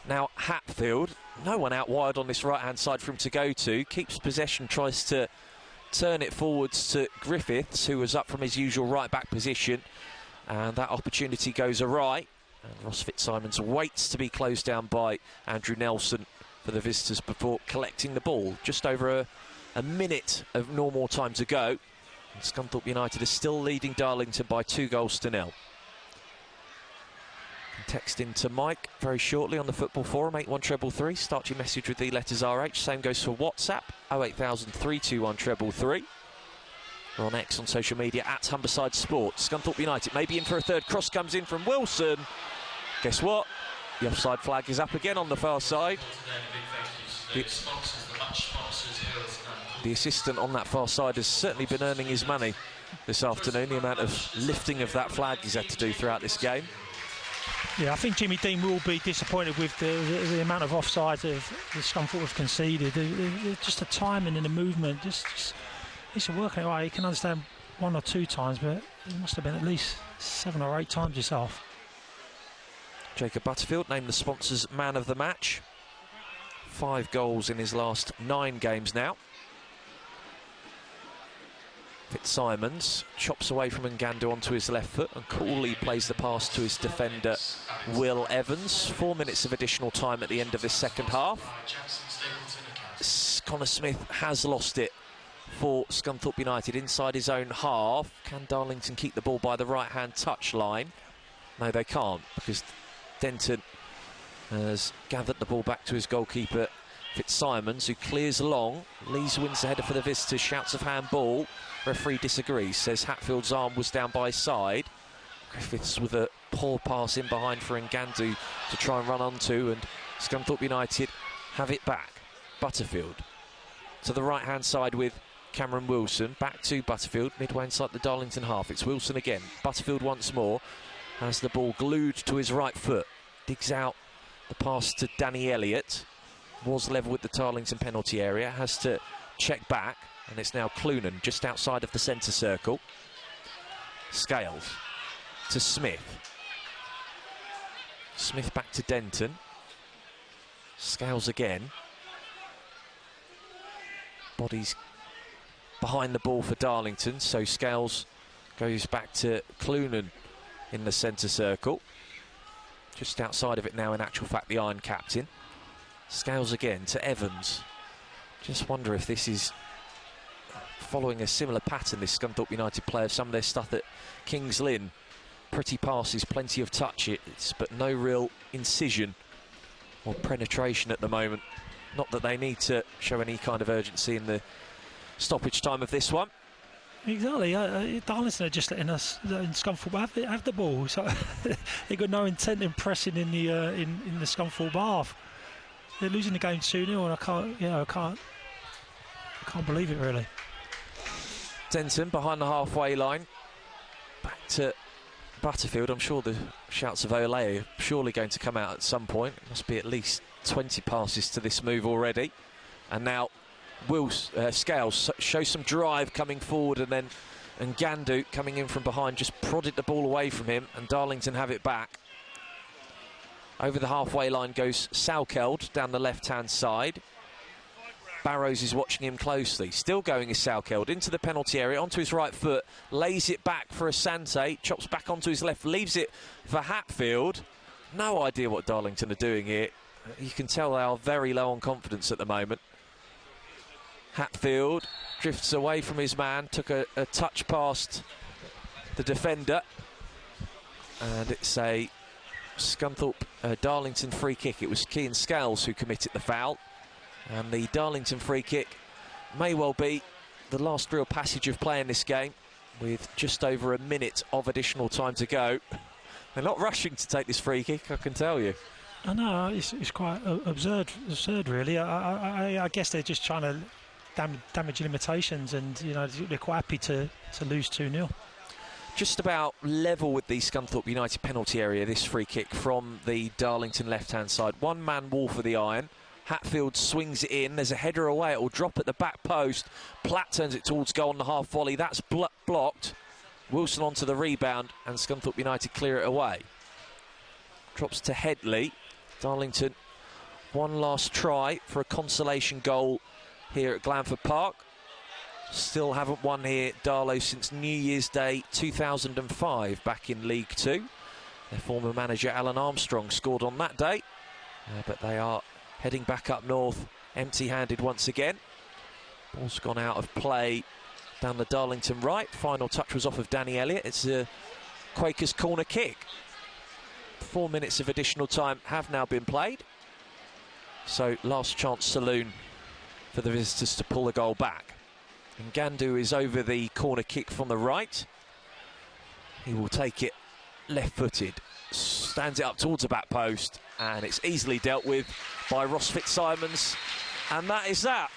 Now Hatfield, no one out wide on this right-hand side for him to go to. Keeps possession, tries to turn it forwards to Griffiths, who was up from his usual right-back position. And that opportunity goes awry. And Ross Fitzsimons waits to be closed down by Andrew Nelson for the visitors before collecting the ball. Just over a minute of normal time to go. And Scunthorpe United is still leading Darlington by 2-0. Text in to Mike very shortly on the Football Forum, 81333. Start your message with the letters RH. Same goes for WhatsApp, 08000 321 333. We're on X on social media at Humberside Sports. Scunthorpe United maybe in for a third. Cross comes in from Wilson. Guess what? The offside flag is up again on the far side. The assistant on that far side has certainly been earning his money this afternoon. The amount of lifting of that flag he's had to do throughout this game. Yeah, I think Jimmy Dean will be disappointed with the amount of offsides that Scunthorpe have conceded. Just the timing and the movement, just he's working it right. You can understand 1 or 2 times, but it must have been at least 7 or 8 times yourself. Jacob Butterfield named the sponsors man of the match. 5 goals in his last 9 games now. Fitzsimons chops away from Ngandu onto his left foot and coolly plays the pass to his defender Will Evans. 4 minutes of additional time at the end of this second half. Connor Smith has lost it for Scunthorpe United inside his own half. Can Darlington keep the ball by the right-hand touch line? No, they can't, because Denton has gathered the ball back to his goalkeeper Fitzsimons, who clears long. Lees wins the header for the visitors, shouts of handball. Referee disagrees, says Hatfield's arm was down by his side. Griffiths with a poor pass in behind for Ngandu to try and run onto, and Scunthorpe United have it back. Butterfield to the right-hand side with Cameron Wilson, back to Butterfield, midway inside the Darlington half. It's Wilson again. Butterfield once more has the ball glued to his right foot. Digs out the pass to Danny Elliott. Was level with the Darlington penalty area. Has to check back, and it's now Clunan just outside of the centre circle. Scales to Smith. Smith back to Denton. Scales again. Bodies behind the ball for Darlington, so Scales Goes back to Clunan in the centre circle. Just outside of it now, in actual fact, the Iron captain. Scales again to Evans. Just wonder if this is following a similar pattern, this Scunthorpe United player. Some of their stuff at Kings Lynn. Pretty passes, plenty of touches, but no real incision or penetration at the moment. Not that they need to show any kind of urgency in the stoppage time of this one. Exactly. Darlington are just letting us in Scunthorpe have the ball. So they've got no intent in pressing in the Scunthorpe half. They're losing the game 2-0, and I can't believe it really. Denton behind the halfway line. Back to Butterfield. I'm sure the shouts of Olay are surely going to come out at some point. It must be at least 20 passes to this move already. And now Scales shows some drive coming forward, and Gandu coming in from behind just prodded the ball away from him, and Darlington have it back. Over the halfway line goes Salkeld down the left-hand side. Barrows is watching him closely. Still going is Salkeld into the penalty area, onto his right foot, lays it back for Asante, chops back onto his left, leaves it for Hatfield. No idea what Darlington are doing here. You can tell they are very low on confidence at the moment. Hatfield drifts away from his man, took a touch past the defender, and it's a Scunthorpe Darlington free kick. It was Kean Scales who committed the foul, and the Darlington free kick may well be the last real passage of play in this game, with just over a minute of additional time to go. They're not rushing to take this free kick, I can tell you. I know, it's quite absurd really. I guess they're just trying to damage limitations, and they're quite happy to lose 2-0. Just about level with the Scunthorpe United penalty area, this free kick from the Darlington left-hand side. One-man wall for the Iron. Hatfield swings it in. There's a header away. It will drop at the back post. Platt turns it towards goal on the half volley. That's blocked. Wilson onto the rebound, and Scunthorpe United clear it away. Drops to Headley. Darlington, one last try for a consolation goal here at Glanford Park. Still haven't won here, Darlow, since New Year's Day 2005, back in League Two. Their former manager Alan Armstrong scored on that day, but they are heading back up north empty-handed once again. Ball's gone out of play down the Darlington right. Final touch was off of Danny Elliott. It's a Quakers corner kick. 4 minutes of additional time have now been played, so last chance saloon for the visitors to pull the goal back. And Gandu is over the corner kick from the right. He will take it left-footed, stands it up towards the back post, and it's easily dealt with by Ross Fitzsimons, and that is that.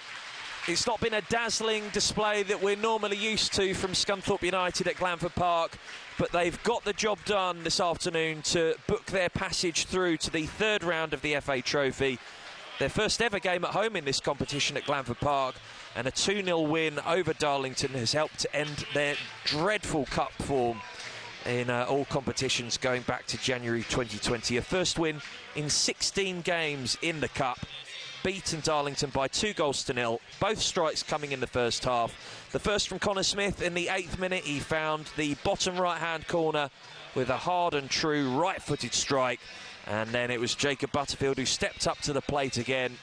It's not been a dazzling display that we're normally used to from Scunthorpe United at Glanford Park, but they've got the job done this afternoon to book their passage through to the third round of the FA Trophy. Their first ever game at home in this competition at Glanford Park, and a 2-0 win over Darlington has helped to end their dreadful cup form in all competitions going back to January 2020. A first win in 16 games in the cup, beaten Darlington by 2-0, both strikes coming in the first half. The first from Connor Smith in the 8th minute. He found the bottom right-hand corner with a hard and true right-footed strike, and then it was Jacob Butterfield who stepped up to the plate again.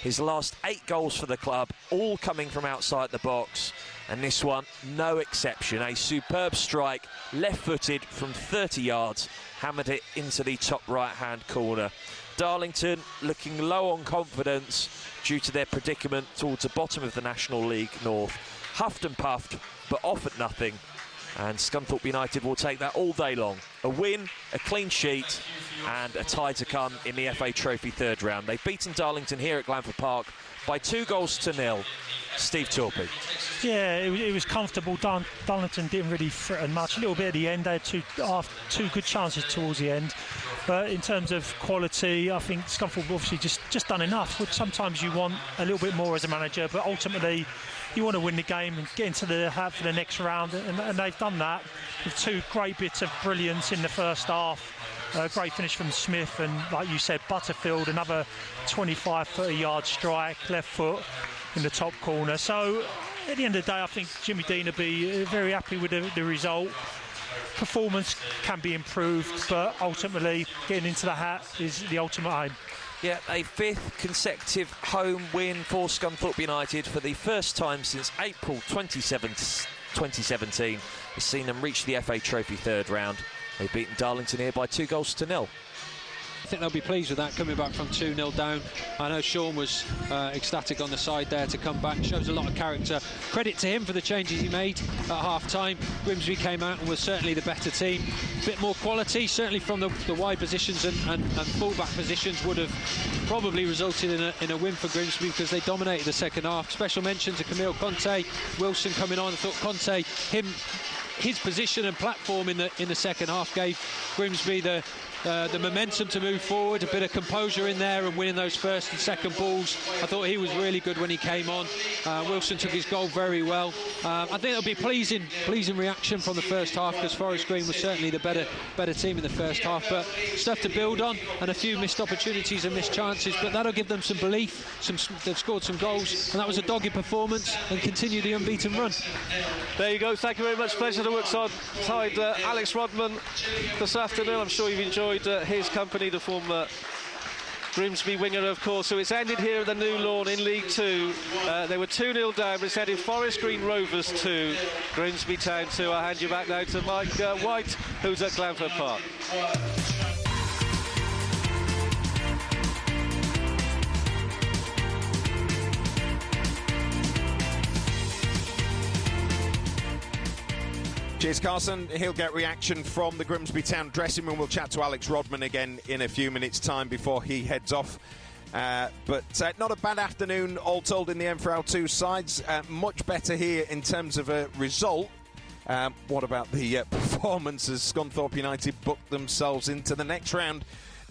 His last 8 goals for the club, all coming from outside the box, and this one no exception. A superb strike, left-footed from 30 yards, hammered it into the top right-hand corner. Darlington looking low on confidence due to their predicament towards the bottom of the National League North. Huffed and puffed, but off at nothing. And Scunthorpe United will take that all day long. A win, a clean sheet, and a tie to come in the FA Trophy third round. They've beaten Darlington here at Glanford Park by 2-0. Steve Torpey. Yeah, it was comfortable. Darlington didn't really threaten much. A little bit at the end. They had two good chances towards the end. But in terms of quality, I think Scunthorpe obviously just done enough. Sometimes you want a little bit more as a manager, but ultimately you want to win the game and get into the hat for the next round, and they've done that with 2 great bits of brilliance in the first half. A great finish from Smith, and like you said, Butterfield, another 25-30 yard strike, left foot in the top corner. So at the end of the day, I think Jimmy Dean will be very happy with the result. Performance can be improved, but ultimately getting into the hat is the ultimate aim. Yeah, a 5th consecutive home win for Scunthorpe United for the first time since April 2017. Has seen them reach the FA Trophy third round. They've beaten Darlington here by 2-0. I think they'll be pleased with that, coming back from 2-0 down. I know Sean was ecstatic on the side there to come back. Shows a lot of character. Credit to him for the changes he made at half-time. Grimsby came out and was certainly the better team. A bit more quality, certainly from the wide positions and full-back positions would have probably resulted in a win for Grimsby because they dominated the second half. Special mention to Camille Conte. Wilson coming on. I thought Conte, his position and platform in the second half gave Grimsby the momentum to move forward, a bit of composure in there and winning those first and second balls. I thought he was really good when he came on. Wilson took his goal very well. I think it'll be pleasing reaction from the first half because Forest Green was certainly the better team in the first half, but stuff to build on and a few missed opportunities and missed chances, but that'll give them some belief. They've scored some goals and that was a dogged performance and continue the unbeaten run. There you go, thank you very much. Pleasure to work side Alex Rodman this afternoon. I'm sure you've enjoyed his company, the former Grimsby winger, of course. So it's ended here at the New Lawn in League 2. They were 2-0 down, but it's ended Forest Green Rovers 2, Grimsby Town 2. I'll hand you back now to Mike White, who's at Glanford Park. Cheers, Carson. He'll get reaction from the Grimsby Town dressing room. We'll chat to Alex Rodman again in a few minutes' time before he heads off. But not a bad afternoon, all told, in the MFL2 sides. Much better here in terms of a result. What about the performance as Scunthorpe United booked themselves into the next round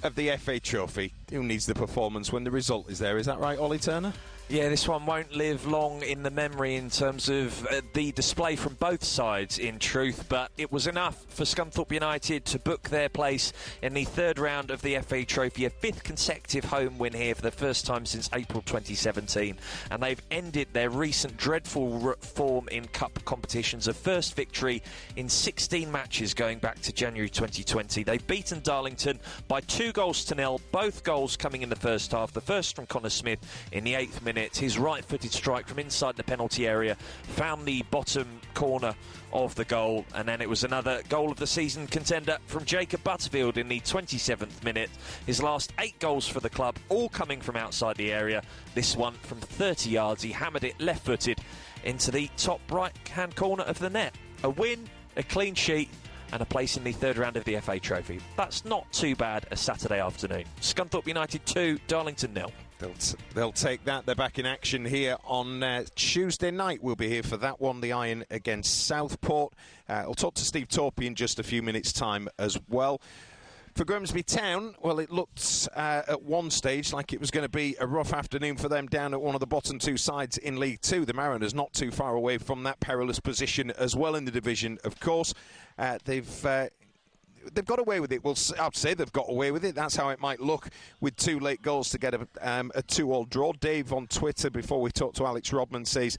of the FA Trophy? Who needs the performance when the result is there? Is that right, Ollie Turner? Yeah, this one won't live long in the memory in terms of the display from both sides, in truth, but it was enough for Scunthorpe United to book their place in the third round of the FA Trophy, a 5th consecutive home win here for the first time since April 2017, and they've ended their recent dreadful form in cup competitions, a first victory in 16 matches going back to January 2020. They've beaten Darlington by 2-0, both goals coming in the first half, the first from Connor Smith in the 8th minute. His right-footed strike from inside the penalty area found the bottom corner of the goal, and then it was another goal of the season contender from Jacob Butterfield in the 27th minute. His last 8 goals for the club, all coming from outside the area. This one from 30 yards. He hammered it left-footed into the top right-hand corner of the net. A win, a clean sheet, and a place in the third round of the FA Trophy. That's not too bad a Saturday afternoon. Scunthorpe United 2, Darlington 0. They'll take that. They're back in action here on Tuesday night. We'll be here for that one, the Iron against Southport. I'll talk to Steve Torpey in just a few minutes' time as well. For Grimsby Town, well, it looked at one stage like it was going to be a rough afternoon for them down at one of the bottom 2 sides in League 2. The Mariners not too far away from that perilous position as well in the division, of course. They've got away with it. Well, I'd say they've got away with it. That's how it might look with 2 late goals to get a 2-2 draw. Dave on Twitter, before we talk to Alex Rodman, says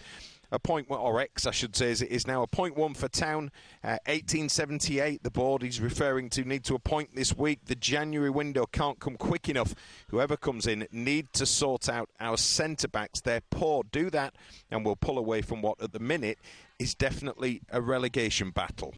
a point, or X, I should say, as it is now, a 0.1 for Town. 1878, the board he's referring to, need to appoint this week. The January window can't come quick enough. Whoever comes in need to sort out our centre-backs. They're poor. Do that, and we'll pull away from what, at the minute, is definitely a relegation battle.